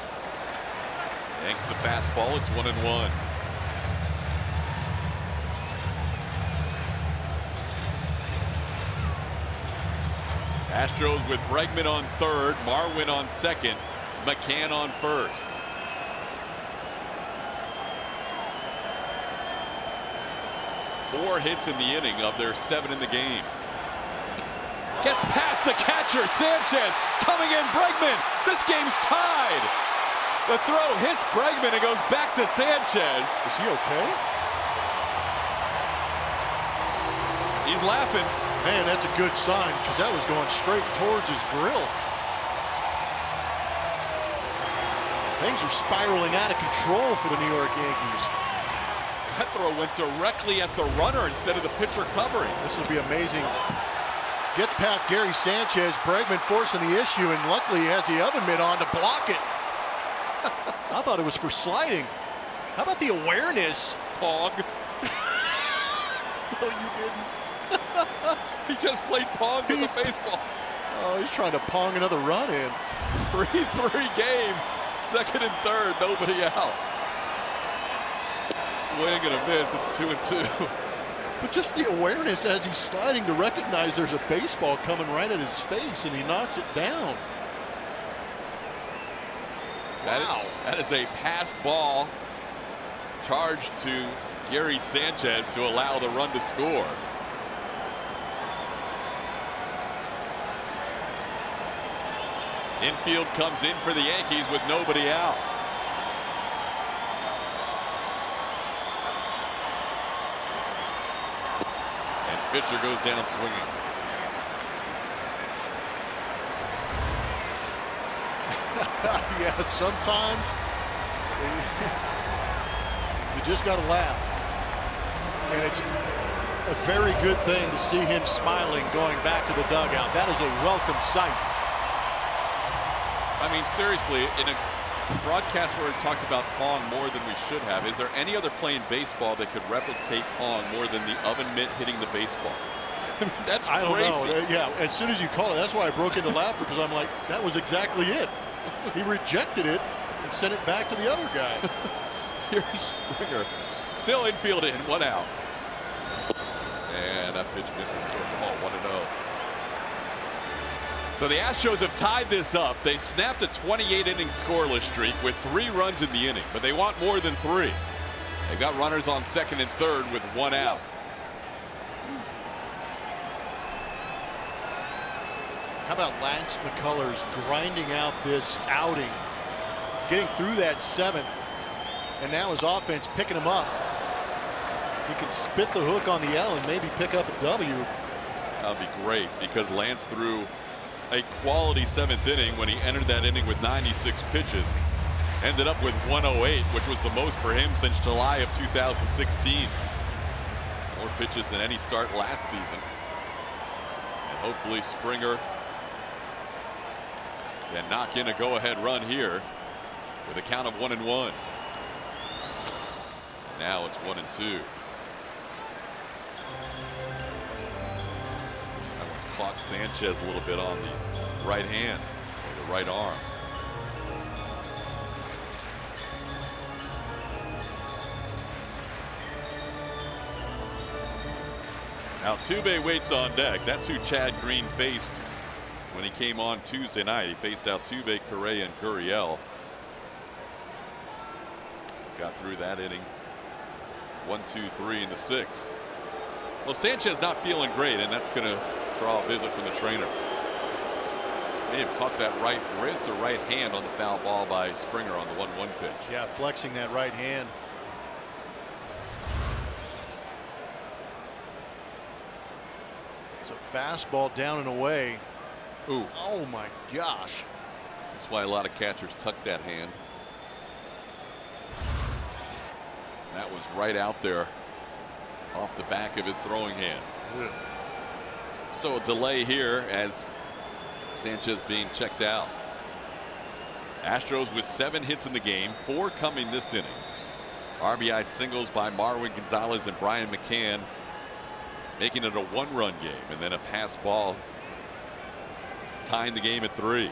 Thanks to the fastball, it's 1-1. Astros with Bregman on third, Marwin on second, McCann on first. Four hits in the inning of their 7 in the game. Gets past the catcher, Sanchez coming in, Bregman. This game's tied. The throw hits Bregman and goes back to Sanchez. Is he okay? He's laughing. Man, that's a good sign, because that was going straight towards his grill. Things are spiraling out of control for the New York Yankees. That throw went directly at the runner instead of the pitcher covering. This will be amazing. Gets past Gary Sanchez. Bregman forcing the issue, and luckily he has the oven mitt on to block it. I thought it was for sliding. How about the awareness? Pong. No, you didn't. He just played Pong with the baseball. Oh, he's trying to Pong another run in. 3-3 game. Second and third, nobody out. Swing and a miss. It's 2-2. But just the awareness as he's sliding to recognize there's a baseball coming right at his face, and he knocks it down. Wow. That is a pass ball charged to Gary Sanchez to allow the run to score. Infield comes in for the Yankees with nobody out. And Fisher goes down swinging. Yeah, sometimes you just got to laugh. And it's a very good thing to see him smiling going back to the dugout. That is a welcome sight. I mean, seriously, in a broadcast where we talked about Pong more than we should have, is there any other play in baseball that could replicate Pong more than the oven mitt hitting the baseball? I mean, that's crazy. I don't know. Yeah, as soon as you call it, that's why I broke into laughter, because I'm like, that was exactly it. He rejected it and sent it back to the other guy. Here's Springer. Still infield in, 1 out. And that pitch misses for a ball, 1-0. So the Astros have tied this up. They snapped a 28-inning scoreless streak with 3 runs in the inning, but they want more than 3. They've got runners on second and third with 1 out. How about Lance McCullers grinding out this outing, getting through that 7th, and now his offense picking him up. He can spit the hook on the L and maybe pick up a W. That would be great, because Lance threw a quality 7th inning when he entered that inning with 96 pitches. Ended up with 108, which was the most for him since July of 2016. More pitches than any start last season. And hopefully Springer can knock in a go-ahead run here with a count of 1-1. Now it's 1-2. Caught Sanchez a little bit on the right hand or the right arm. Altuve waits on deck. That's who Chad Green faced when he came on Tuesday night. He faced Altuve, Correa, and Gurriel. Got through that inning. 1-2-3 in the 6th. Well, Sanchez not feeling great, and that's going to draw a visit from the trainer. May have caught that right wrist or right hand on the foul ball by Springer on the 1-1 pitch. Yeah, flexing that right hand. It's a fastball down and away. Ooh. Oh my gosh. That's why a lot of catchers tuck that hand. That was right out there off the back of his throwing hand. Ugh. So a delay here as Sanchez being checked out. Astros with 7 hits in the game, 4 coming this inning. RBI singles by Marwin Gonzalez and Brian McCann, making it a 1-run game, and then a pass ball tying the game at 3.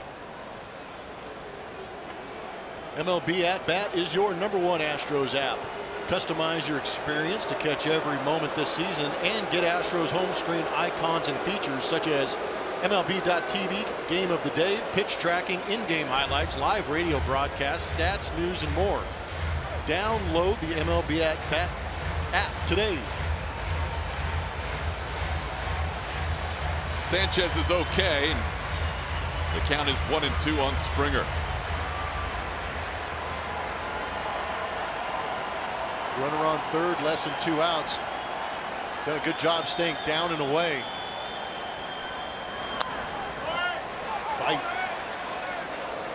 MLB At Bat is your #1 Astros app. Customize your experience to catch every moment this season and get Astros home screen icons and features such as MLB.TV, Game of the Day, pitch tracking, in-game highlights, live radio broadcasts, stats, news, and more. Download the MLB At Bat app today. Sanchez is okay. The count is 1-2 on Springer. Runner on third, less than 2 outs. Done a good job staying down and away. Fight.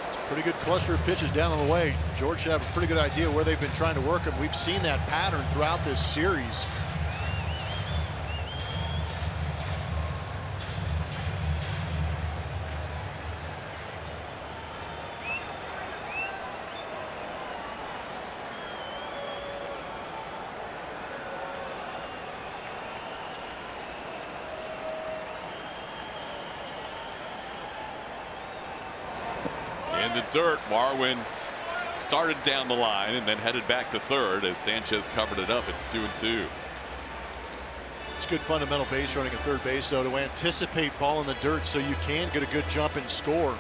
It's Pretty good cluster of pitches down on the way. George should have a pretty good idea where they've been trying to work him. We've seen that pattern throughout this series. In the dirt, Marwin started down the line and then headed back to third as Sanchez covered it up. It's 2-2. It's good fundamental base running at third base, though, to anticipate ball in the dirt so you can get a good jump and score.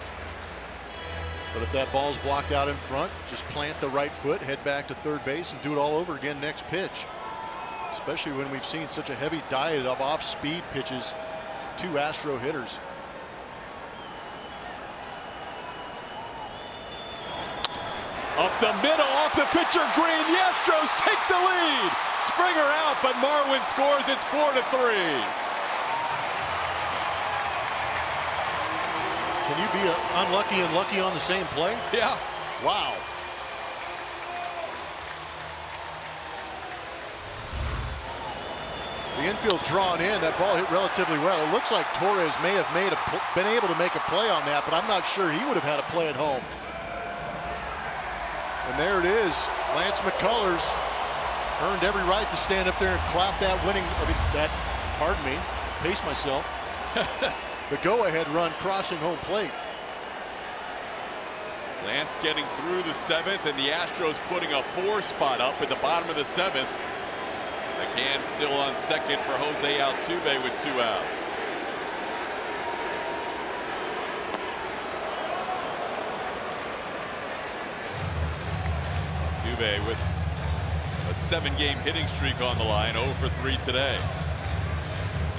But if that ball's blocked out in front, just plant the right foot, head back to third base, and do it all over again next pitch. Especially when we've seen such a heavy diet of off-speed pitches to Astro hitters. Up the middle, off the pitcher, Green. The Astros take the lead. Springer out, but Marwin scores. It's 4-3. Can you be unlucky and lucky on the same play? Yeah. Wow. The infield drawn in. That ball hit relatively well. It looks like Torres may have been able to make a play on that, but I'm not sure he would have had a play at home. And there it is. Lance McCullers earned every right to stand up there and clap that pardon me, pace myself. The go-ahead run crossing home plate. Lance getting through the seventh, and the Astros putting a 4 spot up at the bottom of the seventh. McCann still on second for Jose Altuve with 2 outs. Altuve with a 7-game hitting streak on the line, 0 for 3 today.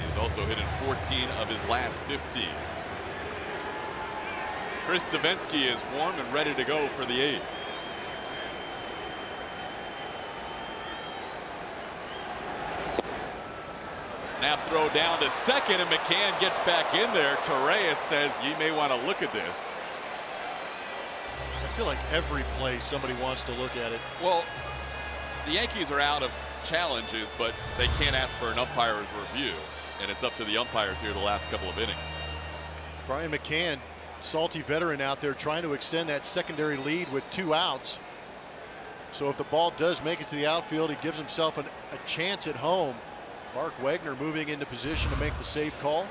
He's also hit in 14 of his last 15. Chris Davinsky is warm and ready to go for the 8th. Snap throw down to second, and McCann gets back in there. Torres says, you may want to look at this. I feel like every play somebody wants to look at it. Well, the Yankees are out of challenges, but they can't ask for an umpire's review, and it's up to the umpires here the last couple of innings. Brian McCann, salty veteran out there trying to extend that secondary lead with 2 outs. So if the ball does make it to the outfield, he gives himself a chance at home. Mark Wagner moving into position to make the safe call.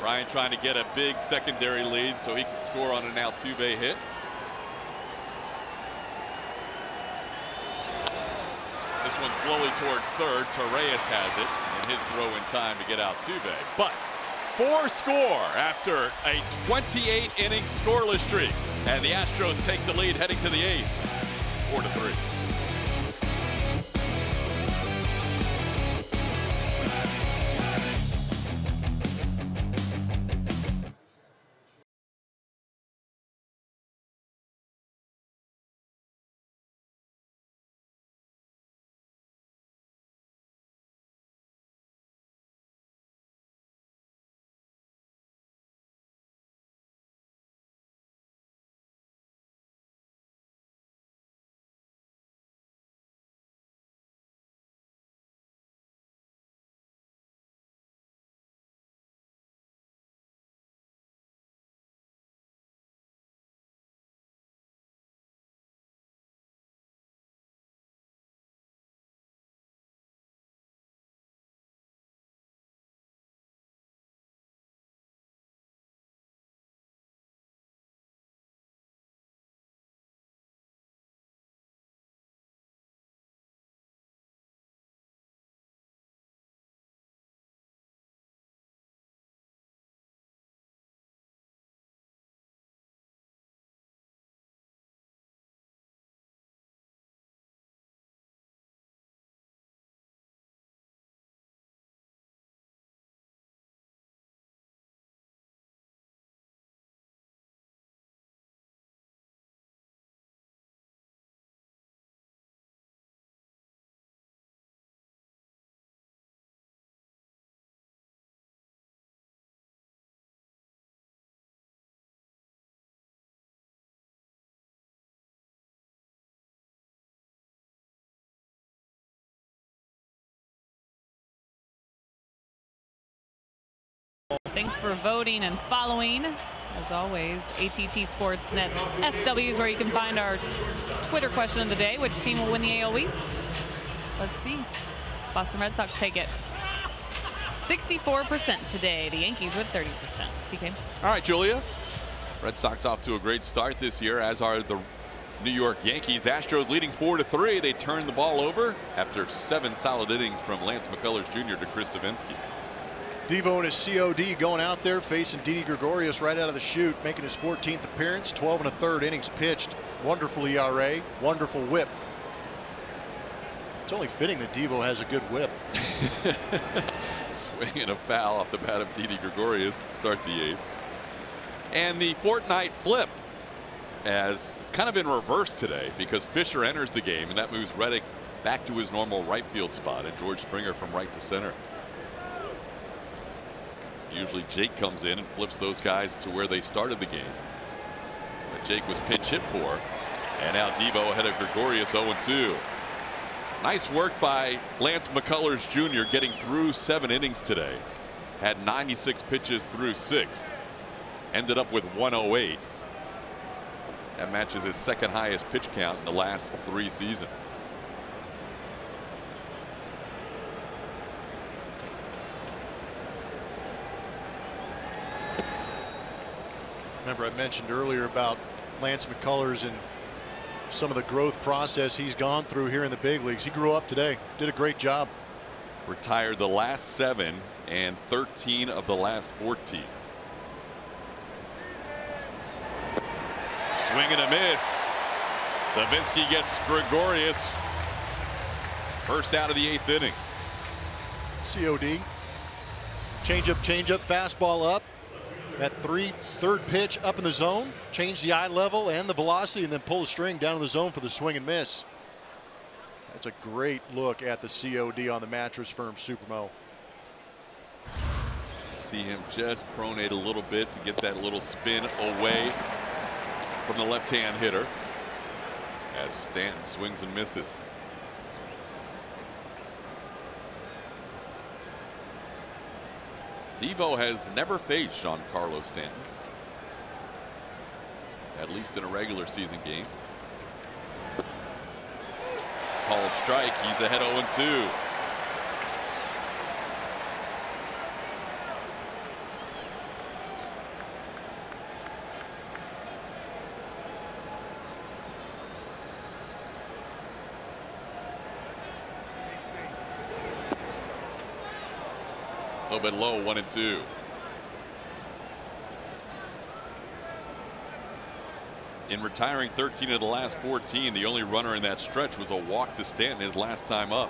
Brian trying to get a big secondary lead so he can score on an Altuve hit. This one slowly towards third. Torres has it, and his throw in time to get Altuve. But 4 score after a 28-inning scoreless streak, and the Astros take the lead heading to the 8th, 4-3. Thanks for voting and following. As always, ATT Sportsnet SW is where you can find our Twitter question of the day. Which team will win the AL East? Let's see. Boston Red Sox take it. 64% today. The Yankees with 30%. TK. All right, Julia. Red Sox off to a great start this year, as are the New York Yankees. Astros leading 4-3. They turned the ball over after 7 solid innings from Lance McCullers Jr. to Chris Davinsky. Devo and his COD going out there facing Didi Gregorius right out of the chute, making his 14th appearance. 12 1/3 innings pitched. Wonderful ERA, wonderful whip. It's only fitting that Devo has a good whip. Swinging a foul off the bat of Didi Gregorius to start the 8th. And the fortnight flip, as it's kind of in reverse today, because Fisher enters the game and that moves Reddick back to his normal right field spot and George Springer from right to center. Usually Jake comes in and flips those guys to where they started the game. But Jake was pinch hit for, and now Devo ahead of Gregorius 0-2. Nice work by Lance McCullers Jr. getting through 7 innings today. Had 96 pitches through 6. Ended up with 108. That matches his 2nd highest pitch count in the last 3 seasons. Remember, I mentioned earlier about Lance McCullers and some of the growth process he's gone through here in the big leagues. He grew up today, did a great job. Retired the last 7 and 13 of the last 14. Swing and a miss. Davinsky gets Gregorius. First out of the 8th inning. COD. Changeup, fastball up. That third pitch up in the zone. Change the eye level and the velocity, and then pull the string down in the zone for the swing and miss. That's a great look at the COD on the Mattress Firm Supermo. See him just pronate a little bit to get that little spin away from the left-hand hitter as Stanton swings and misses. Devo has never faced Giancarlo Stanton, at least in a regular season game. Called strike. He's ahead 0-2. A little bit low, 1-2. In retiring 13 of the last 14, the only runner in that stretch was a walk to Stanton his last time up.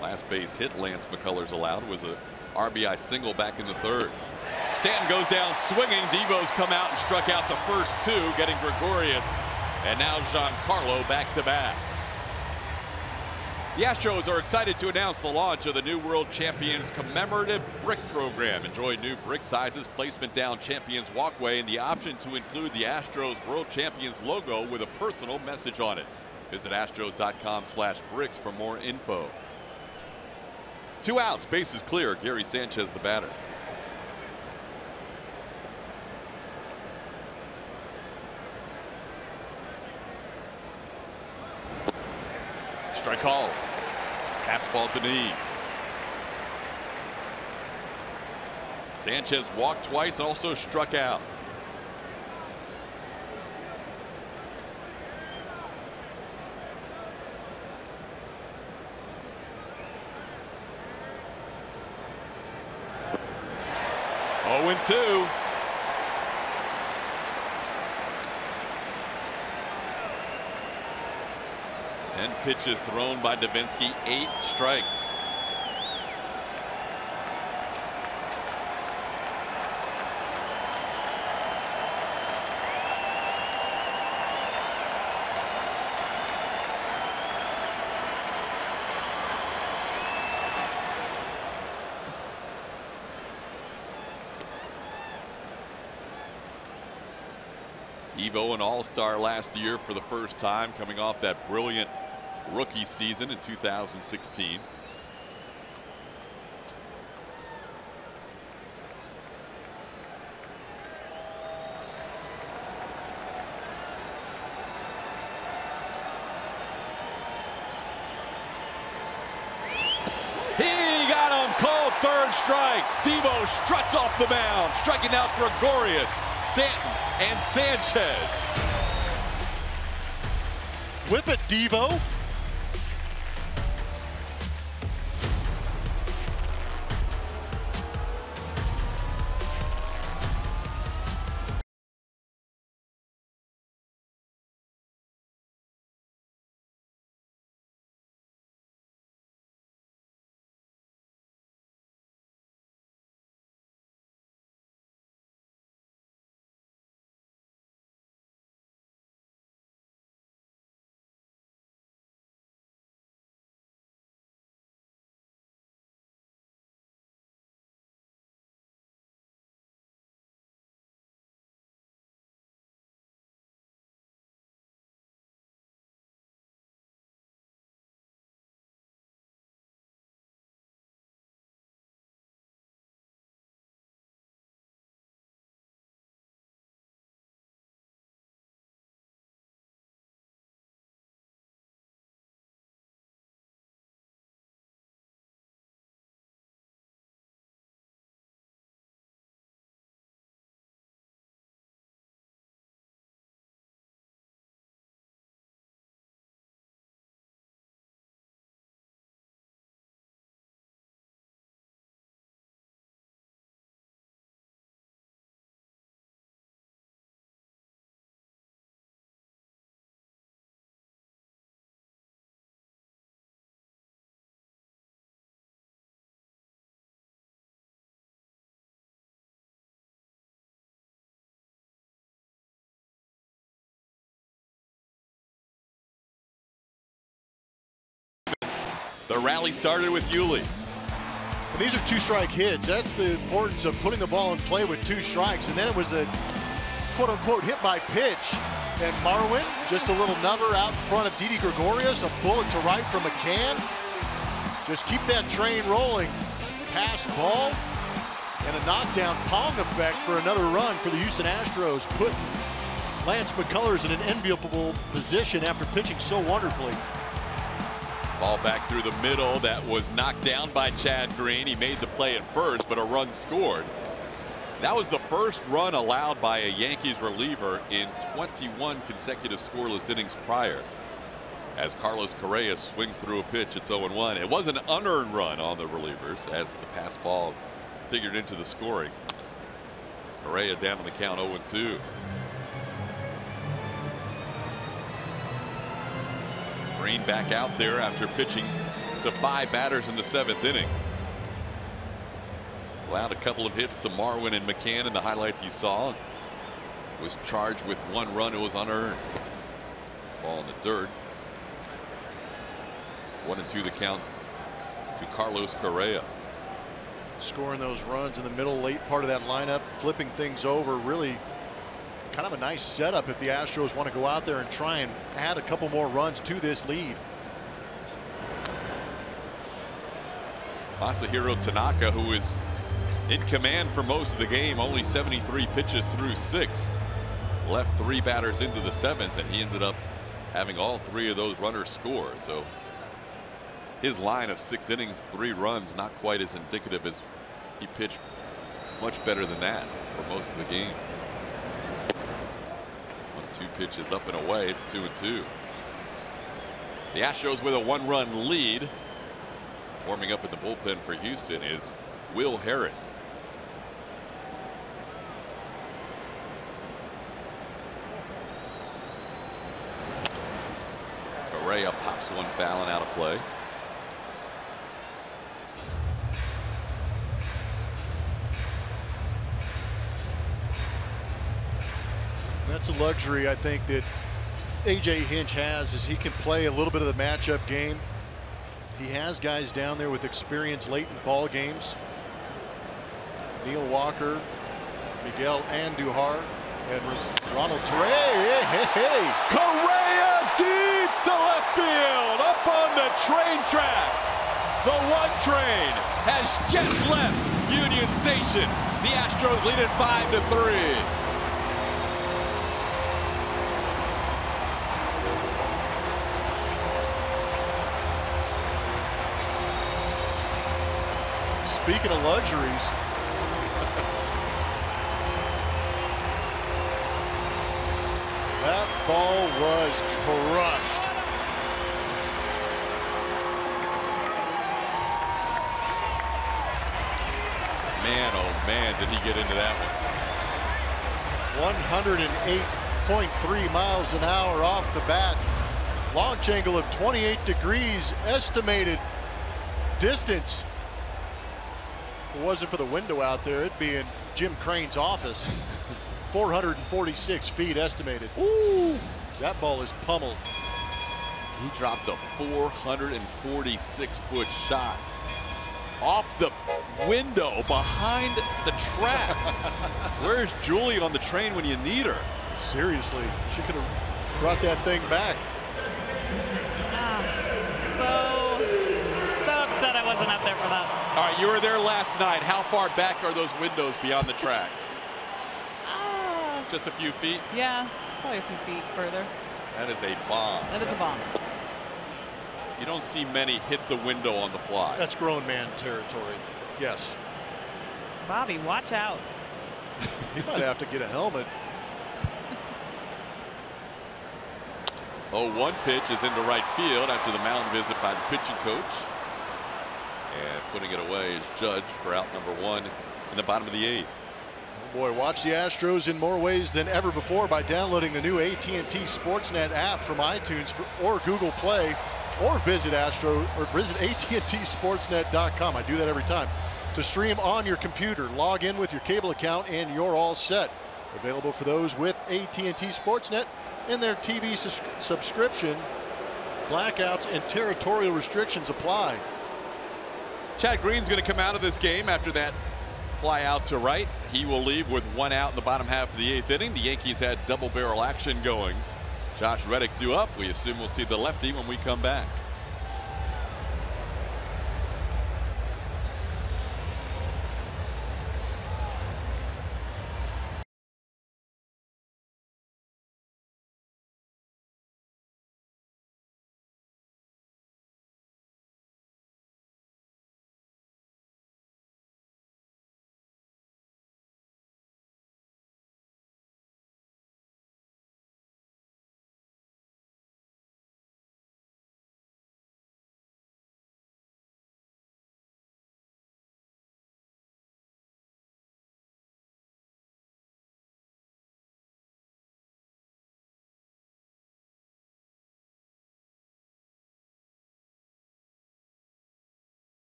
Last base hit Lance McCullers allowed was a RBI single back in the 3rd. Stanton goes down swinging. Devo's come out and struck out the first 2, getting Gregorius, and now Giancarlo back to back. The Astros are excited to announce the launch of the new World Champions commemorative brick program. Enjoy new brick sizes, placement down Champions Walkway, and the option to include the Astros World Champions logo with a personal message on it. Visit astros.com/bricks for more info. 2 outs, bases clear. Gary Sanchez the batter. Strike called. Fastball to knees. Sanchez walked twice, also struck out. Oh, 0-2. Ten pitches thrown by Davinsky, 8 strikes. Devo an all-star last year for the first time, coming off that brilliant rookie season in 2016. on strike. Devo struts off the mound, striking out Gregorius, Stanton, and Sanchez. Whip it, Devo. The rally started with Yuli. And these are two-strike hits. That's the importance of putting the ball in play with 2 strikes. And then it was a quote-unquote hit by pitch. And Marwin, just a little number out in front of Didi Gregorius. A bullet to right from McCann. Just keep that train rolling. Pass ball. And a knockdown Pong effect for another run for the Houston Astros. Put Lance McCullers in an enviable position after pitching so wonderfully. Ball back through the middle. That was knocked down by Chad Green. He made the play at first, but a run scored. That was the first run allowed by a Yankees reliever in 21 consecutive scoreless innings prior. As Carlos Correa swings through a pitch, it's 0-1. It was an unearned run on the relievers as the pass ball figured into the scoring. Correa down on the count 0-2. Green back out there after pitching to 5 batters in the 7th inning. Allowed a couple of hits to Marwin and McCann in the highlights you saw. Was charged with 1 run. It was unearned. Ball in the dirt. 1-2 the count to Carlos Correa. Scoring those runs in the middle, late part of that lineup, flipping things over, really kind of a nice setup if the Astros want to go out there and try and add a couple more runs to this lead. Masahiro Tanaka, who is in command for most of the game, only 73 pitches through 6. Left 3 batters into the 7th, and he ended up having all 3 of those runners score. So his line of 6 innings, 3 runs, not quite as indicative as he pitched much better than that for most of the game. 1-2 pitches up and away. It's 2-2. The Astros with a 1-run lead. Forming up in the bullpen for Houston is Will Harris. Correa pops one foul and out of play. That's a luxury I think that A.J. Hinch has, is he can play a little bit of the matchup game. He has guys down there with experience late in ball games. Neil Walker, Miguel Andujar, and Ronald Torrey. Hey. Correa deep to left field, up on the train tracks. The 1 train has just left Union Station. The Astros lead it 5-3. speaking of luxuries. That ball was crushed. Man, oh man, did he get into that one. 108.3 miles an hour off the bat. Launch angle of 28 degrees. Estimated distance. If it wasn't for the window out there, it'd be in Jim Crane's office. 446 feet estimated. Ooh. That ball is pummeled. He dropped a 446-foot shot off the window behind the tracks. Where's Julie on the train when you need her? Seriously, she could have brought that thing back. So upset I wasn't up there for that. All right, you were there last night. How far back are those windows beyond the tracks? Just a few feet? Yeah, probably a few feet further. That is a bomb. That is a bomb. You don't see many hit the window on the fly. That's grown man territory. Yes. Bobby, watch out. He might have to get a helmet. 0-1 pitch is into right field after the mound visit by the pitching coach. And putting it away is Judge for out number 1 in the bottom of the 8th. Boy, watch the Astros in more ways than ever before by downloading the new AT&T Sportsnet app from iTunes or Google Play, or visit AT&TSportsnet.com. I do that every time. To stream on your computer, log in with your cable account, and you're all set. Available for those with AT&T Sportsnet and their TV subscription. Blackouts and territorial restrictions apply. Chad Green's going to come out of this game after that fly out to right. He will leave with 1 out in the bottom half of the 8th inning. The Yankees had double barrel action going. Josh Reddick due up. We assume we'll see the lefty when we come back.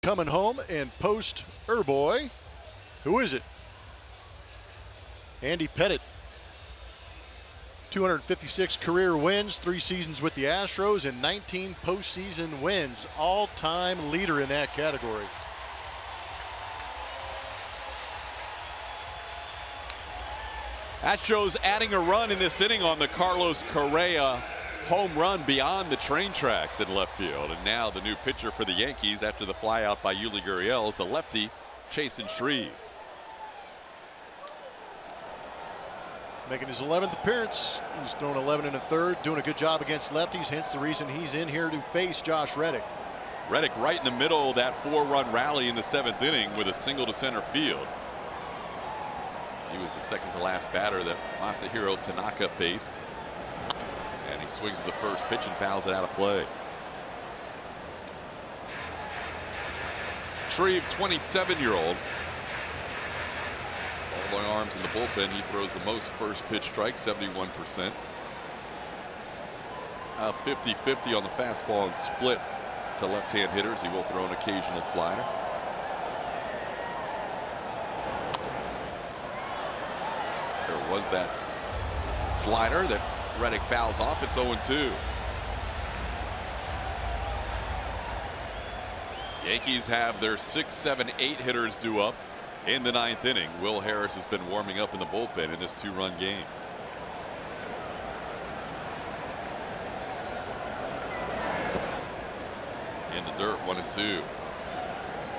Coming home and post Boy. Who is it? Andy Pettitte. 256 career wins, 3 seasons with the Astros, and 19 postseason wins. All-time leader in that category. Astros adding a run in this inning on the Carlos Correa home run beyond the train tracks in left field. And now the new pitcher for the Yankees after the flyout by Yuli Gurriel is the lefty Chasen Shreve. Making his 11th appearance. He's thrown 11 1/3, doing a good job against lefties, hence the reason he's in here to face Josh Reddick. Reddick right in the middle of that 4-run rally in the 7th inning with a single to center field. He was the second to last batter that Masahiro Tanaka faced. And he swings at the first pitch and fouls it out of play. Shreve, 27-year-old. All the arms in the bullpen. He throws the most first pitch strikes, 71%. 50-50 on the fastball and split to left-hand hitters. He will throw an occasional slider. There was that slider that Reddick fouls off. It's 0-2. Yankees have their 6, 7, 8 hitters due up in the 9th inning. Will Harris has been warming up in the bullpen in this 2-run game. In the dirt, 1-2.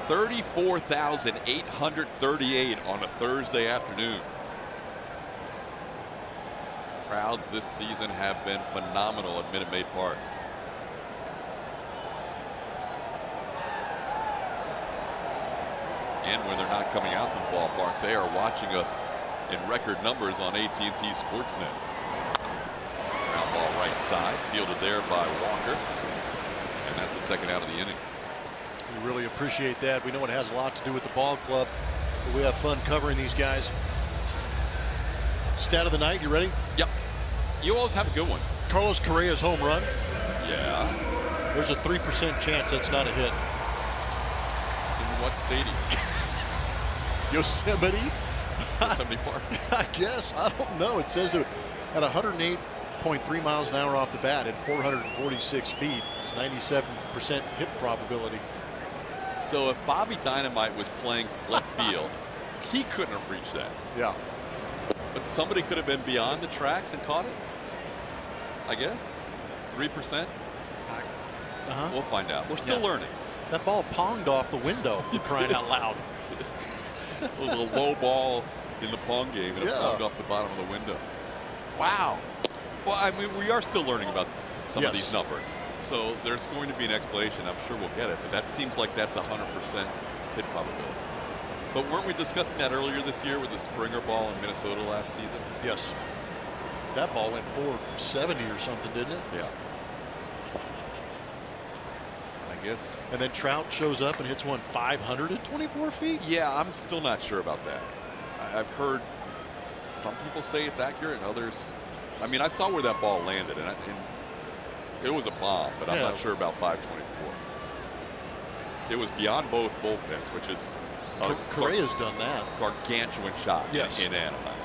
34,838 on a Thursday afternoon. Crowds this season have been phenomenal at Minute Maid Park. And when they're not coming out to the ballpark, they are watching us in record numbers on AT&T Sportsnet. Ground ball right side, fielded there by Walker. And that's the second out of the inning. We really appreciate that. We know it has a lot to do with the ball club, but we have fun covering these guys. Stat of the night, you ready? Yep. You always have a good one. Carlos Correa's home run. Yeah. There's a 3% chance that's not a hit. In what stadium? Yosemite? Yosemite Park. I guess. I don't know. It says it at 108.3 miles an hour off the bat at 446 feet. It's 97% hit probability. So if Bobby Dynamite was playing left field, he couldn't have reached that. Yeah. But somebody could have been beyond the tracks and caught it, I guess. 3%. We'll find out. We're still learning. That ball ponged off the window, for crying out loud. It was a low ball in the pong game, and it ponged off the bottom of the window. Wow. Well, I mean, we are still learning about some of these numbers. So there's going to be an explanation. I'm sure we'll get it. But that seems like that's 100% hit probability. But weren't we discussing that earlier this year with the Springer ball in Minnesota last season? Yes. That ball went 470 or something, didn't it? Yeah. I guess. And then Trout shows up and hits one 524 feet? Yeah, I'm still not sure about that. I've heard some people say it's accurate and others. I mean, I saw where that ball landed, and it was a bomb, but I'm not sure about 524. It was beyond both bullpens, which is Correa's done that. Gargantuan shot in Anaheim,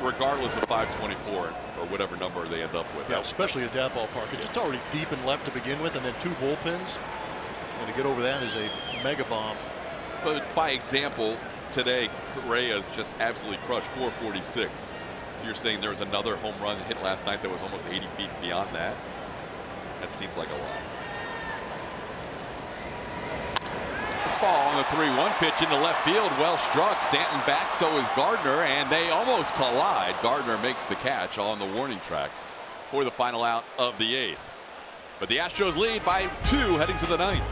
regardless of 524 or whatever number they end up with. Yeah, especially at that ballpark. It's just already deep and left to begin with, and then 2 bullpens. And to get over that is a mega bomb. But by example, today Correa just absolutely crushed 446. So you're saying there was another home run hit last night that was almost 80 feet beyond that? That seems like a lot. This ball on the 3-1 pitch into left field, well struck. Stanton back, so is Gardner, and they almost collide. Gardner makes the catch on the warning track for the final out of the 8th. But the Astros lead by 2 heading to the 9th.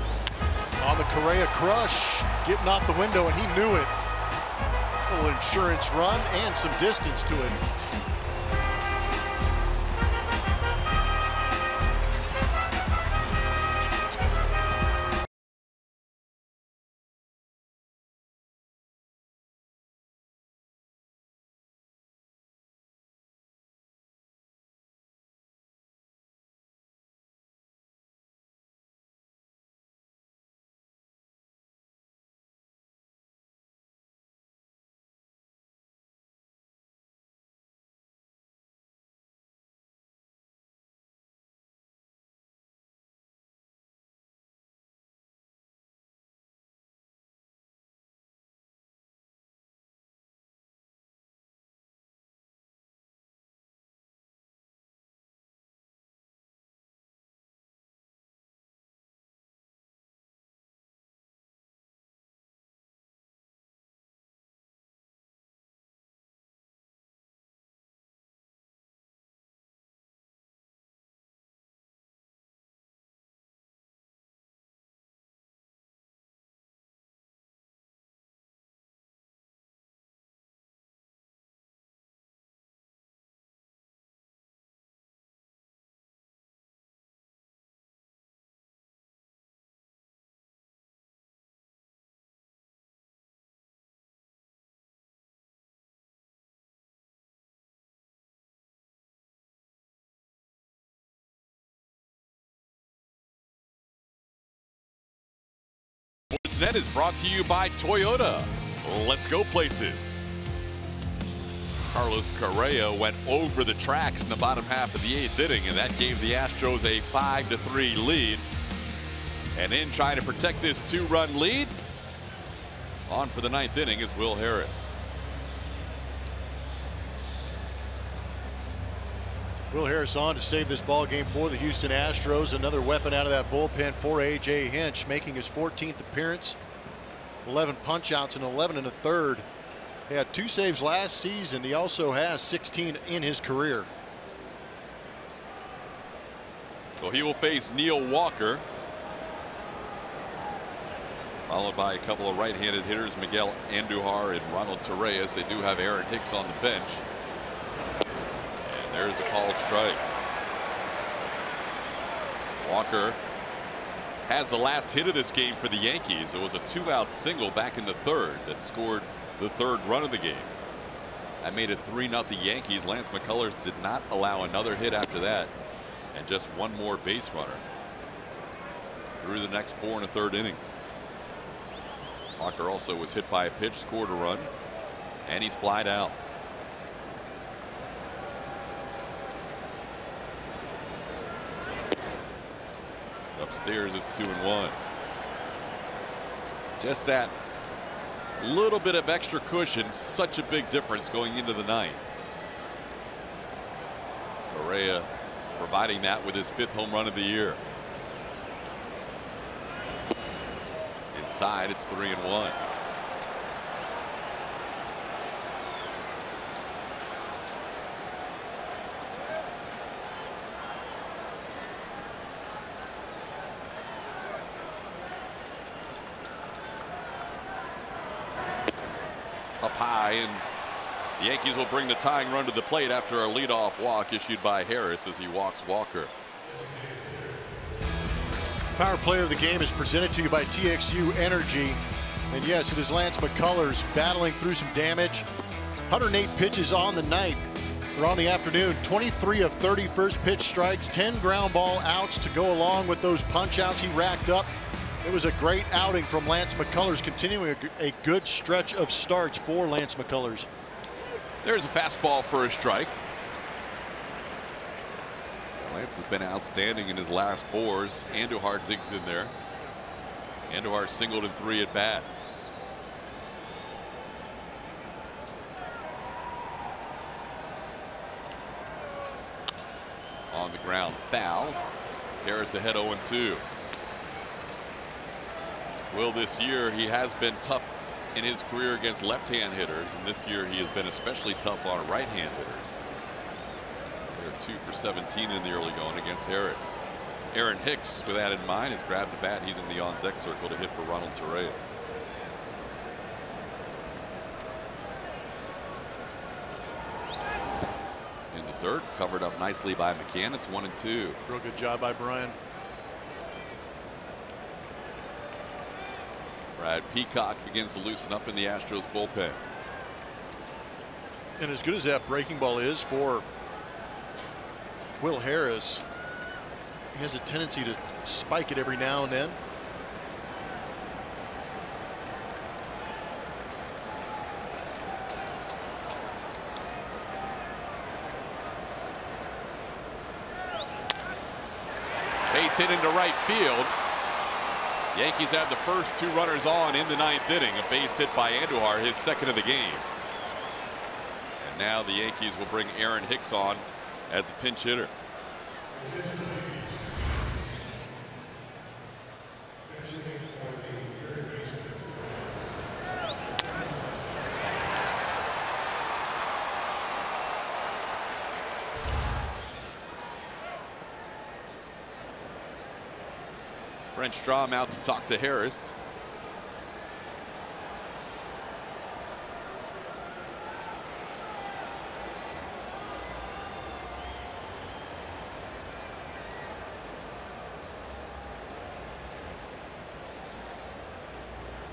On the Correa crush, getting off the window, and he knew it. A little insurance run and some distance to it. Sportsnet is brought to you by Toyota. Let's go places. Carlos Correa went over the tracks in the bottom half of the 8th inning, and that gave the Astros a 5-3 lead. And in trying to protect this 2-run lead, on for the 9th inning is Will Harris. Will Harris on to save this ball game for the Houston Astros. Another weapon out of that bullpen for A.J. Hinch, making his 14th appearance. 11 punch outs and 11 in the third. He had 2 saves last season. He also has 16 in his career. So he will face Neil Walker, followed by a couple of right-handed hitters, Miguel Andujar and Ronald Torreyes. They do have Aaron Hicks on the bench. There's a called strike. Walker has the last hit of this game for the Yankees. It was a 2-out single back in the 3rd that scored the 3rd run of the game. That made it 3-0 Yankees. Lance McCullers did not allow another hit after that, and just one more base runner through the next 4 1/3 innings. Walker also was hit by a pitch, scored a run, and he's flied out. Upstairs, it's 2-1. Just that little bit of extra cushion, such a big difference going into the 9th. Correa providing that with his 5th home run of the year. Inside, it's 3-1. Up high, and the Yankees will bring the tying run to the plate after a leadoff walk issued by Harris as he walks Walker. Power play of the game is presented to you by TXU Energy. And yes, it is Lance McCullers battling through some damage. 108 pitches on the night, or on the afternoon. 23 of 30 first pitch strikes, 10 ground ball outs to go along with those punch outs he racked up. It was a great outing from Lance McCullers, continuing a good stretch of starts for Lance McCullers. There's a fastball for a strike. Lance has been outstanding in his last 4s. Andujar digs in there. Andujar singled in 3 at bats. On the ground, foul. Harris ahead 0-2. Will this year, he has been tough in his career against left-hand hitters, and this year he has been especially tough on right-hand hitters. They're 2 for 17 in the early going against Harris. Aaron Hicks, with that in mind, has grabbed the bat. He's in the on-deck circle to hit for Ronald Torreyes. In the dirt, covered up nicely by McCann. It's 1-2. Real good job by Brian. Brad Peacock begins to loosen up in the Astros bullpen. And as good as that breaking ball is for Will Harris, he has a tendency to spike it every now and then. Base hit into right field. Yankees have the first 2 runners on in the 9th inning. A base hit by Andujar, his 2nd of the game. And now the Yankees will bring Aaron Hicks on as a pinch hitter. Brent Strom out to talk to Harris.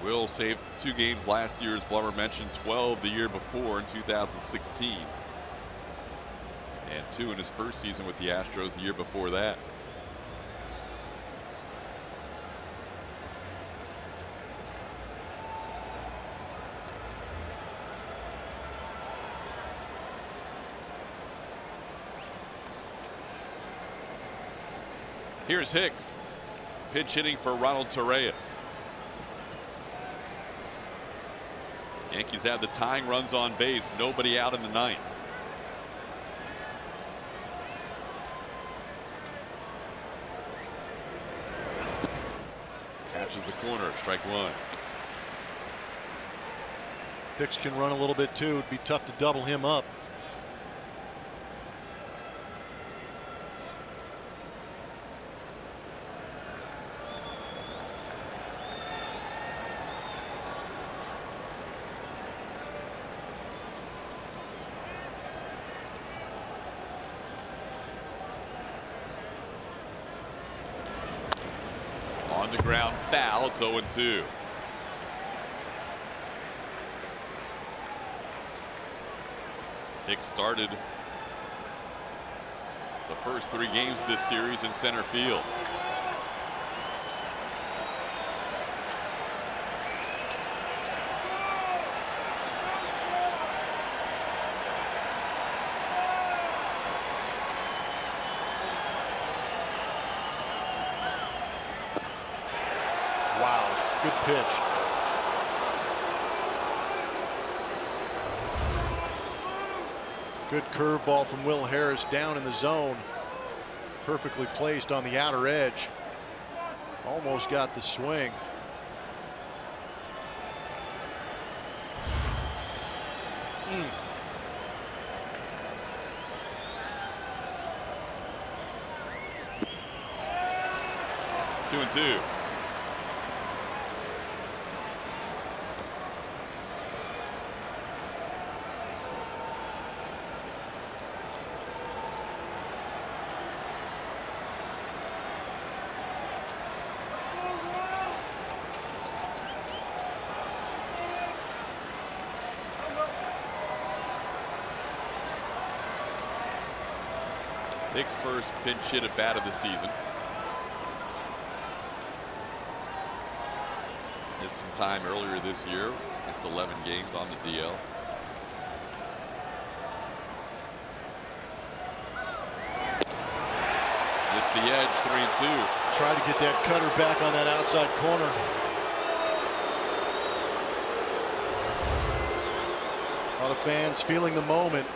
Will saved 2 games last year, as Blummer mentioned, 12 the year before in 2016. And 2 in his first season with the Astros the year before that. Here's Hicks. Pinch hitting for Ronald Torreyes. Yankees have the tying runs on base. Nobody out in the ninth. Catches the corner. Strike one. Hicks can run a little bit too. It'd be tough to double him up. On the ground, foul. It's 0-2. Hicks started the first 3 games of this series in center field. Wow, good pitch. Good curveball from Will Harris down in the zone. Perfectly placed on the outer edge. Almost got the swing. Two and two. Hicks' first pinch hit at bat of the season. Missed some time earlier this year. Missed 11 games on the DL. Missed the edge, 3-2. Try to get that cutter back on that outside corner. A lot of fans feeling the moment.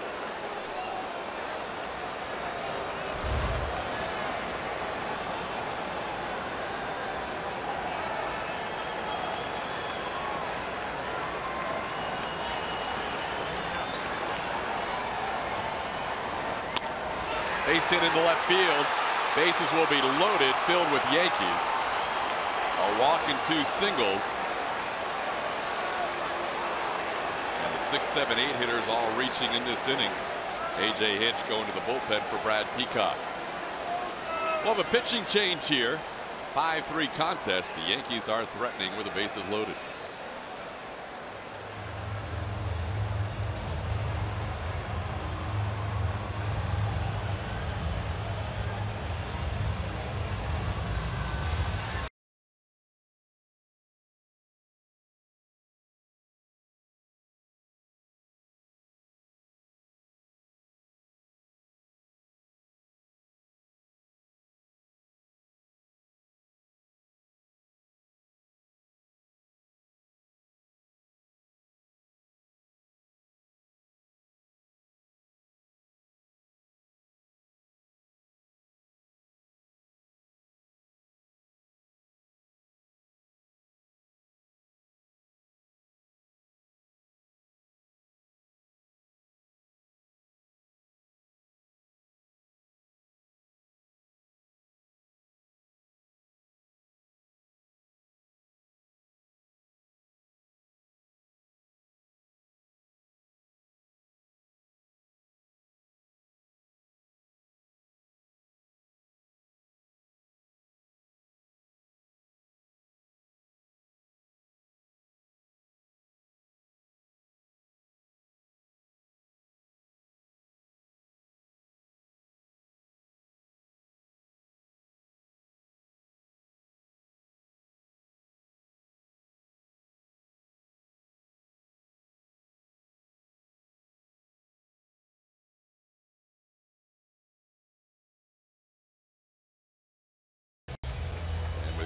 Base hit into left field. Bases will be loaded, filled with Yankees. A walk and 2 singles. And the 6, 7, 8 hitters all reaching in this inning. A.J. Hinch going to the bullpen for Brad Peacock. Well, the pitching change here. 5-3 contest. The Yankees are threatening with the bases loaded.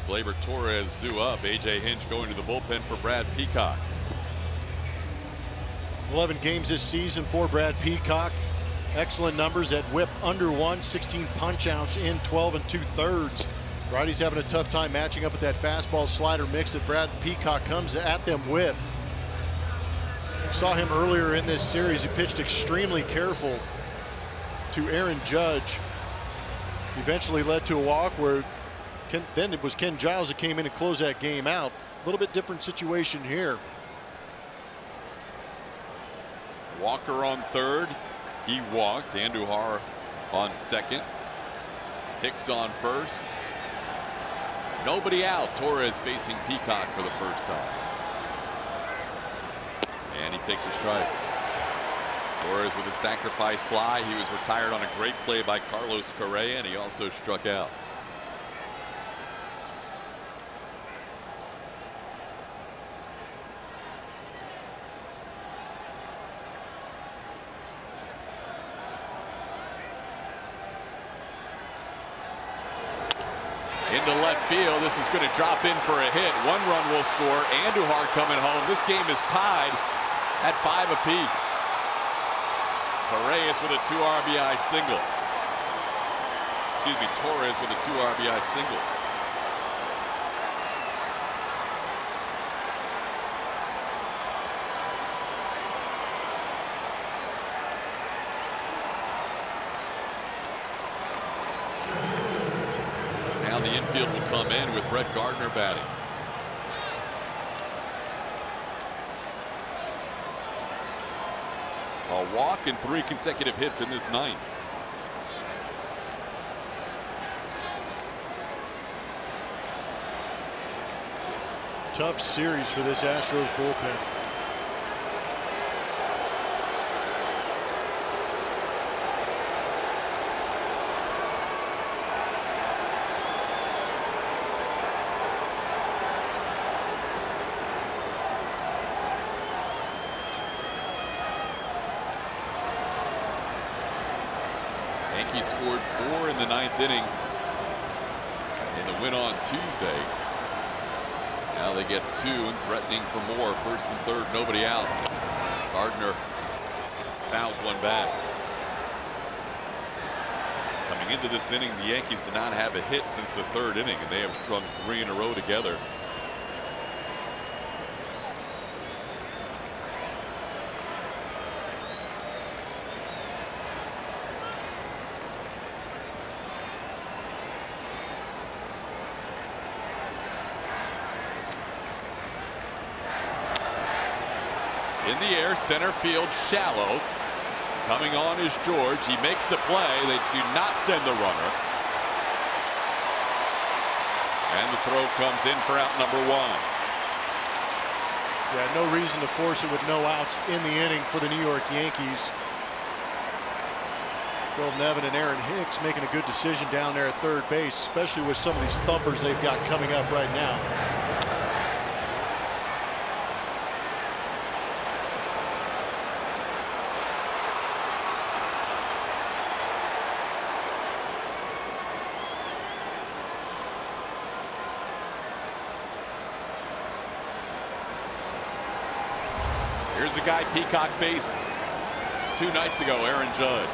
Gleyber Torres due up. A.J. Hinch going to the bullpen for Brad Peacock. 11 games this season for Brad Peacock. Excellent numbers at whip under 1, 16 punch outs in 12 2/3. Righty's having a tough time matching up with that fastball slider mix that Brad Peacock comes at them with. Saw him earlier in this series. He pitched extremely careful to Aaron Judge. Eventually led to a walk where then it was Ken Giles that came in and closed that game out. A little bit different situation here. Walker on third. He walked. Andujar on second. Hicks on first. Nobody out. Torres facing Peacock for the first time. And he takes a strike. Torres with a sacrifice fly. He was retired on a great play by Carlos Correa, and he also struck out. Into left field. This is going to drop in for a hit. 1 run will score. Andujar coming home. This game is tied at 5 apiece. Torres with a 2 RBI single. Excuse me, Torres with a 2 RBI single. Now the infield will come in with Brett Gardner batting. A walk and 3 consecutive hits in this ninth. Tough series for this Astros bullpen. Yankees scored 4 in the 9th inning in the win on Tuesday. Now they get 2 and threatening for more. 1st and 3rd, nobody out. Gardner fouls one back. Coming into this inning, the Yankees did not have a hit since the 3rd inning, and they have strung 3 in a row together. In the air, center field, shallow. Coming on is George. He makes the play. They do not send the runner. And the throw comes in for out number 1. Yeah, no reason to force it with no outs in the inning for the New York Yankees. Phil Nevin and Aaron Hicks making a good decision down there at third base, especially with some of these thumpers they've got coming up right now. Here's the guy Peacock faced 2 nights ago, Aaron Judge.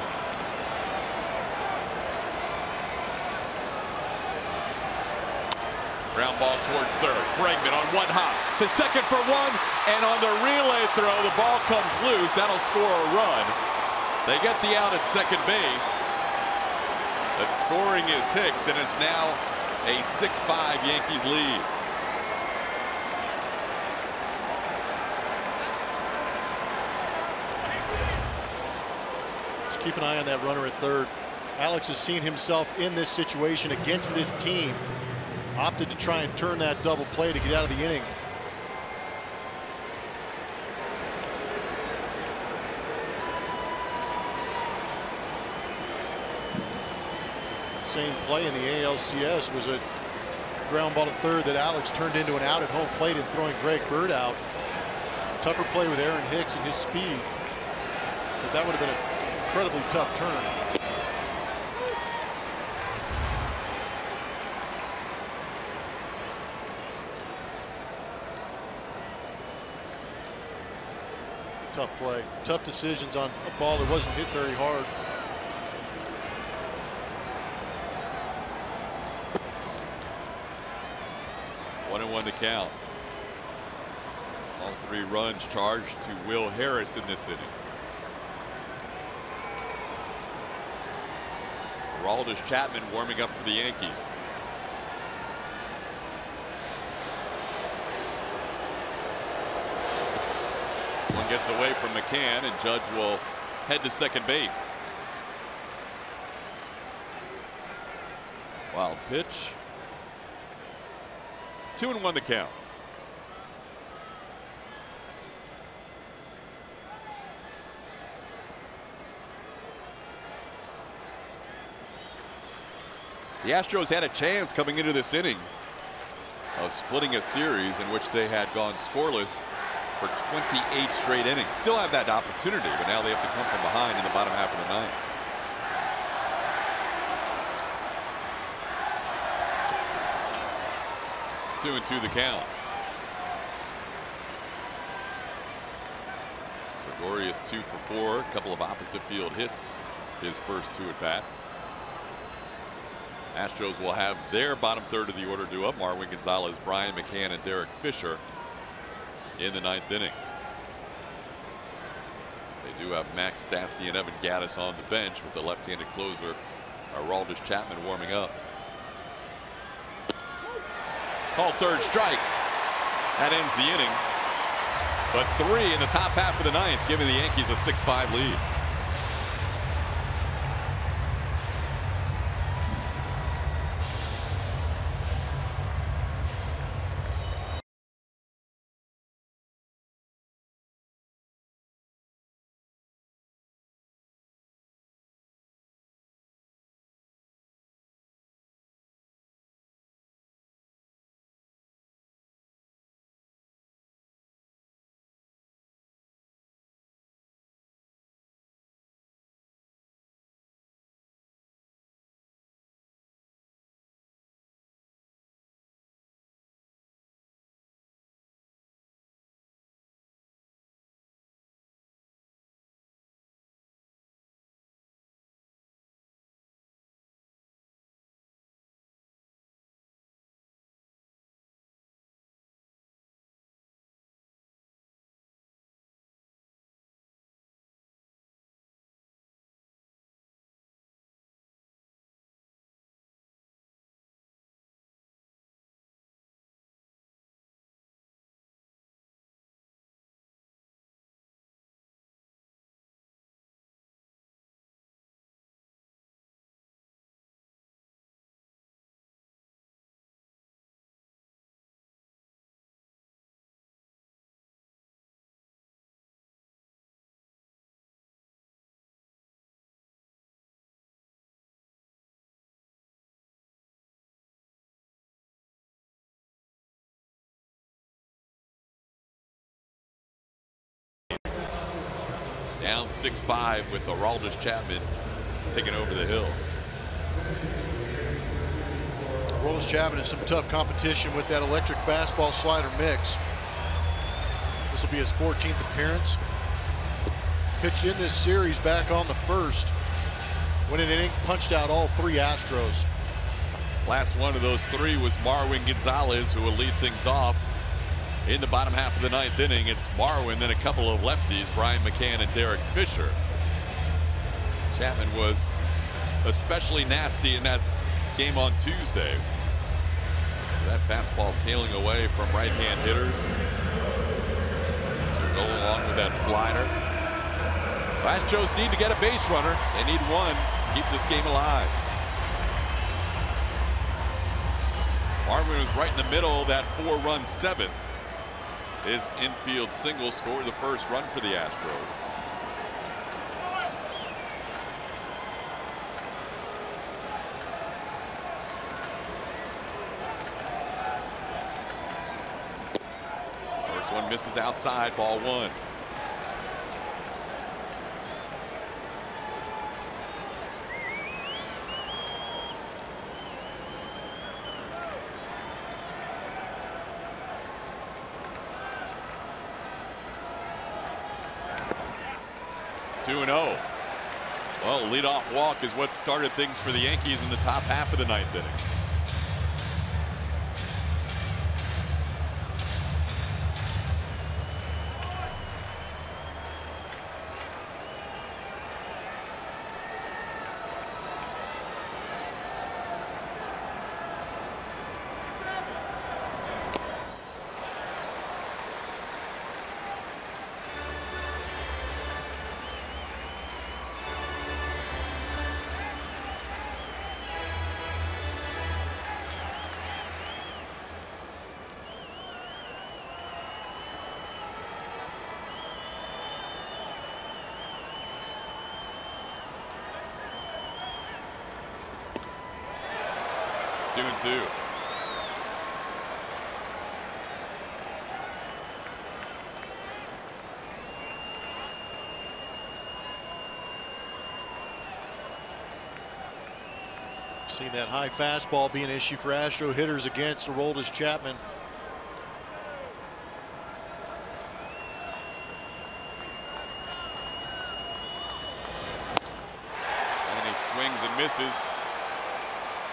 Ground ball towards third. Bregman on 1 hop to second for 1, and on the relay throw, the ball comes loose. That'll score a run. They get the out at second base. But scoring is Hicks, and it's now a 6-5 Yankees lead. Keep an eye on that runner at third. Alex has seen himself in this situation against this team. Opted to try and turn that double play to get out of the inning. Same play in the ALCS was a ground ball to third that Alex turned into an out at home plate and throwing Greg Bird out. Tougher play with Aaron Hicks and his speed. But that would have been an incredibly tough turn. tough play. Tough decisions on a ball that wasn't hit very hard. One and one to count. All 3 runs charged to Will Harris in this inning. Aroldis Chapman warming up for the Yankees. One gets away from McCann, and Judge will head to second base. Wild pitch. 2-1 the count. The Astros had a chance coming into this inning of splitting a series in which they had gone scoreless for 28 straight innings. Still have that opportunity, but now they have to come from behind in the bottom half of the ninth. Two and two the count. Gregorius 2 for 4, a couple of opposite field hits his first 2 at bats. Astros will have their bottom third of the order due up. Marwin Gonzalez, Brian McCann, and Derek Fisher in the 9th inning. They do have Max Stassi and Evan Gattis on the bench with the left-handed closer Aroldis Chapman warming up. Called third strike. That ends the inning. But 3 in the top half of the 9th, giving the Yankees a 6-5 lead. Down 6-5 with Aroldis Chapman taking over the hill. Aroldis Chapman has some tough competition with that electric fastball slider mix. This will be his 14th appearance. Pitched in this series back on the 1st. When an inning, punched out all 3 Astros. Last one of those 3 was Marwin Gonzalez, who will lead things off in the bottom half of the 9th inning. It's Marwin, then a couple of lefties, Brian McCann and Derek Fisher. Chapman was especially nasty in that game on Tuesday. That fastball tailing away from right-hand hitters. Go along with that slider. Astros need to get a base runner. They need one to keep this game alive. Marwin was right in the middle of that 4-run 7th. His infield single scored the first run for the Astros. First one misses outside, ball 1. 2-0. Well, leadoff walk is what started things for the Yankees in the top half of the ninth inning. Two and two. Seen that high fastball be an issue for Astro hitters against Aroldis Chapman. And he swings and misses.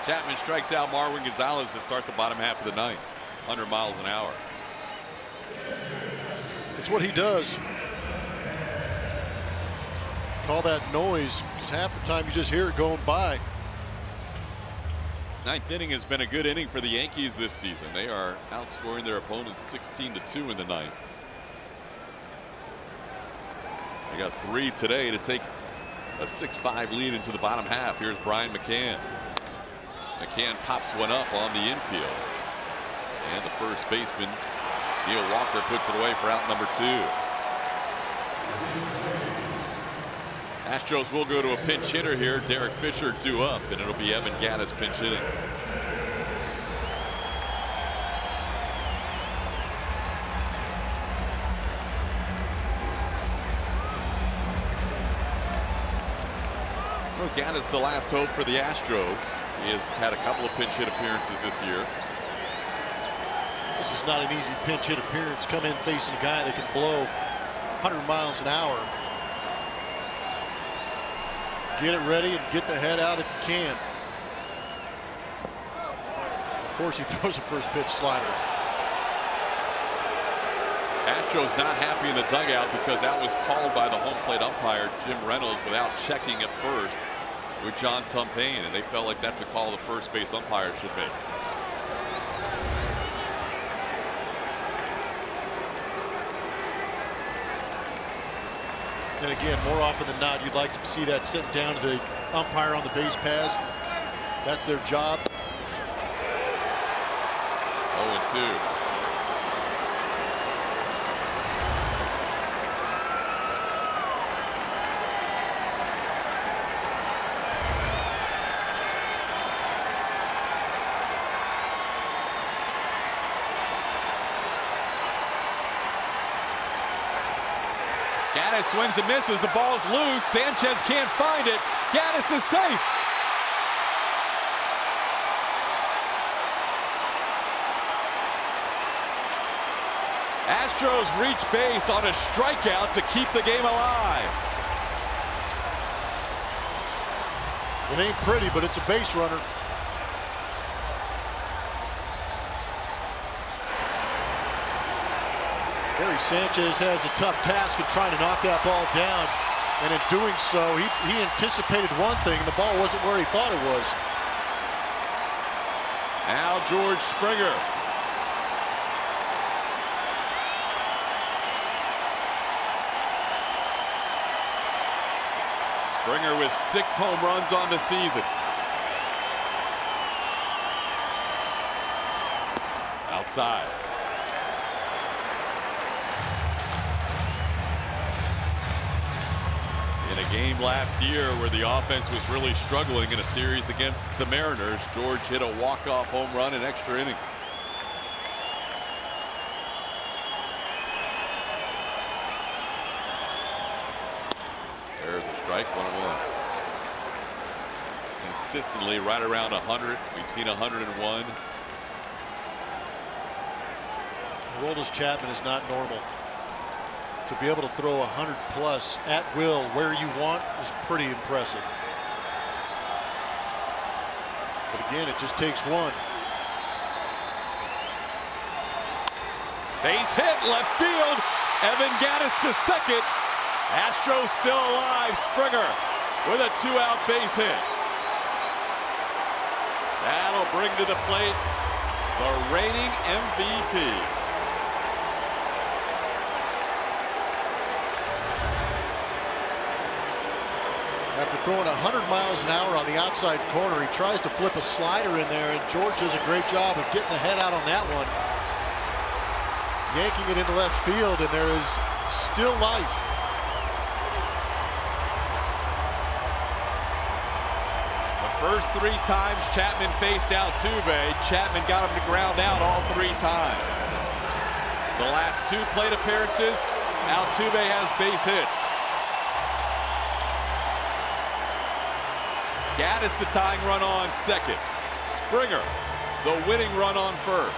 Chapman strikes out Marwin Gonzalez to start the bottom half of the ninth. 100 miles an hour. It's what he does. Call that noise, because half the time you just hear it going by. Ninth inning has been a good inning for the Yankees this season. They are outscoring their opponents 16-2 in the ninth. They got 3 today to take a 6-5 lead into the bottom half. Here's Brian McCann. McCann pops one up on the infield. And the first baseman, Neil Walker, puts it away for out number 2. Astros will go to a pinch hitter here. Derek Fisher due up, and it'll be Evan Gattis pinch hitting. Well, Gattis the last hope for the Astros. He has had a couple of pinch hit appearances this year. This is not an easy pinch hit appearance. Come in facing a guy that can blow 100 miles an hour. Get it ready and get the head out if you can. Of course, he throws a first pitch slider. Astros not happy in the dugout because that was called by the home plate umpire, Jim Reynolds, without checking at first with John Tumpain, and they felt like that's a call the first base umpire should make. And again, more often than not, you'd like to see that sent down to the umpire on the base pass. That's their job. 0-2. Gattis swings and misses. The ball's loose. Sanchez can't find it. Gattis is safe. Astros reach base on a strikeout to keep the game alive. It ain't pretty, but it's a base runner. Gary Sanchez has a tough task of trying to knock that ball down, and in doing so, he anticipated one thing, and the ball wasn't where he thought it was. Now George Springer. Springer with 6 home runs on the season. Outside. In a game last year where the offense was really struggling in a series against the Mariners, George hit a walk-off home run in extra innings. There's a strike, 1-1. Consistently right around 100. We've seen 101. Aroldis Chapman is not normal. to be able to throw 100 plus at will where you want is pretty impressive. But again, it just takes one. Base hit, left field. Evan Gattis to second. Astros still alive. Springer with a 2-out base hit. That'll bring to the plate the reigning MVP. After throwing 100 miles an hour on the outside corner, he tries to flip a slider in there, and George does a great job of getting the head out on that one. Yanking it into left field, and there is still life. The first 3 times Chapman faced Altuve, Chapman got him to ground out all 3 times. The last 2 plate appearances, Altuve has base hits. Gattis the tying run on second. Springer the winning run on first.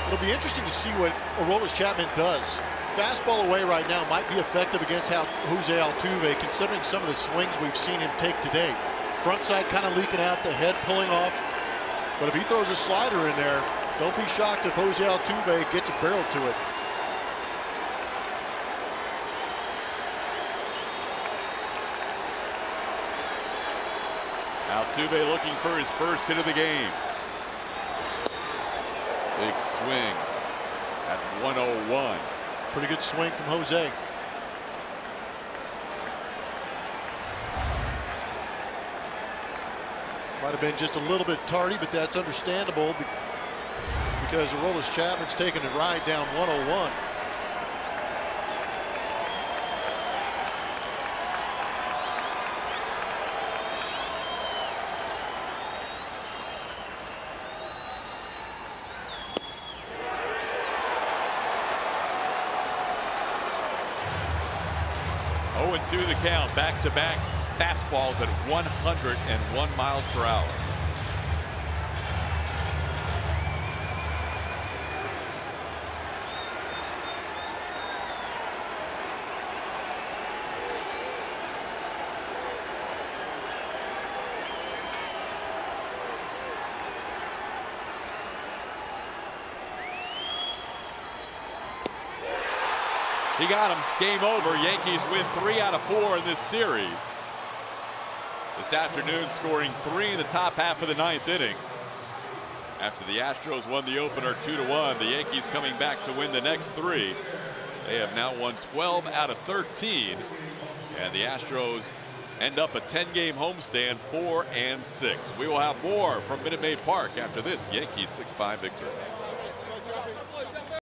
It'll be interesting to see what Aroldis Chapman does. Fastball away right now might be effective against Jose Altuve, considering some of the swings we've seen him take today. Front side kind of leaking out, the head pulling off. But if he throws a slider in there, don't be shocked if Jose Altuve gets a barrel to it. Altuve looking for his first hit of the game. Big swing at 101. Pretty good swing from Jose. Might have been just a little bit tardy, but that's understandable because Aroldis Chapman's taking a ride down 101. To the count, back-to-back fastballs at 101 miles per hour. He got him. Game over. Yankees win 3 out of 4 in this series. This afternoon scoring 3 in the top half of the 9th inning. After the Astros won the opener 2-1, the Yankees coming back to win the next 3. They have now won 12 out of 13. And the Astros end up a 10-game homestand, 4-6. We will have more from Minute Maid Park after this Yankees 6-5 victory.